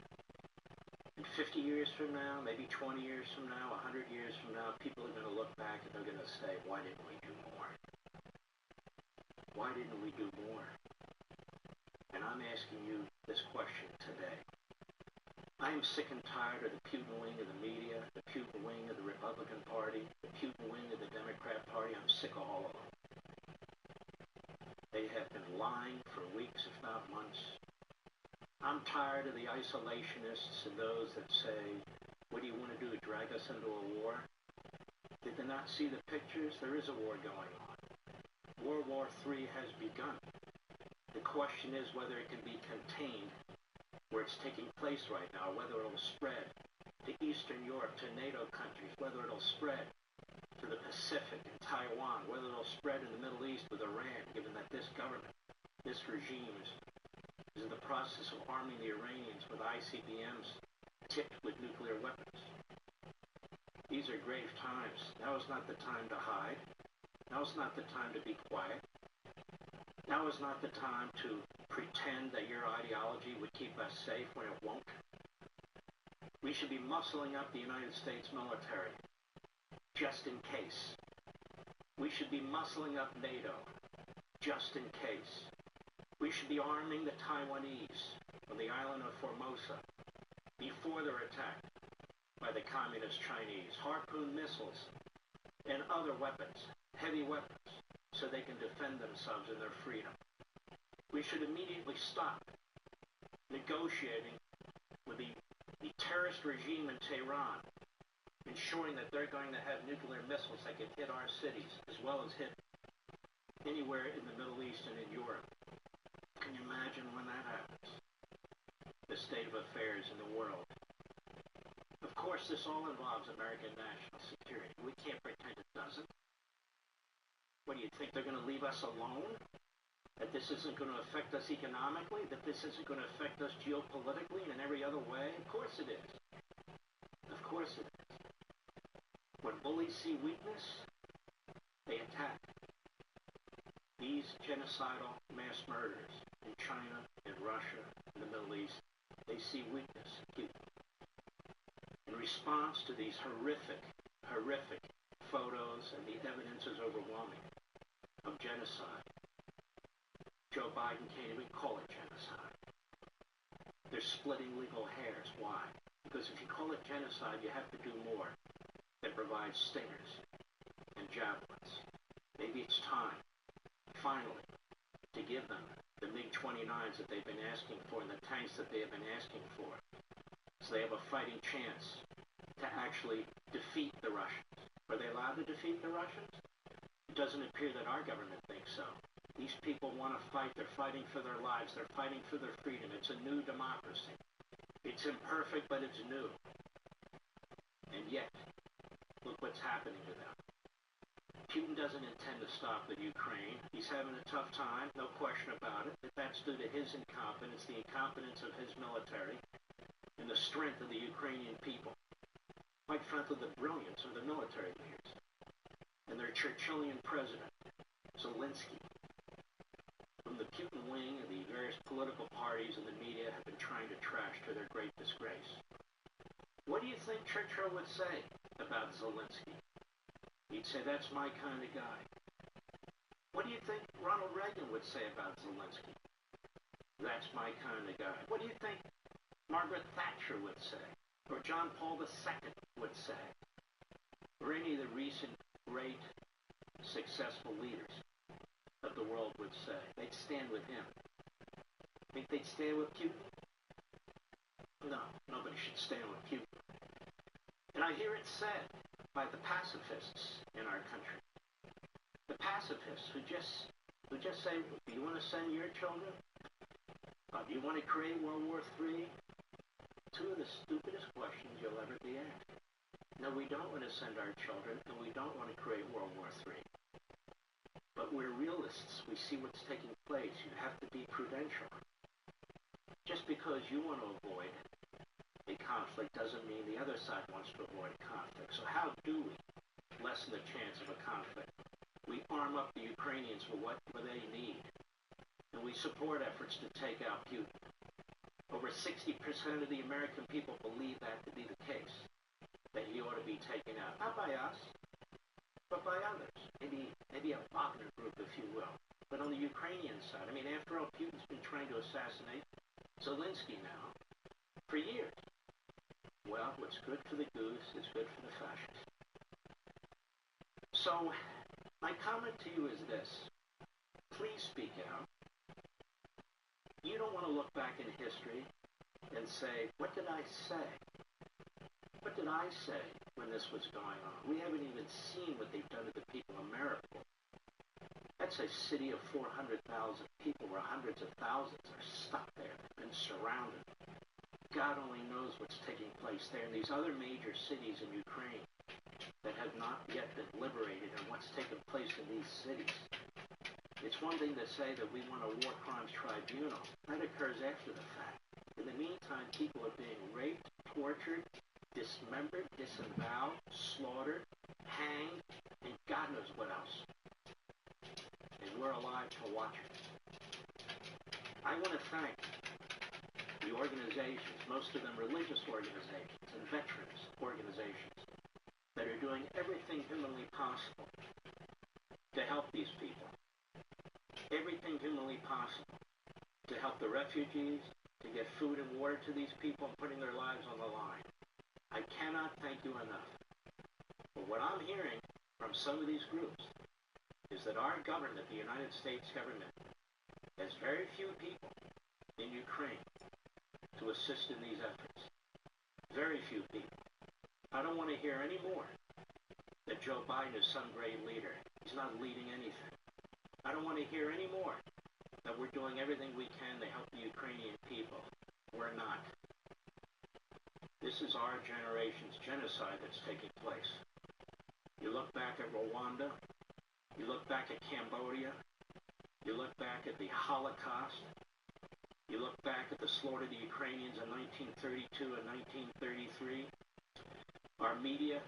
And 50 years from now, maybe 20 years from now, 100 years from now, people are going to look back and they're going to say, why didn't we do more? Why didn't we do more? And I'm asking you this question today. I am sick and tired of the Putin wing of the media, the Putin wing of the Republican Party, the Putin wing of the Democrat Party. I'm sick of all of them. They have been lying for weeks, if not months. I'm tired of the isolationists and those that say, what do you want to do, drag us into a war? Did they not see the pictures? There is a war going on. World War III has begun. The question is whether it can be contained where it's taking place right now, whether it'll spread to Eastern Europe, to NATO countries, whether it'll spread to the Pacific and Taiwan, whether it'll spread in the Middle East with Iran, given that this government, this regime is in the process of arming the Iranians with ICBMs tipped with nuclear weapons. These are grave times. Now is not the time to hide. Now is not the time to be quiet. Now is not the time to pretend that your ideology would keep us safe when it won't. We should be muscling up the United States military, just in case. We should be muscling up NATO, just in case. We should be arming the Taiwanese on the island of Formosa before they're attacked by the communist Chinese. Harpoon missiles and other weapons, heavy weapons, so they can defend themselves and their freedom. We should immediately stop negotiating with the terrorist regime in Tehran, ensuring that they're going to have nuclear missiles that can hit our cities as well as hit anywhere in the Middle East and in Europe. Can you imagine when that happens? The state of affairs in the world. Of course, this all involves American national security. We can't pretend it doesn't. What do you think? They're going to leave us alone? That this isn't going to affect us economically? That this isn't going to affect us geopolitically and in every other way? Of course it is. Of course it is. When bullies see weakness, they attack. These genocidal mass murders in China, in Russia, in the Middle East, they see weakness. In response to these horrific photos, and the evidence is overwhelming, of genocide, Joe Biden can't even call it genocide. They're splitting legal hairs. Why? Because if you call it genocide, you have to do more than provide stingers and javelins. Maybe it's time, finally, to give them the MiG-29s that they've been asking for and the tanks that they have been asking for, so they have a fighting chance to actually defeat the Russians. Are they allowed to defeat the Russians? It doesn't appear that our government thinks so. These people want to fight. They're fighting for their lives. They're fighting for their freedom. It's a new democracy. It's imperfect, but it's new. And yet, look what's happening to them. Putin doesn't intend to stop with Ukraine. He's having a tough time, no question about it. But that's due to his incompetence, the incompetence of his military, and the strength of the Ukrainian people. Quite frankly, the brilliance of the military leaders and their Churchillian president, Zelensky. From the Putin wing and the various political parties and the media have been trying to trash to their great disgrace. What do you think Churchill would say about Zelensky? He'd say, that's my kind of guy. What do you think Ronald Reagan would say about Zelensky? That's my kind of guy. What do you think Margaret Thatcher would say? Or John Paul II would say? Or any of the recent great successful leaders of the world would say? They'd stand with him. Think they'd stand with Putin? No, nobody should stand with Putin. And I hear it said by the pacifists in our country. The pacifists who just say, do you want to send your children? Do you want to create World War III? Two of the stupidest questions you'll ever be asked. No, we don't want to send our children, and we don't want to create World War III. But we're realists. We see what's taking place. You have to be prudential. Just because you want to avoid a conflict doesn't mean the other side wants to avoid a conflict. So how do we lessen the chance of a conflict? We arm up the Ukrainians with what they need. And we support efforts to take out Putin. Over 60% of the American people believe that to be the case, that he ought to be taken out. Not by us, but by others. Maybe a Wagner group, if you will. But on the Ukrainian side, I mean, after all, Putin's been trying to assassinate Zelensky now for years. Well, what's good for the goose is good for the fascists. So, my comment to you is this. Please speak out. You don't want to look back in history and say, what did I say? What did I say when this was going on? We haven't even seen what they've done to the people of Mariupol. That's a city of 400,000 people where hundreds of thousands are stuck there and surrounded. God only knows what's taking place there in these other major cities in Ukraine that have not yet been liberated and what's taken place in these cities. It's one thing to say that we want a war crimes tribunal. That occurs after the fact. In the meantime, people are being raped, tortured, dismembered, disemboweled, slaughtered, hanged, and God knows what else. And we're alive to watch it. I want to thank the organizations, most of them religious organizations and veterans organizations, that are doing everything humanly possible to help these people. Everything humanly possible to help the refugees, to get food and water to these people and putting their lives on the line. I cannot thank you enough. But what I'm hearing from some of these groups is that our government, the United States government, has very few people in Ukraine to assist in these efforts. Very few people. I don't want to hear any more that Joe Biden is some great leader. He's not leading anything. I don't want to hear any more that we're doing everything we can to help the Ukrainian people. We're not. This is our generation's genocide that's taking place. You look back at Rwanda, you look back at Cambodia, you look back at the Holocaust, you look back at the slaughter of the Ukrainians in 1932 and 1933. Our media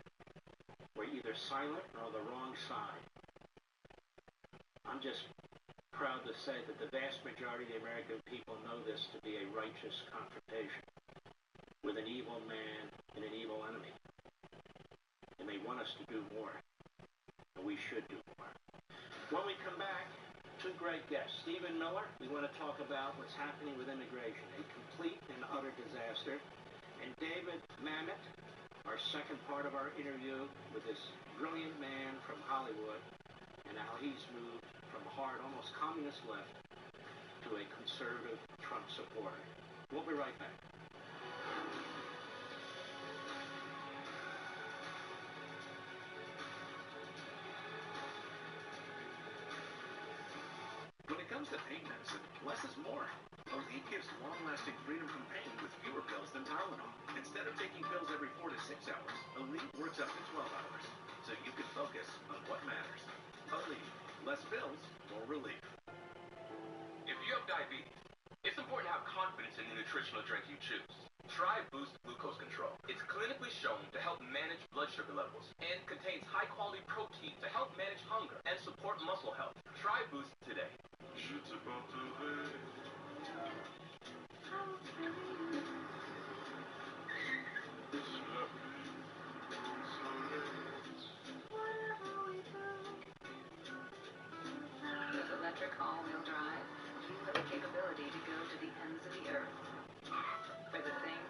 were either silent or on the wrong side. I'm just proud to say that the vast majority of the American people know this to be a righteous confrontation with an evil man and an evil enemy. And they want us to do more. And we should do more. When we come back, two great guests. Stephen Miller, we want to talk about what's happening with immigration, a complete and utter disaster. And David Mamet, our second part of our interview with this brilliant man from Hollywood and how he's moved from hard, almost communist left to a conservative Trump supporter. We'll be right back. When it comes to pain medicine, less is more. Elite gives long-lasting freedom from pain with fewer pills than Tylenol. Instead of taking pills every 4 to 6 hours, Elite works up to 12 hours, so you can focus on what matters. Elite. Less pills, more relief. If you have diabetes, it's important to have confidence in the nutritional drink you choose. Try Boost Glucose Control. It's clinically shown to help manage blood sugar levels and contains high-quality protein to help manage hunger and support muscle health. Try Boost today. Shit's about to ability to go to the ends of the earth for the things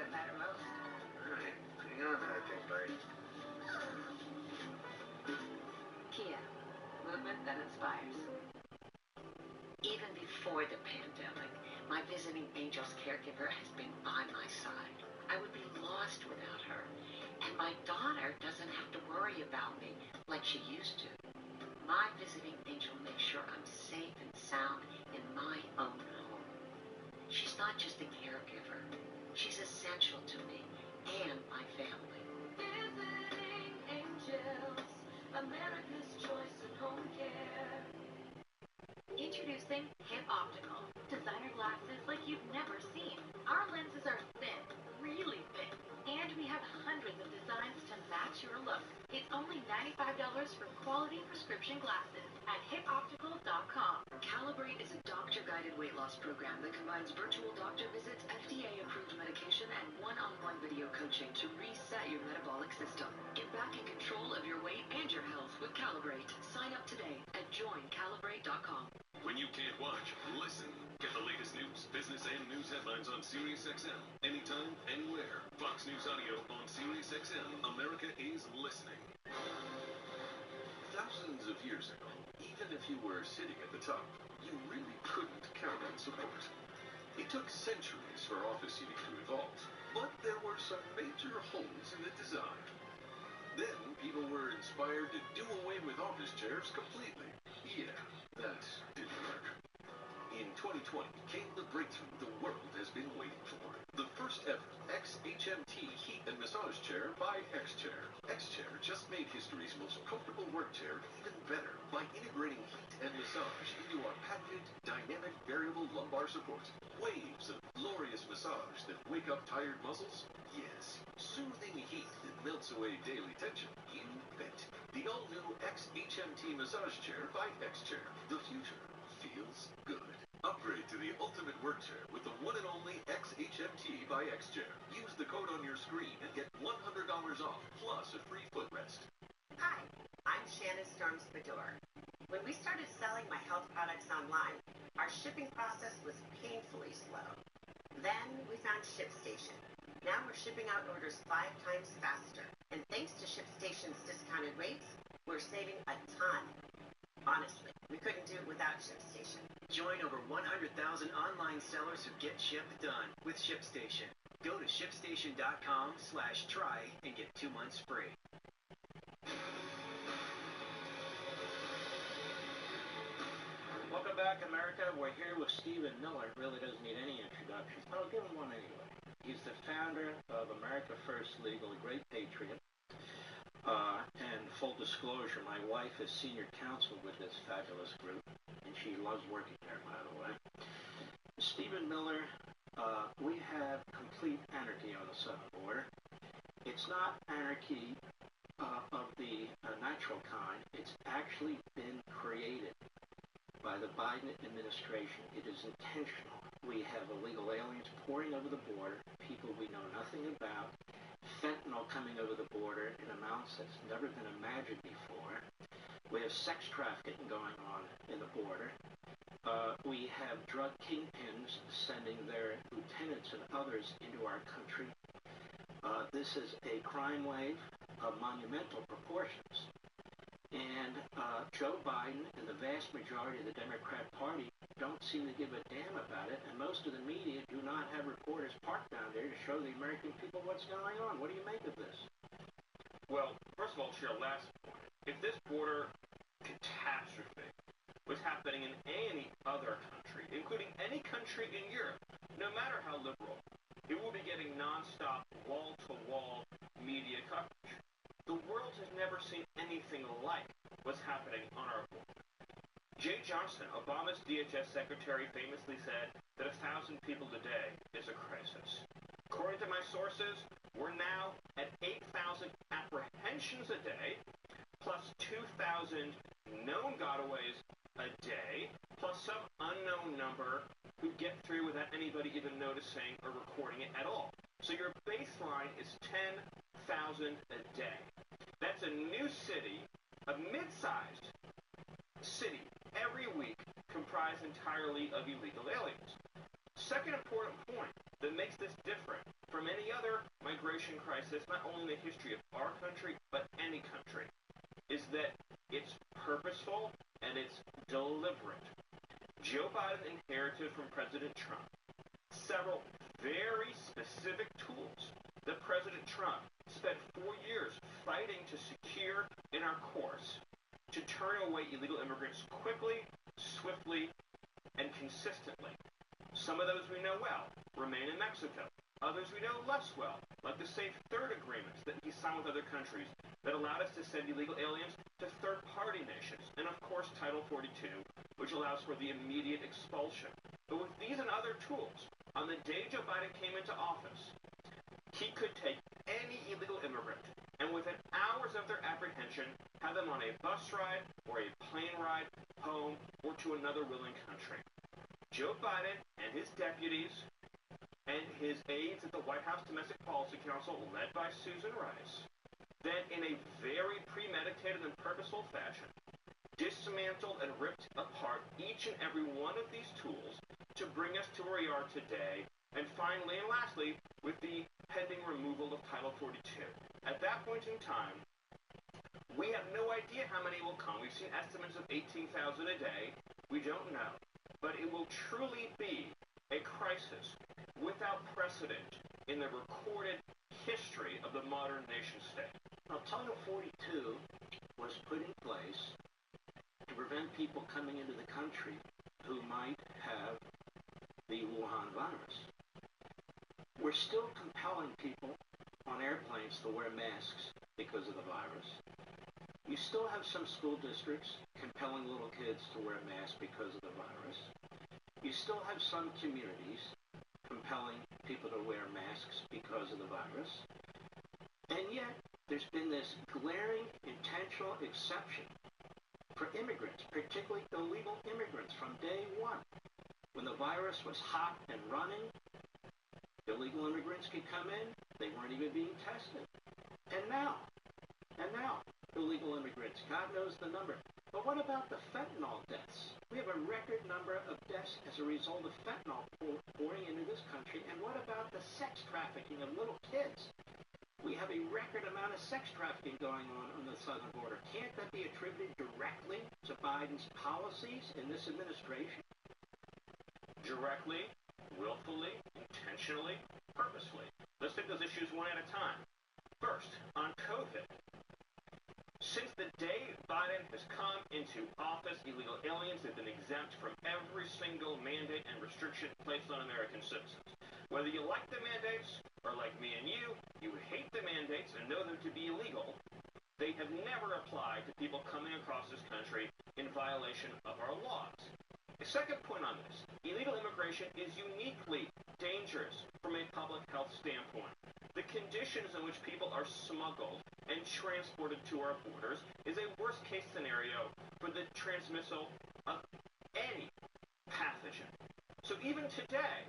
that matter most. All right, hang on to that thing, buddy. Kia, movement that inspires. Even before the pandemic, my visiting angel's caregiver has been by my side. I would be lost without her, and my daughter doesn't have to worry about me like she used to. My visiting angel makes sure I'm safe and sound in my own home. She's not just a caregiver. She's essential to me and my family. Visiting Angels, America's choice in home care. Introducing Hip Optical, designer glasses like you've never seen. Our lenses are thin, really thin, and we have hundreds of designs to match your look. It's only $95 for quality prescription glasses at hipoptical.com. Calibrate is a doctor-guided weight loss program that combines virtual doctor visits, FDA-approved medication, and one-on-one video coaching to reset your metabolic system. Get back in control of your weight and your health with Calibrate. Sign up today at joincalibrate.com. When you can't watch, listen. Get the latest news, business, and news headlines on SiriusXM. Anytime, anywhere. Fox News Audio on SiriusXM. America is listening. Thousands of years ago, even if you were sitting at the top, you really couldn't count on support. It took centuries for office seating to evolve, but there were some major holes in the design. Then people were inspired to do away with office chairs completely. Yeah, that didn't work. In 2020 came the breakthrough the world has been waiting for. The first ever XHMT heat and massage chair by X-Chair. X-Chair just made history's most comfortable work chair even better by integrating heat and massage into our patented dynamic variable lumbar support. Waves of glorious massage that wake up tired muscles? Yes. Soothing heat that melts away daily tension? You bet. The all-new XHMT massage chair by X-Chair. The future feels good. Upgrade to the ultimate work chair with the one and only XHMT by X-Chair. Use the code on your screen and get $100 off, plus a free footrest. Hi, I'm Shannon Storms-Bedore. When we started selling my health products online, our shipping process was painfully slow. Then we found ShipStation. Now we're shipping out orders 5 times faster. And thanks to ShipStation's discounted rates, we're saving a ton. Honestly, we couldn't do it without ShipStation. Join over 100,000 online sellers who get ship done with ShipStation. Go to shipstation.com/try and get 2 months free. Welcome back, America. We're here with Stephen Miller. Really doesn't need any introduction, but I'll give him one anyway. He's the founder of America First Legal, a great patriot. And full disclosure, my wife is senior counsel with this fabulous group, and she loves working there, by the way. Stephen Miller, we have complete anarchy on the southern border. It's not anarchy of the natural kind. It's actually been created by the Biden administration. It is intentional. We have illegal aliens pouring over the border, people we know nothing about, fentanyl coming over the border in amounts that's never been imagined before. We have sex trafficking going on in the border. We have drug kingpins sending their lieutenants and others into our country. This is a crime wave of monumental proportions. And Joe Biden and the vast majority of the Democrat Party don't seem to give a damn about it, and most of the media do not have reporters parked down there to show the American people what's going on. What do you make of this? Well, first of all, to your last point, if this border catastrophe was happening in any other country, including any country in Europe, no matter how liberal, it will be getting nonstop, wall-to-wall media coverage. The world has never seen anything like what's happening on our border. Jay Johnson, Obama's DHS secretary, famously said that 1,000 people a day is a crisis. According to my sources, we're now at 8,000 apprehensions a day, plus 2,000 known gotaways a day, plus some unknown number who get through without anybody even noticing or recording it at all. So your baseline is 10,000 a day. That's a new city, a mid-sized city, every week comprised entirely of illegal aliens. Second important point that makes this different from any other migration crisis, not only in the history of our country, but any country, is that it's purposeful and it's deliberate. Joe Biden inherited from President Trump several very specific tools that President Trump spent 4 years fighting to secure in our courts to turn away illegal immigrants quickly, swiftly, and consistently. Some of those we know well, remain in Mexico. Others we know less well, like the Safe Third agreements that he signed with other countries that allowed us to send illegal aliens to third-party nations. And of course, Title 42, which allows for the immediate expulsion. But with these and other tools, on the day Joe Biden came into office, he could take any illegal immigrant and within hours of their apprehension, have them on a bus ride or a plane ride home or to another willing country. Joe Biden and his deputies and his aides at the White House Domestic Policy Council, led by Susan Rice, then in a very premeditated and purposeful fashion, dismantled and ripped apart each and every one of these tools to bring us to where we are today, and finally and lastly, with the pending removal of Title 42. At that point in time, we have no idea how many will come. We've seen estimates of 18,000 a day. We don't know. But it will truly be a crisis without precedent in the recorded history of the modern nation-state. Now, Title 42 was put in place to prevent people coming into the country who might have the Wuhan virus. We're still compelling people on airplanes to wear masks because of the virus. You still have some school districts compelling little kids to wear masks because of the virus. You still have some communities compelling people to wear masks because of the virus. And yet, there's been this glaring, intentional exception for immigrants, particularly illegal immigrants, from day one. When the virus was hot and running, illegal immigrants could come in. They weren't even being tested. And now, illegal immigrants, God knows the number. But what about the fentanyl deaths? We have a record number of deaths as a result of fentanyl pouring into this country. And what about the sex trafficking of little kids? We have a record amount of sex trafficking going on the southern border. Can't that be attributed directly to Biden's policies in this administration? Directly, willfully, intentionally, purposefully. Let's take those issues one at a time. First, on COVID. Since the day Biden has come into office, illegal aliens have been exempt from every single mandate and restriction placed on American citizens. Whether you like the mandates, or like me and you would hate the mandates and know them to be illegal, they have never applied to people coming across this country in violation of our laws. The second point on this, illegal immigration is uniquely dangerous from a public health standpoint. The conditions in which people are smuggled and transported to our borders is a worst-case scenario for the transmissal of any pathogen. So even today,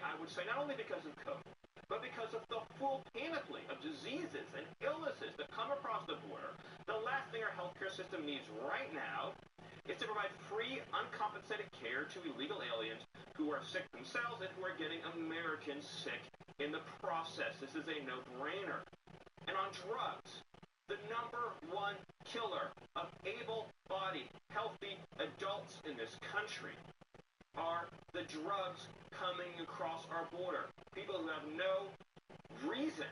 I would say, not only because of COVID, but because of the full panoply of diseases and illnesses that come across the border, the last thing our healthcare system needs right now is to provide free, uncompensated care to illegal aliens who are sick themselves and who are getting Americans sick in the process. This is a no-brainer. And on drugs, the number one killer of able-bodied, healthy adults in this country are the drugs coming across our border. People who have no reason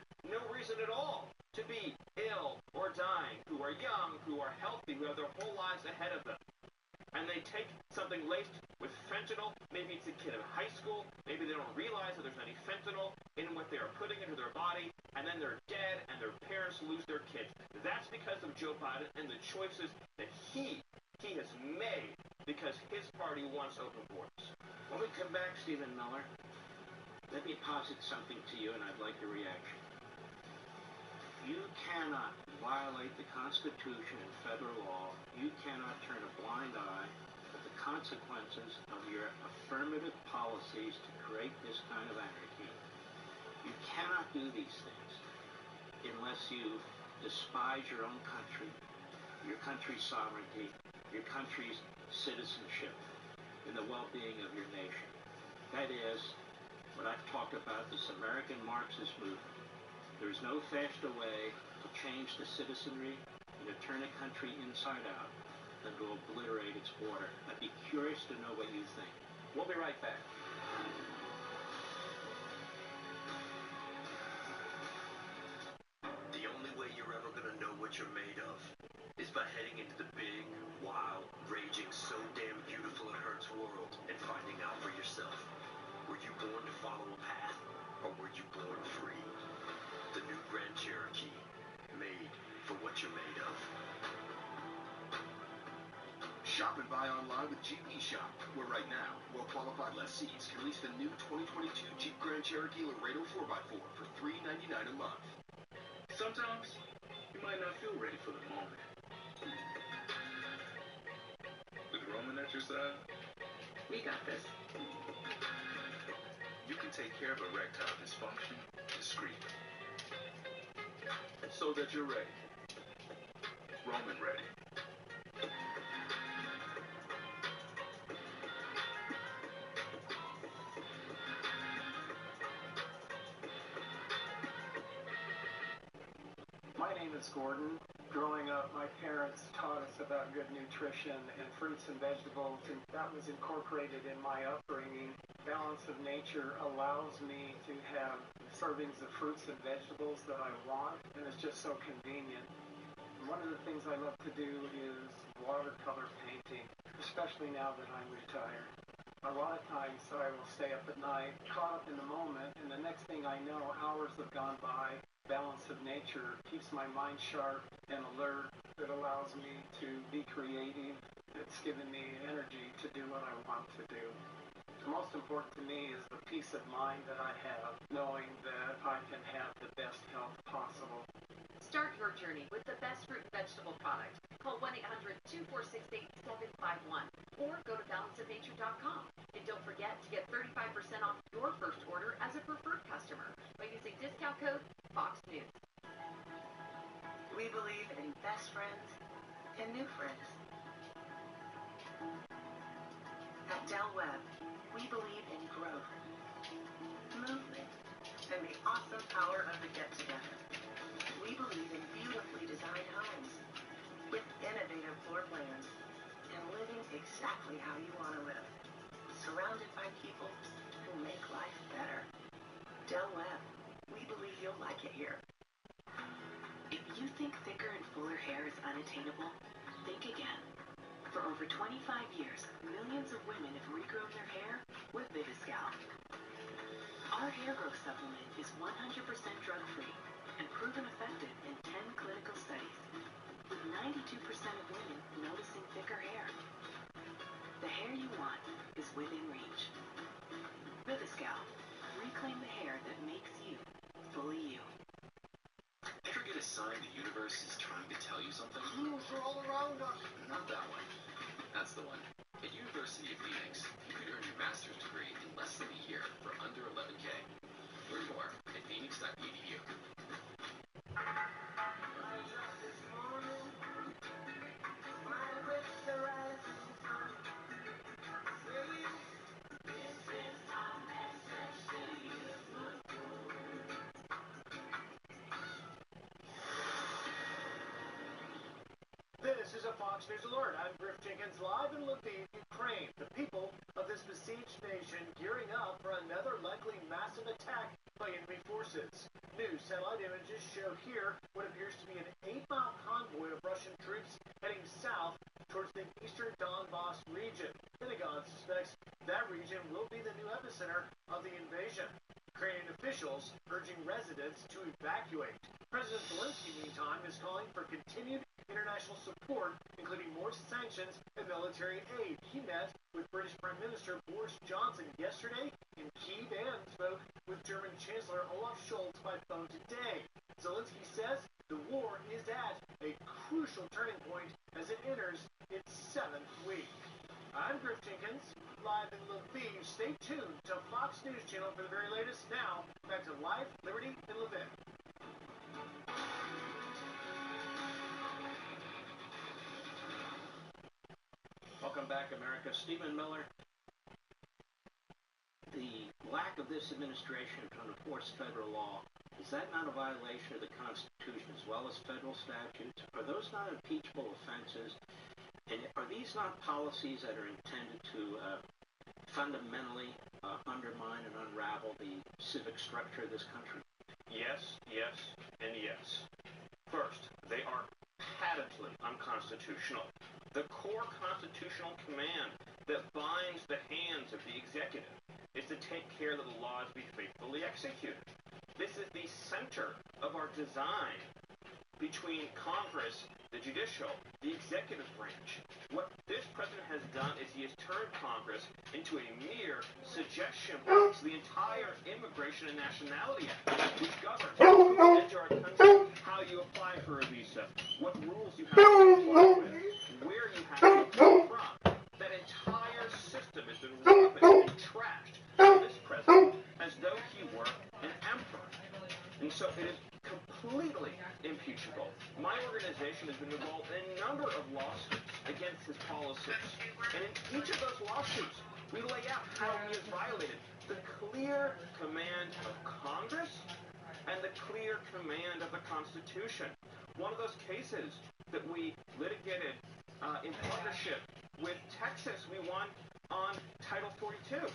at all to be ill or dying, who are young, who are healthy, who have their whole lives ahead of them. And they take something laced with fentanyl. Maybe it's a kid in high school. Maybe they don't realize that there's any fentanyl in what they are putting into their body, and then they're dead, and their parents lose their kids. That's because of Joe Biden and the choices that he has made because his party wants open borders. When we come back, Stephen Miller, let me posit something to you, and I'd like your reaction. You cannot violate the Constitution and federal law. You cannot turn a blind eye at the consequences of your affirmative policies to create this kind of anarchy. You cannot do these things unless you despise your own country, your country's sovereignty, your country's citizenship, and the well-being of your nation. That is what I've talked about, this American Marxist movement. There is no faster way to change the citizenry and to turn a country inside out than to obliterate its border. I'd be curious to know what you think. We'll be right back. The only way you're ever going to know what you're made of is by heading into the big, wild, raging, so damn beautiful it hurts world and finding out for yourself. Were you born to follow a path, or were you born free? The new Grand Cherokee, made for what you're made of. Shop and buy online with Jeep eShop, where right now, well-qualified lessees can lease the new 2022 Jeep Grand Cherokee Laredo 4x4 for $399 a month. Sometimes, you might not feel ready for the moment. With Roman at your side, We got this. you can take care of erectile dysfunction discreetly. So that you're ready. Roman ready. My name is Gordon. Growing up, my parents taught us about good nutrition and fruits and vegetables, and that was incorporated in my upbringing. Balance of nature allows me to have servings of fruits and vegetables that I want, and it's just so convenient. One of the things I love to do is watercolor painting, especially now that I'm retired. A lot of times I will stay up at night, caught up in the moment, and the next thing I know, hours have gone by. Balance of nature keeps my mind sharp and alert. It allows me to be creative. It's given me energy to do what I want to do. The most important to me is the peace of mind that I have, knowing that I can have the best health possible. Start your journey with the best fruit and vegetable product. Call 1-800-246-8751 or go to balanceofnature.com. And don't forget to get 35% off your first order as a preferred customer by using discount code Fox News. We believe in best friends and new friends. At Del Webb, we believe in growth, movement, and the awesome power of the get-together. We believe in beautifully designed homes with innovative floor plans and living exactly how you want to live, surrounded by people who make life better. Del Webb, we believe you'll like it here. If you think thicker and fuller hair is unattainable, think again. For over 25 years, millions of women have regrown their hair with Viviscal. Our hair growth supplement is 100% drug-free and proven effective in 10 clinical studies, with 92% of women noticing thicker hair. The hair you want is within reach. Viviscal. Reclaim the hair that makes you fully you. Ever get a sign the universe is trying to tell you something? Rules are all around us. Not that one. That's the one. At University of Phoenix, you could earn your master's degree in less than a year for under $11K. Learn more at phoenix.edu. This is a Fox News Alert. I'm Griff Jenkins, live in Lviv, Ukraine. The people of this besieged nation gearing up for another likely massive attack by enemy forces. New satellite images show here what appears to be an 8-mile convoy of Russian troops heading south towards the eastern Donbass region. Pentagon suspects that region will be the new epicenter of the invasion. Ukrainian officials urging residents to evacuate. President Zelensky, meantime, is calling for continued international support, including more sanctions and military aid. He met with British Prime Minister Boris Johnson yesterday in Kyiv and spoke with German Chancellor Olaf Scholz by phone today. Zelensky says the war is at a crucial turning point as it enters its 7th week. I'm Griff Jenkins, live in Lviv. Stay tuned to Fox News Channel for the very latest. Now, back to Life, Liberty, and Lviv. Back America. Stephen Miller, the lack of this administration to enforce federal law, is that not a violation of the Constitution as well as federal statutes? Are those not impeachable offenses? And are these not policies that are intended to fundamentally undermine and unravel the civic structure of this country? Yes, yes, and yes. First, they are patently unconstitutional. The core constitutional command that binds the hands of the executive is to take care that the laws be faithfully executed. This is the center of our design between Congress, the judicial, the executive branch. What this president has done is he has turned Congress into a mere suggestion box. The entire Immigration and Nationality Act, which governs who can enter our country, how you apply for a visa, what rules you have to comply with, where you have to come from. That entire system has been rubbish and trashed by this president as though he were an emperor. And so it is completely impeachable. My organization has been involved in a number of lawsuits against his policies. And in each of those lawsuits, we lay out how he has violated the clear command of Congress and the clear command of the Constitution. One of those cases that we litigated in partnership with Texas, we won on Title 42.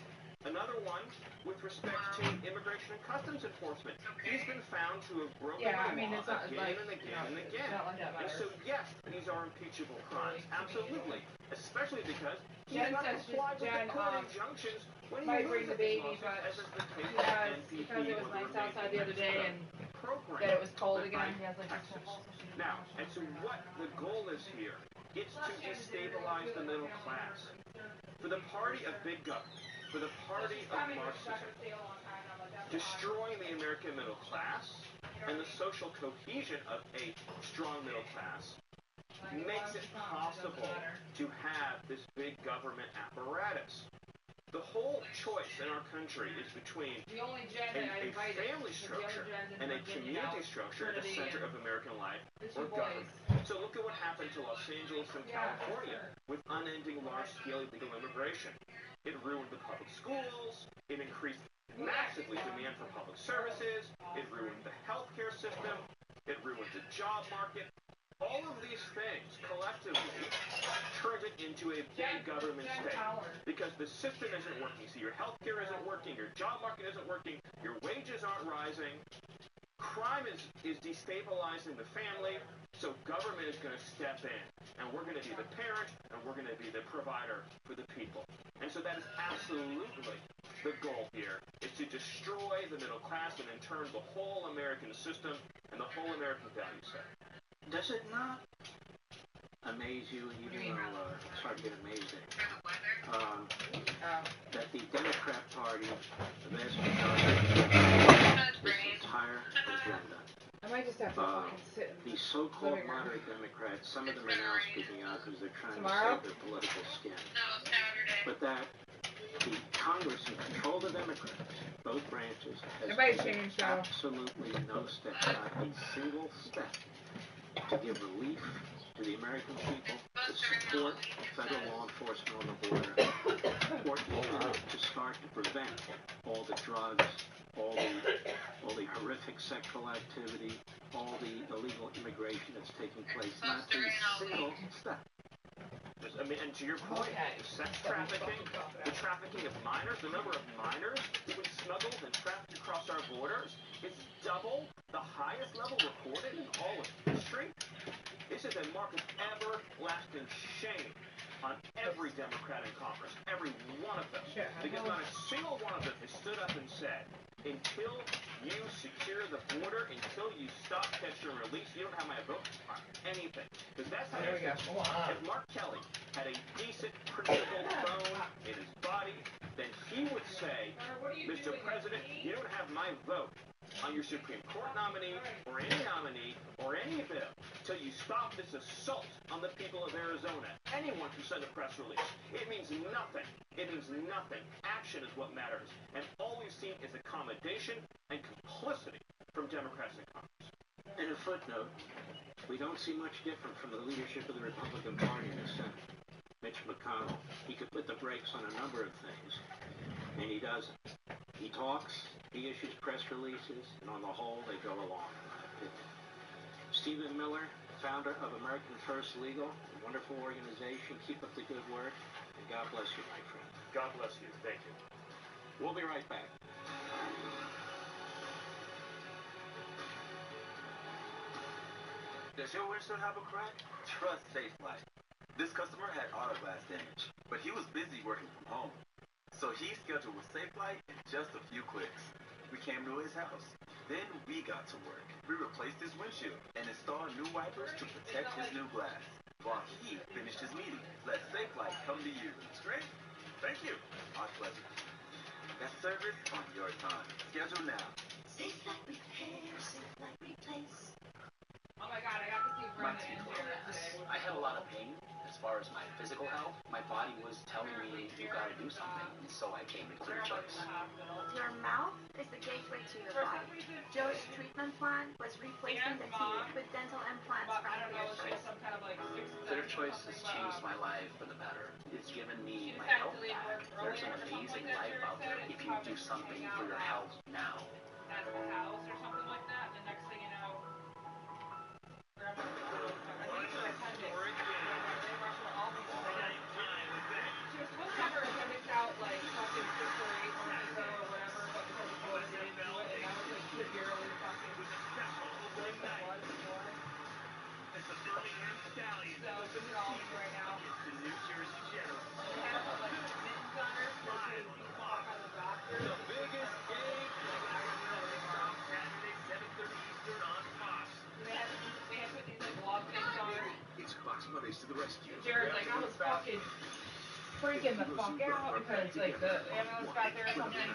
Another one with respect to Immigration and Customs Enforcement. He's been found to have broken the law again and again and again. And so, yes, these are impeachable crimes. Absolutely. Especially because he has not complied with the court injunctions when he loses these lawsuits, as is the case with NPP. Because it was nice outside the other day and that it was cold again, he has like Texas. Now, and so what the goal is here, it's to destabilize the middle class. For the party of big government, for the party of Marxism, destroying the American middle class and the social cohesion of a strong middle class makes it possible to have this big government apparatus. The whole choice in our country is between a family structure and a community structure at the center of American life or government. So look at what happened to Los Angeles and California with unending large-scale illegal immigration. It ruined the public schools. It increased massively demand for public services. It ruined the healthcare system. It ruined the job market. All of these things collectively turns it into a big government state because the system isn't working. So your healthcare isn't working, your job market isn't working, your wages aren't rising. Crime is destabilizing the family, so government is going to step in, and we're going to be the parent, and we're going to be the provider for the people. And so that is absolutely the goal here, is to destroy the middle class and in turn the whole American system and the whole American value set. Does it not amaze you, even though it's hard to get amazing, that the Democrat Party, the vast majority, this entire agenda, I might just have to fucking sit in the so-called moderate Democrats, some of them are now speaking out because they're trying to save their political skin, but that the Congress in control of the Democrats, both branches, has taken absolutely no step, not a single step, to give relief to the American people, to support federal law enforcement on the border, or even to start to prevent all the drugs, all the horrific sexual activity, all the illegal immigration that's taking place. Not a single step. I mean, and to your point, the sex trafficking, the trafficking of minors, the number of minors who've been smuggled and trafficked across our borders is double the highest level recorded in all of history. This is a mark of everlasting shame on every Democrat in Congress, every one of them, because not a single one of them has stood up and said, until you secure the border, until you stop, catch, and release, you don't have my vote on anything. Because that's how it is. If Mark Kelly had a decent, principled bone in his body, then he would say, Mr. President, you don't have my vote on your Supreme Court nominee or any bill till you stop this assault on the people of Arizona. Anyone can send a press release. It means nothing. It means nothing. Action is what matters. And all we've seen is accommodation and complicity from Democrats in Congress. And a footnote, we don't see much different from the leadership of the Republican Party in the Senate. Mitch McConnell brakes on a number of things, and he doesn't. He talks, he issues press releases, and on the whole, they go along, in my opinion. Stephen Miller, founder of American First Legal, a wonderful organization. Keep up the good work, and God bless you, my friend. God bless you. Thank you. We'll be right back. Does your windshield have a crack? Trust Safelite. This customer had auto glass damage, but he was busy working from home. So he scheduled with Safelite in just a few clicks. We came to his house. Then we got to work. We replaced his windshield and installed new wipers to protect his new glass. While he finished his meeting, let Safelite come to you. That's great. Thank you. Our pleasure. That service on your time. Schedule now. Safelite repair, Safelite replace. Oh my god, I got to see Brenda and Jared today. I had a lot of pain as far as my physical health. My body was telling me, you gotta do something, and so I came to Clear Choice. Your mouth is the gateway to your body. Joe's treatment plan was replacing the teeth with dental implants from Clear Choice. Clear Choice has changed my life for the better. It's given me my health back. There's an amazing life out there if you do something for your health now. At the house or something like that, and the next thing you know, she was supposed to have her appendix out like fucking 6 or 8 months ago or whatever, but because of blood, she didn't do it, and now it's like severely fucking breaking the blood more. So she's in all right now. They had to put like mittens on her so she would beat the fuck out of the doctor. The biggest game Saturday, 7:30 Eastern on Fox. They had to put these like log things on her. It's Fox Mondays to the rescue. Jared's like, I was fucking freaking the fuck out because like the ambulance got there or something.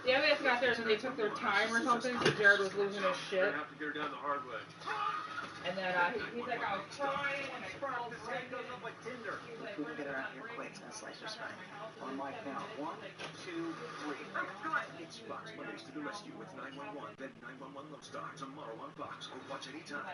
The ambulance got there and then they took their time or something, so Jared was losing his shit. Have to get her down the hard way. And then he's like, I was crying and I crawled right goes up like Tinder. We can get her out here quick, so slice her spine. On my count. 1, 2, 3. It's Fox Mondays to the rescue with 911, then 911 Lone Star tomorrow on Fox or watch anytime.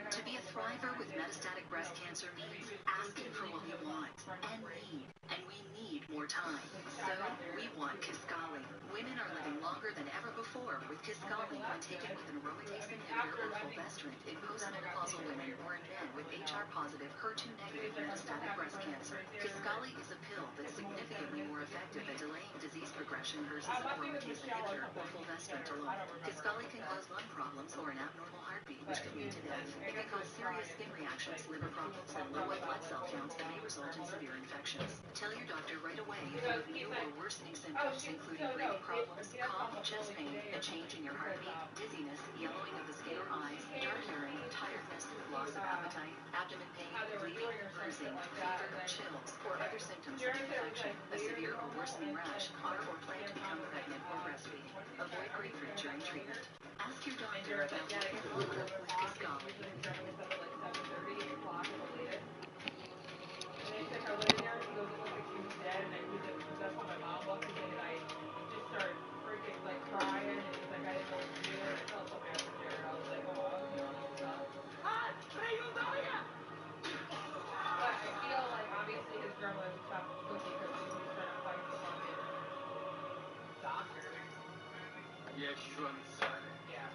To be a thriver with metastatic breast cancer means asking for what we want and need. And we need more time. So we want Kisqali. Women are living longer than ever before with Kisqali when taken with an aromatase inhibitor or fulvestrant in postmenopausal women or in men with HR-positive, HER2-negative metastatic breast cancer. Kisqali is a pill that's significantly more effective at delaying disease progression versus an aromatase inhibitor or fulvestrant alone. Kisqali can cause lung problems or an abnormal heartbeat, which can lead to death. It can cause serious skin reactions, liver problems, and low white blood cell counts that may result in severe infections. Tell your doctor right away if you have new or worsening symptoms, including breathing problems, cough, chest pain, a change in your heartbeat, dizziness, yellowing of the skin or eyes, dark hearing, tiredness, loss of appetite, abdomen pain, bleeding, bruising, fever, chills, or other symptoms of infection, a severe or worsening rash, are or plan to become pregnant or breastfeeding. Avoid grapefruit during treatment. Ask your doctor about what you want with Kisqali. And they took her living there, she goes, it looks like she was dead, and that's when my mom walked in, and I just started freaking, like, crying, and he's like, I didn't know what to do, and I felt so bad for Jared, I was like, oh, I was feeling all stuff. But I feel like, obviously, his grandma stopped cooking, because he was trying to fight the fucking doctor. Yes, run Saturday. Yeah.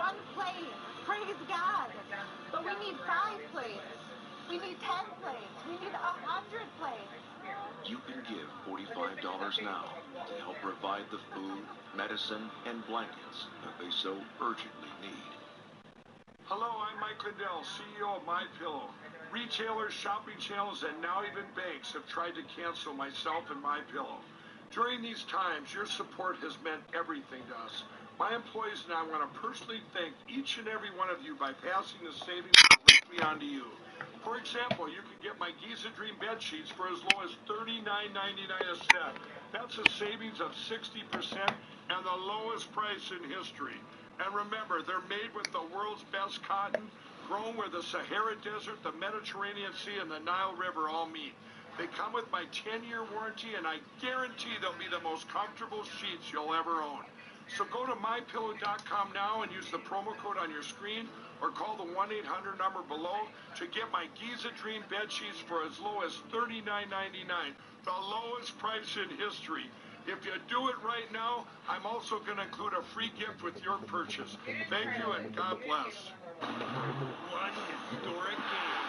1 plate. Praise God. But we need 5 plates. We need 10 plates. We need 100 plates. You can give $45 now to help provide the food, medicine, and blankets that they so urgently need. Hello, I'm Mike Lindell, CEO of MyPillow. Retailers, shopping channels, and now even banks have tried to cancel myself and MyPillow. During these times, your support has meant everything to us. My employees and I want to personally thank each and every one of you by passing the savings directly on to you. For example, you can get my Giza Dream bed sheets for as low as $39.99 a set. That's a savings of 60% and the lowest price in history. And remember, they're made with the world's best cotton, grown where the Sahara Desert, the Mediterranean Sea, and the Nile River all meet. They come with my 10-year warranty, and I guarantee they'll be the most comfortable sheets you'll ever own. So go to MyPillow.com now and use the promo code on your screen, or call the 1-800 number below to get my Giza Dream bed sheets for as low as $39.99, the lowest price in history. If you do it right now, I'm also going to include a free gift with your purchase. Thank you, and God bless. One historic game.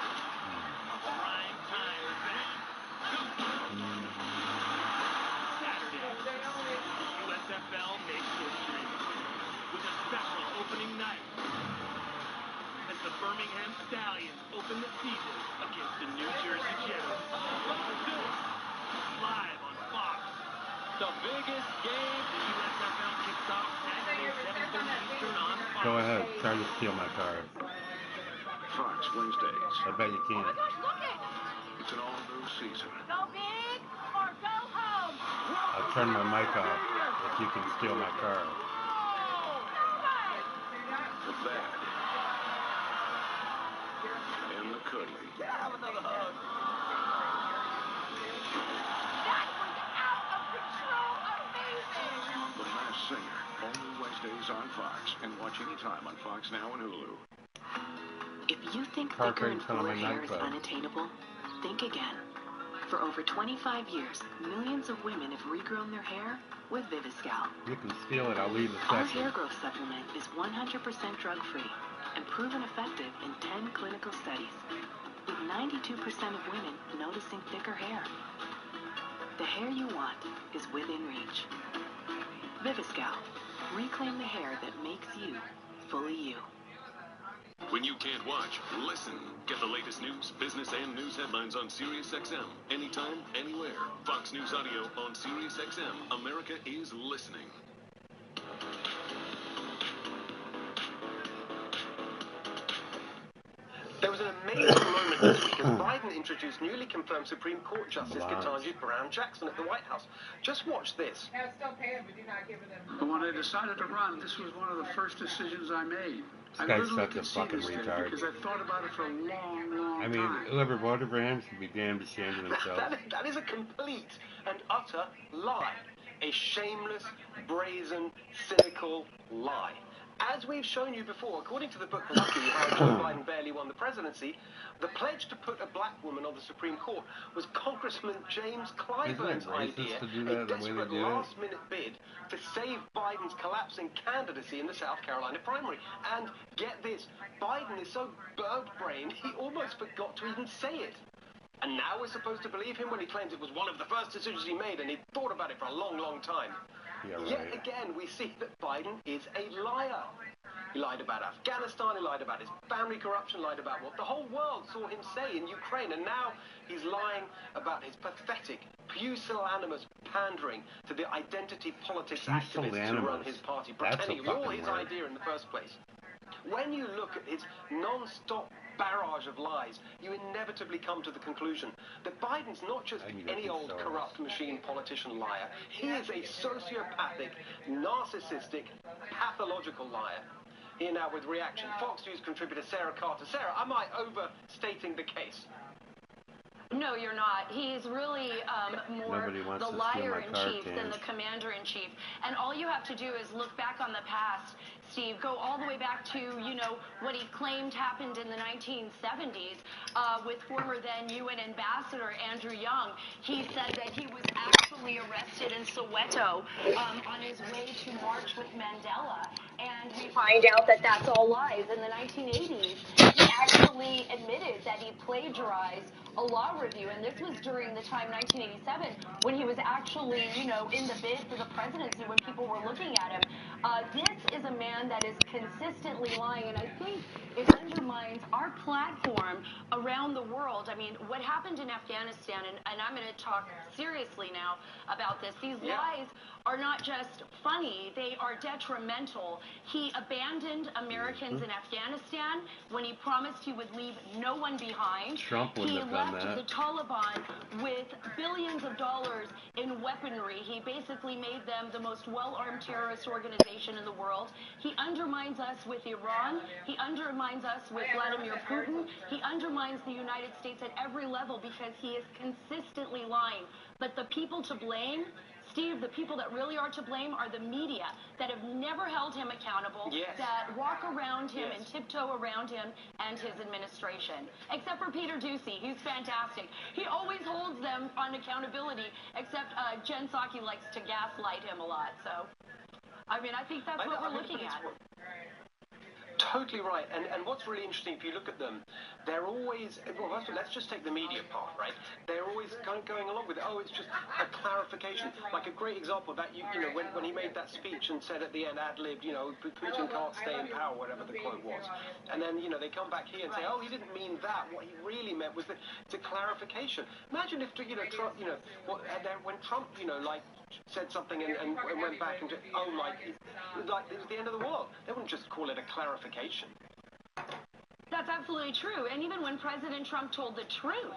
A prime time event. Saturday, USFL makes history with a special opening night as the Birmingham Stallions open the season against the New Jersey Jets. Live on Fox. The biggest game, the USFL kicks off Saturday, 7:30 Eastern on Fox. Go ahead, try to steal my card. Fox Wednesdays. I bet you can't. Oh my gosh, look it! It's an all-new season. Go big or go home. I'll turn my mic off if you can steal my card. The bad. And the cuddly. Have another hug. That was out of control amazing! The Masked Singer. All new Wednesdays on Fox. And watch anytime on Fox Now and Hulu. If you think thicker and fuller hair is unattainable, think again. For over 25 years, millions of women have regrown their hair with Viviscal. You can steal it, I'll leave the Our section. hair growth supplement is 100% drug-free and proven effective in 10 clinical studies, with 92% of women noticing thicker hair. The hair you want is within reach. Viviscal. Reclaim the hair that makes you fully you. When you can't watch, listen. Get the latest news, business, and news headlines on SiriusXM. Anytime, anywhere. Fox News Audio on SiriusXM. America is listening. There was an amazing moment this week as Biden introduced newly confirmed Supreme Court Justice Ketanji Brown Jackson at the White House. Just watch this. Now, still pay them, but do not give them. But when I decided to run, this was one of the first decisions I made. This guy's such a fucking retard. Because I thought about it for a long, long I mean, time. whoever voted for him should be damned ashamed of themselves. That is a complete and utter lie. A shameless, brazen, cynical lie. As we've shown you before, according to the book Lucky, How Joe Biden Barely Won the Presidency, the pledge to put a black woman on the Supreme Court was Congressman James Clyburn's idea, a desperate last-minute bid to save Biden's collapsing candidacy in the South Carolina primary. And get this, Biden is so bird-brained, he almost forgot to even say it. And now we're supposed to believe him when he claims it was one of the first decisions he made and he'd thought about it for a long, long time. Yeah, right. Yet again, we see that Biden is a liar. He lied about Afghanistan, he lied about his family corruption, lied about what the whole world saw him say in Ukraine, and now he's lying about his pathetic, pusillanimous pandering to the identity politics activists who run his party, pretending it was all his idea in the first place. When you look at his non-stop barrage of lies, you inevitably come to the conclusion that Biden's not just any old corrupt machine politician liar. He is a sociopathic, narcissistic, pathological liar. Here now with reaction, Fox News contributor Sarah Carter. Sarah, am I overstating the case? No, you're not. He's really more the liar-in-chief than the commander-in-chief. And all you have to do is look back on the past, Steve. Go all the way back to, you know, what he claimed happened in the 1970s with former then UN Ambassador Andrew Young. He said that he was actually actually arrested in Soweto on his way to march with Mandela. And we find out that that's all lies. In the 1980s, he actually admitted that he plagiarized a law review, and this was during the time, 1987, when he was actually, in the bid for the presidency, when people were looking at him. This is a man that is consistently lying, and I think it undermines our platform around the world. I mean, what happened in Afghanistan, and I'm going to talk seriously now about this, these lies are not just funny, they are detrimental. He abandoned Americans in Afghanistan when he promised he would leave no one behind. Trump wouldn't have done that. He left the Taliban with billions of dollars in weaponry. He basically made them the most well-armed terrorist organization in the world. He undermines us with Iran. He undermines us with Vladimir Putin. He undermines the United States at every level because he is consistently lying. But the people to blame, Steve, the people that really are to blame are the media that have never held him accountable, that walk around him and tiptoe around him and his administration. Except for Peter Doocy. He's fantastic. He always holds them on accountability, except Jen Psaki likes to gaslight him a lot. So, I mean, I think that's what we're looking at. Totally right. And what's really interesting, if you look at them, they're always, well, let's just take the media part, right? They're always going along with it. Oh, it's just a clarification. Like a great example of that, when he made that speech and said at the end, ad-libbed, Putin can't stay in power, whatever the quote was. And then, they come back here and say, oh, he didn't mean that. What he really meant was that it's a clarification. Imagine if, Trump, when Trump, said something and went back and just, it was the end of the world. They wouldn't just call it a clarification. That's absolutely true. And even when President Trump told the truth,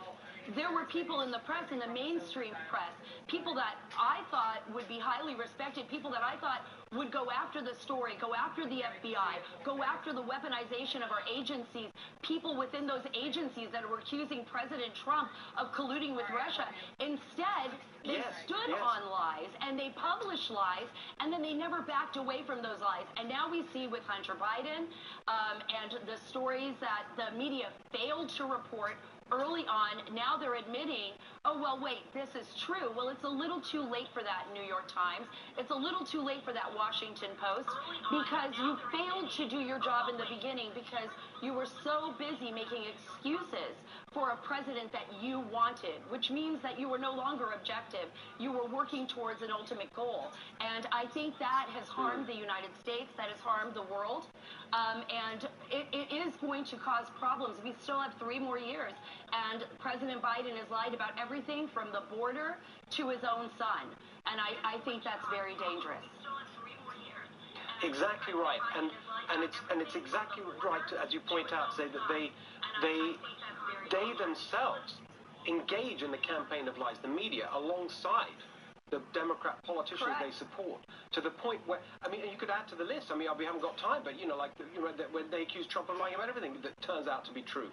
there were people in the press, in the mainstream press, people that I thought would be highly respected, people that I thought would go after the story, go after the FBI, go after the weaponization of our agencies, people within those agencies that were accusing President Trump of colluding with Russia. Instead, they stood on lies, and they published lies, and then they never backed away from those lies. And now we see with Hunter Biden and the stories that the media failed to report early on, now they're admitting, oh, well, wait, this is true. Well, it's a little too late for that New York Times. It's a little too late for that Washington Post because you failed to do your job in the beginning because you were so busy making excuses for a president that you wanted, which means that you were no longer objective. You were working towards an ultimate goal. And I think that has harmed the United States, that has harmed the world, and it is going to cause problems. We still have 3 more years, and President Biden has lied about everything from the border to his own son, and I think that's very dangerous. Exactly right, and it's exactly right to, as you point out, say that they themselves engage in the campaign of lies, the media, alongside the Democrat politicians they support, to the point where, I mean, you could add to the list. I mean, we haven't got time, but when they accuse Trump of lying about everything that turns out to be true.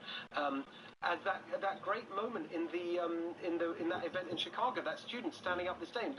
As that great moment in that event in Chicago, that student standing up this day and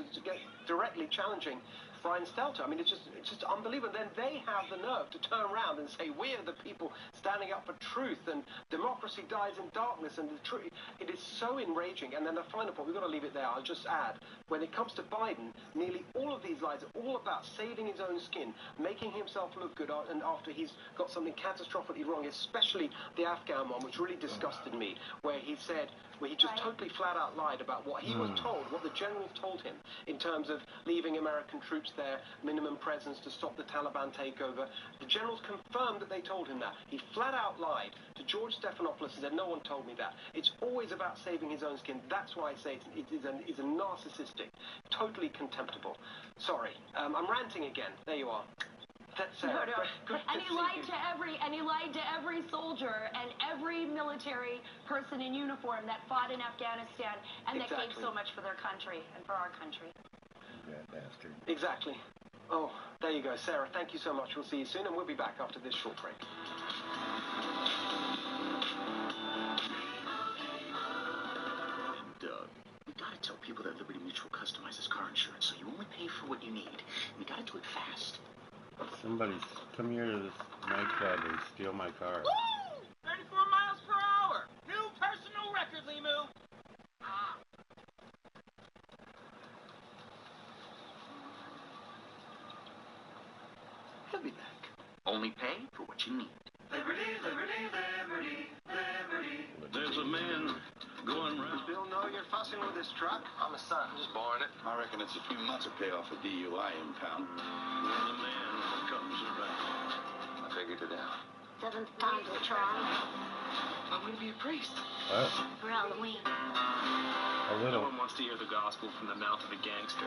directly challenging Brian Stelter. I mean, it's just unbelievable. Then they have the nerve to turn around and say, we're the people standing up for truth, and democracy dies in darkness, and the truth. It is so enraging. And then the final point, we've got to leave it there. I'll just add, when it comes to Biden, nearly all of these lies are all about saving his own skin, making himself look good, and after he's got something catastrophically wrong, especially the Afghan one, which really disgusted me, where he just totally flat out lied about what he was told, what the generals told him in terms of leaving American troops there, minimum presence to stop the Taliban takeover. The generals confirmed that they told him that. He flat out lied to George Stephanopoulos and said, no one told me that. It's always about saving his own skin. That's why I say it's a narcissistic, totally contemptible. Sorry, I'm ranting again. There you are. No. And he lied to every soldier and every military person in uniform that fought in Afghanistan and that gave so much for their country and for our country. That bastard. Exactly. Oh, there you go, Sarah. Thank you so much. We'll see you soon, and we'll be back after this short break. Doug, we gotta tell people that Liberty Mutual customizes car insurance, so you only pay for what you need. We gotta do it fast. Somebody come here to this nightclub and steal my car. Woo! 34 miles per hour! New personal record, Limu! Only pay for what you need. Liberty, liberty, liberty, liberty. There's a man going round. Does Bill know you're fussing with his truck? I'm his son, just borrowing it. I reckon it's a few months to pay off a DUI impound. There's a man comes around. I figured it out. 7th time's a charm. I'm going to be a priest. What? For Halloween. A little. No one wants to hear the gospel from the mouth of a gangster.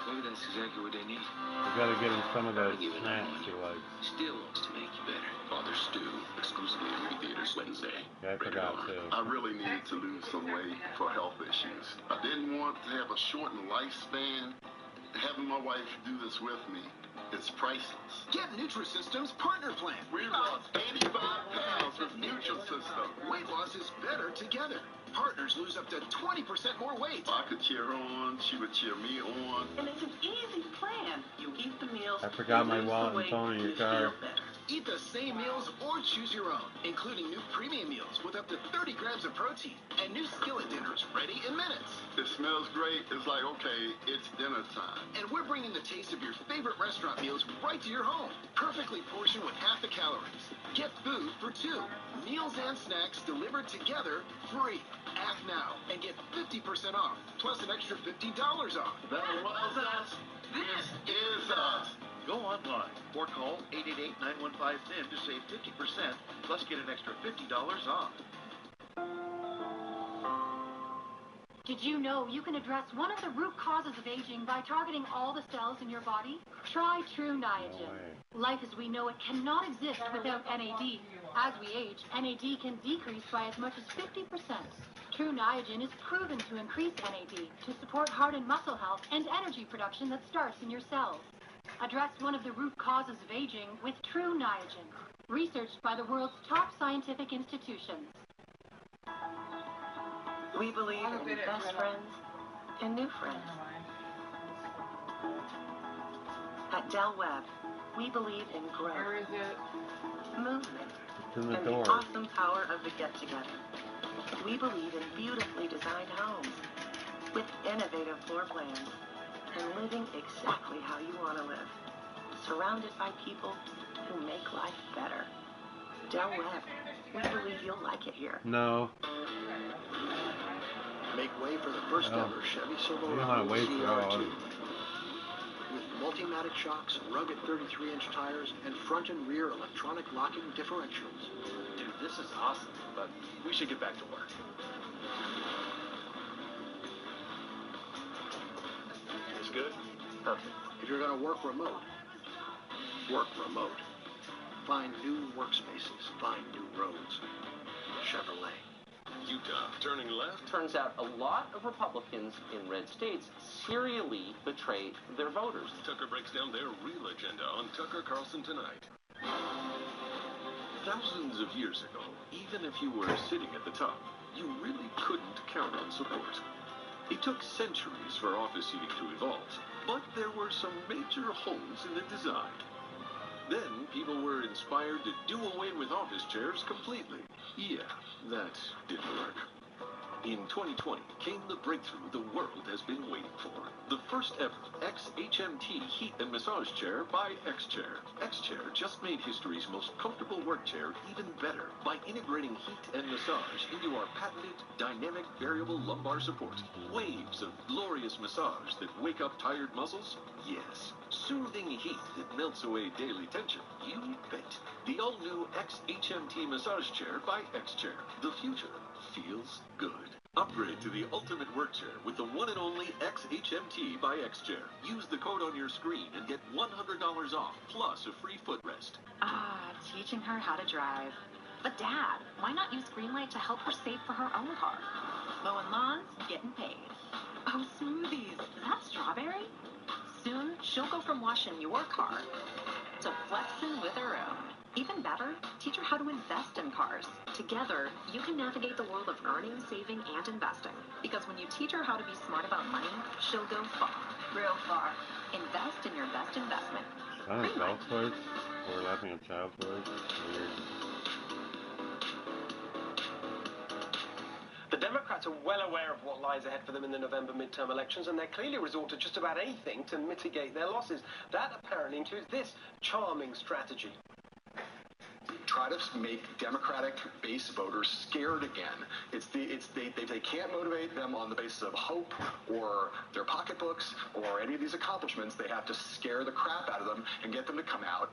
Maybe that's exactly what they need. We gotta get him some of those snacks he likes. Still wants to make you better. Father Stew, exclusively in movie theaters Wednesday. Yeah, I forgot too. I really needed to lose some weight for health issues. I didn't want to have a shortened lifespan. Having my wife do this with me, it's priceless. Get Nutrisystem's partner plan. We lost 85 pounds with Nutrisystem. Weight loss is better together. Partners lose up to 20% more weight. I could cheer her on, she would cheer me on. And it's an easy plan. You eat the meals. I forgot my wallet and phone in your car. Eat the same meals or choose your own, including new premium meals with up to 30 grams of protein and new skillet dinners ready in minutes. It smells great. It's like, okay, it's dinner time. And we're bringing the taste of your favorite restaurant meals right to your home. Perfectly portioned with half the calories. Get food for 2. Meals and snacks delivered together free. Act now and get 50% off, plus an extra $50 off. That was us. This is us. Go online or call 888-915-THIN to save 50%, plus get an extra $50 off. Did you know you can address one of the root causes of aging by targeting all the cells in your body? Try True Niagen. Life as we know it cannot exist without NAD. As we age, NAD can decrease by as much as 50%. True Niagen is proven to increase NAD to support heart and muscle health and energy production that starts in your cells. Address one of the root causes of aging with True Niagen, researched by the world's top scientific institutions. We believe in best friends and new friends. At Del Webb, we believe in growth, movement, In the and door. the awesome power of the get-together. We believe in beautifully designed homes with innovative floor plans and living exactly how you want to live, surrounded by people who make life better. Del Webb, we believe you'll like it here. No. Make way for the first ever Chevy You don't want to Silverado wait for all. CR2. With multi-matic shocks, rugged 33-inch tires, and front and rear electronic locking differentials. Dude, this is awesome, but we should get back to work. It's good? Perfect. If you're going to work remote, work remote. Find new workspaces. Find new roads. Chevrolet. Utah, turning left. Turns out a lot of Republicans in red states serially betray their voters. Tucker breaks down their real agenda on Tucker Carlson Tonight. Thousands of years ago, even if you were sitting at the top, you really couldn't count on support. It took centuries for office seating to evolve, but there were some major holes in the design. Then people were inspired to do away with office chairs completely. Yeah, that didn't work. In 2020 came the breakthrough the world has been waiting for. The first ever XHMT heat and massage chair by X-Chair. X-Chair just made history's most comfortable work chair even better by integrating heat and massage into our patented dynamic variable lumbar support. Waves of glorious massage that wake up tired muscles? Yes. Soothing heat that melts away daily tension? You bet. The all-new XHMT massage chair by X-Chair. The future feels good. Upgrade to the ultimate work chair with the one and only XHMT by X-Chair. Use the code on your screen and get $100 off, plus a free footrest. Teaching her how to drive. But Dad, why not use Greenlight to help her save for her own car? Mowing lawns, getting paid. Oh, smoothies. Is that strawberry? Soon, she'll go from washing your car to flexing with her own. Even better, teach her how to invest in cars. Together, you can navigate the world of earning, saving, and investing. Because when you teach her how to be smart about money, she'll go far. Real far. Invest in your best investment. I don't know, child toys? We're laughing at child toys? Weird. The Democrats are well aware of what lies ahead for them in the November midterm elections, and they clearly resort to just about anything to mitigate their losses. That apparently includes this charming strategy. try to make Democratic base voters scared again. They can't motivate them on the basis of hope or their pocketbooks or any of these accomplishments. They have to scare the crap out of them and get them to come out.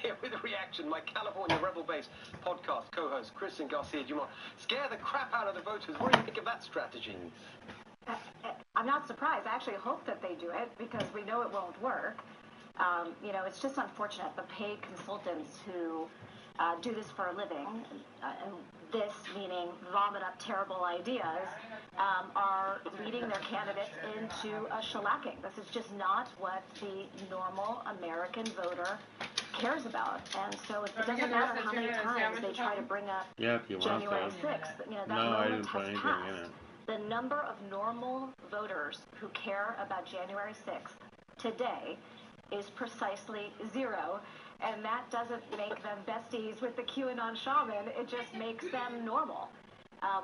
Here with a reaction, my California Rebel Base podcast co-host, Kristen Garcia-Dumont. Scare the crap out of the voters. What do you think of that strategy? I'm not surprised. I actually hope that they do it because we know it won't work. You know, it's just unfortunate. The paid consultants who do this for a living, and this meaning vomit up terrible ideas, are leading their candidates into a shellacking. This is just not what the normal American voter cares about. And so it doesn't matter how many times they try to bring up January 6th. You know, that moment has passed. The number of normal voters who care about January 6th today is precisely 0, and that doesn't make them besties with the QAnon shaman. It just makes them normal.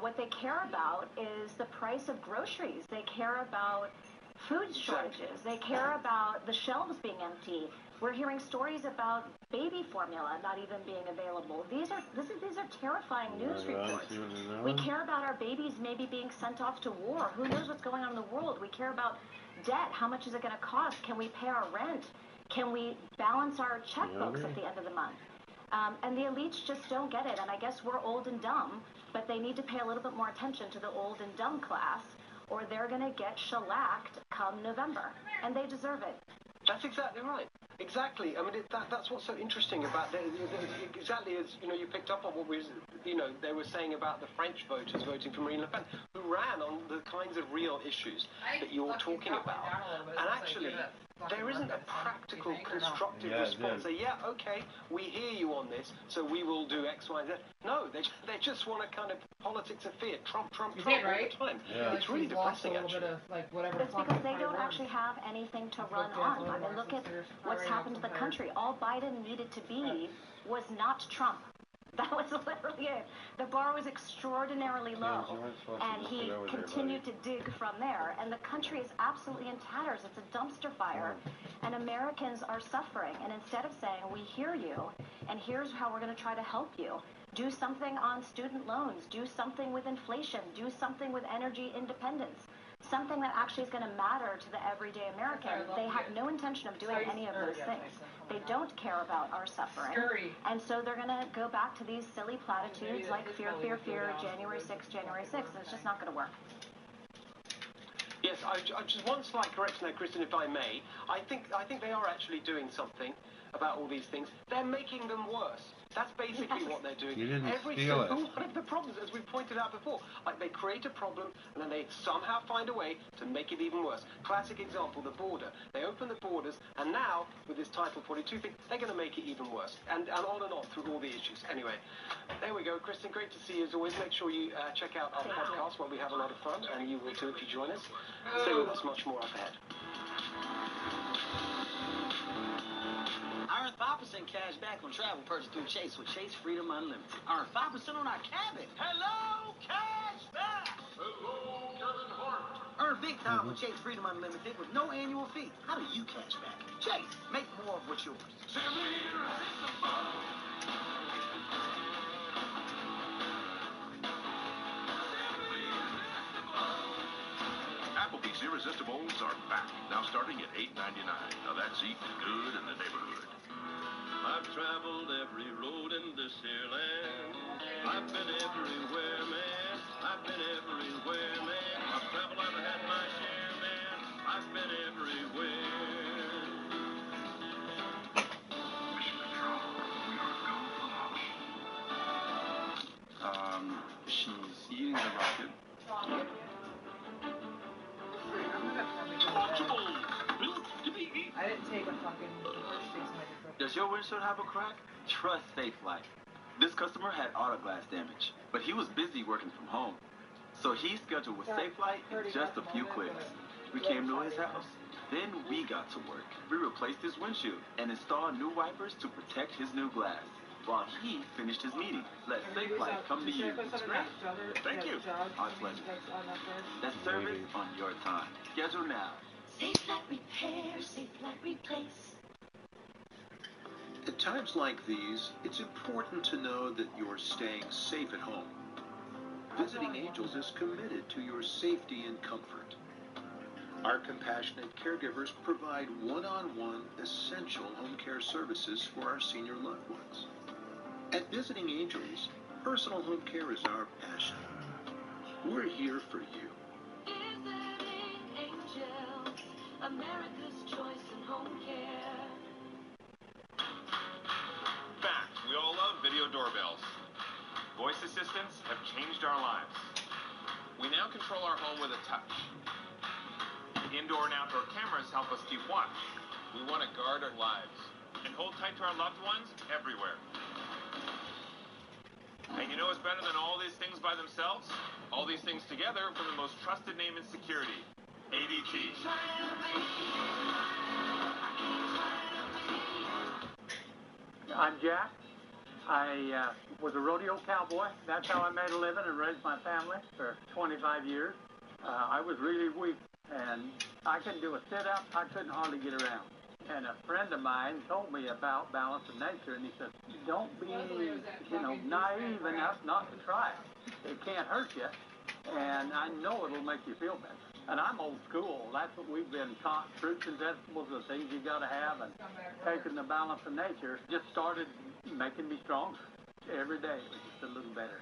What they care about is the price of groceries. They care about food shortages. They care about the shelves being empty. We're hearing stories about baby formula not even being available. These are terrifying news reports. We care about our babies maybe being sent off to war. Who knows what's going on in the world? We care about debt. How much is it going to cost? Can we pay our rent? Can we balance our checkbooks at the end of the month? And the elites just don't get it. And I guess we're old and dumb, but they need to pay a little bit more attention to the old and dumb class, or they're going to get shellacked come November. And they deserve it. That's exactly right. Exactly. I mean, that's what's so interesting about exactly as, you know, you picked up on what was, you know, they were saying about the French voters voting for Marine Le Pen, who ran on the kinds of real issues that you're talking about. And actually, there isn't a practical, constructive response. Say, yeah, okay, we hear you on this, so we will do X, Y, Z. No, they just want to kind of politics of fear. Trump all the time. Yeah. It's really depressing, actually. It's because they don't actually have anything to run on. I mean, look at what's happened to the country. All Biden needed to be was not Trump. That was literally it. The bar was extraordinarily low, and he continued to dig from there. And the country is absolutely in tatters. It's a dumpster fire, and Americans are suffering. And instead of saying, we hear you, and here's how we're going to try to help you, do something on student loans, do something with inflation, do something with energy independence, something that actually is going to matter to the everyday American. They have no intention of doing any of those things. They don't care about our suffering. And so they're going to go back to these silly platitudes like fear, fear, fear, January 6th, January 6th, and it's just not going to work. Yes, I just one slight correction there, Kristen, if I may. I think they are actually doing something about all these things. They're making them worse. That's basically what they're doing. You didn't steal it. One of the problems, as we pointed out before, like they create a problem and then they somehow find a way to make it even worse. Classic example, the border. They open the borders, and now with this Title 42 thing, they're going to make it even worse. And on through all the issues. Anyway, there we go, Kristen. Great to see you as always. Make sure you check out our podcast where we have a lot of fun, and you will too if you join us. Stay with us, much more up ahead. Earn 5% cash back on travel purchase through Chase with Chase Freedom Unlimited. Earn 5% on our cabin. Hello, cash back. Hello, Kevin Hart. Earn big time with Chase Freedom Unlimited with no annual fee. How do you cash back? Chase, make more of what's yours. Applebee's Irresistibles are back, now starting at $8.99. Now that's eating good in the neighborhood. I've traveled every road in this here land. I've been everywhere, man. I've been everywhere, man. I've traveled, I've had my share, man. I've been everywhere. Mission Control, we are go for launch. She's eating the rocket. I didn't take a fucking first six minutes. Does your windshield have a crack? Trust Safe Light. This customer had auto glass damage, but he was busy working from home. So he scheduled with Safe Light in just a few clicks. We came to his house. Then we got to work. We replaced his windshield and installed new wipers to protect his new glass, while he finished his meeting. Let Safe Light come to you. Thank you. Our pleasure. That's service on your time. Schedule now. Safe Light Repair, Safe Light Replace. times like these, it's important to know that you're staying safe at home. Visiting Angels is committed to your safety and comfort. Our compassionate caregivers provide one-on-one essential home care services for our senior loved ones. At Visiting Angels, personal home care is our passion. We're here for you. Visiting Angels, America's choice in home care. Fact, we all love video doorbells. Voice assistants have changed our lives. We now control our home with a touch. Indoor and outdoor cameras help us keep watch. We want to guard our lives and hold tight to our loved ones everywhere. And you know what's better than all these things by themselves? All these things together from the most trusted name in security, ADT. I'm Jack. I was a rodeo cowboy. That's how I made a living and raised my family for 25 years. I was really weak, and I couldn't do a sit-up. I couldn't hardly get around. And a friend of mine told me about balance of nature, and he said, don't be, naive enough not to try it. It can't hurt you, and I know it'll make you feel better. And I'm old school. That's what we've been taught. Fruits and vegetables are the things you got to have, and taking the balance of nature just started making me stronger. Every day it was just a little better.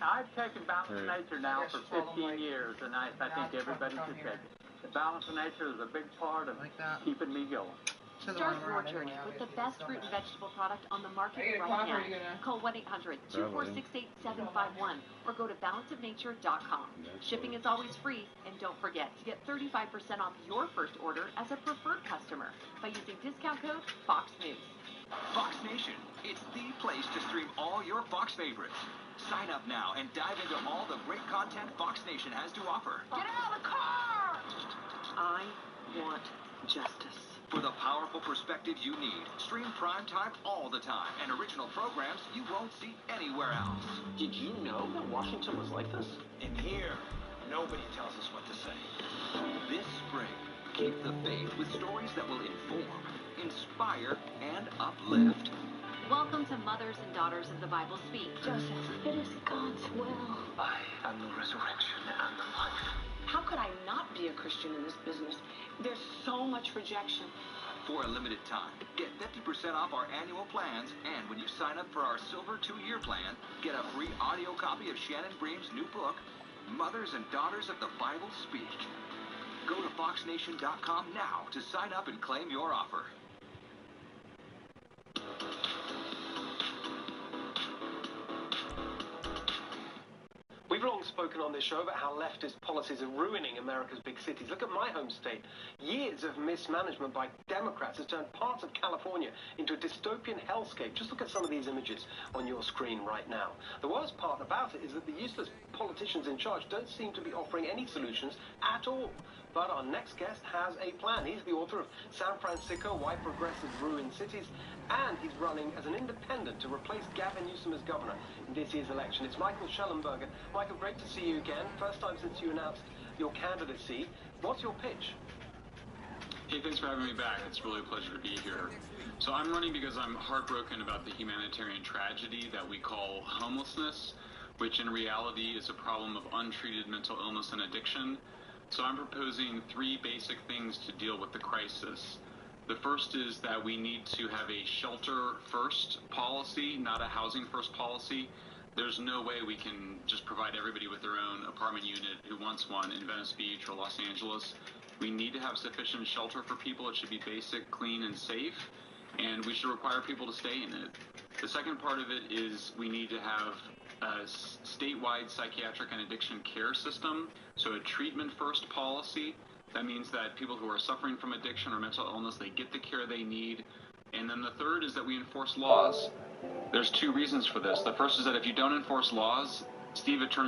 I've taken balance of nature now for 15 years, and I think everybody should take it. The balance of nature is a big part of keeping me going. Start your journey with the best fruit and vegetable product on the market right now. Call 1-800-246-8751 or go to balanceofnature.com. Shipping is always free, and don't forget to get 35% off your first order as a preferred customer by using discount code Fox News. Fox Nation, it's the place to stream all your Fox favorites. Sign up now and dive into all the great content Fox Nation has to offer. Get out of the car! I want justice. For the powerful perspective you need, stream primetime all the time and original programs you won't see anywhere else. Did you know that Washington was like this? In here, nobody tells us what to say. This spring, keep the faith with stories that will inform, inspire, and uplift. Welcome to Mothers and Daughters of the Bible Speak. Joseph, it is God's will. I am the resurrection and the life. How could I not be a Christian in this business? There's so much rejection. For a limited time, get 50% off our annual plans, and when you sign up for our Silver 2-year plan, get a free audio copy of Shannon Bream's new book, Mothers and Daughters of the Bible Speak. Go to foxnation.com now to sign up and claim your offer. We've long spoken on this show about how leftist policies are ruining America's big cities. Look at my home state. Years of mismanagement by Democrats has turned parts of California into a dystopian hellscape. Just look at some of these images on your screen right now. The worst part about it is that the useless politicians in charge don't seem to be offering any solutions at all. But our next guest has a plan. He's the author of San Francisco, Why Progressives Ruin Cities, and he's running as an independent to replace Gavin Newsom as governor in this year's election. It's Michael Schellenberger. Michael, great to see you again. First time since you announced your candidacy. What's your pitch? Hey, thanks for having me back. It's really a pleasure to be here. So I'm running because I'm heartbroken about the humanitarian tragedy that we call homelessness, which in reality is a problem of untreated mental illness and addiction. So I'm proposing 3 basic things to deal with the crisis. The first is that we need to have a shelter-first policy, not a housing-first policy. There's no way we can just provide everybody with their own apartment unit who wants one in Venice Beach or Los Angeles. We need to have sufficient shelter for people. It should be basic, clean, and safe, and we should require people to stay in it. The second part of it is we need to have a statewide psychiatric and addiction care system, so a treatment-first policy. That means that people who are suffering from addiction or mental illness, they get the care they need. And then the third is that we enforce laws. There's 2 reasons for this. The first is that if you don't enforce laws, Steve, it turns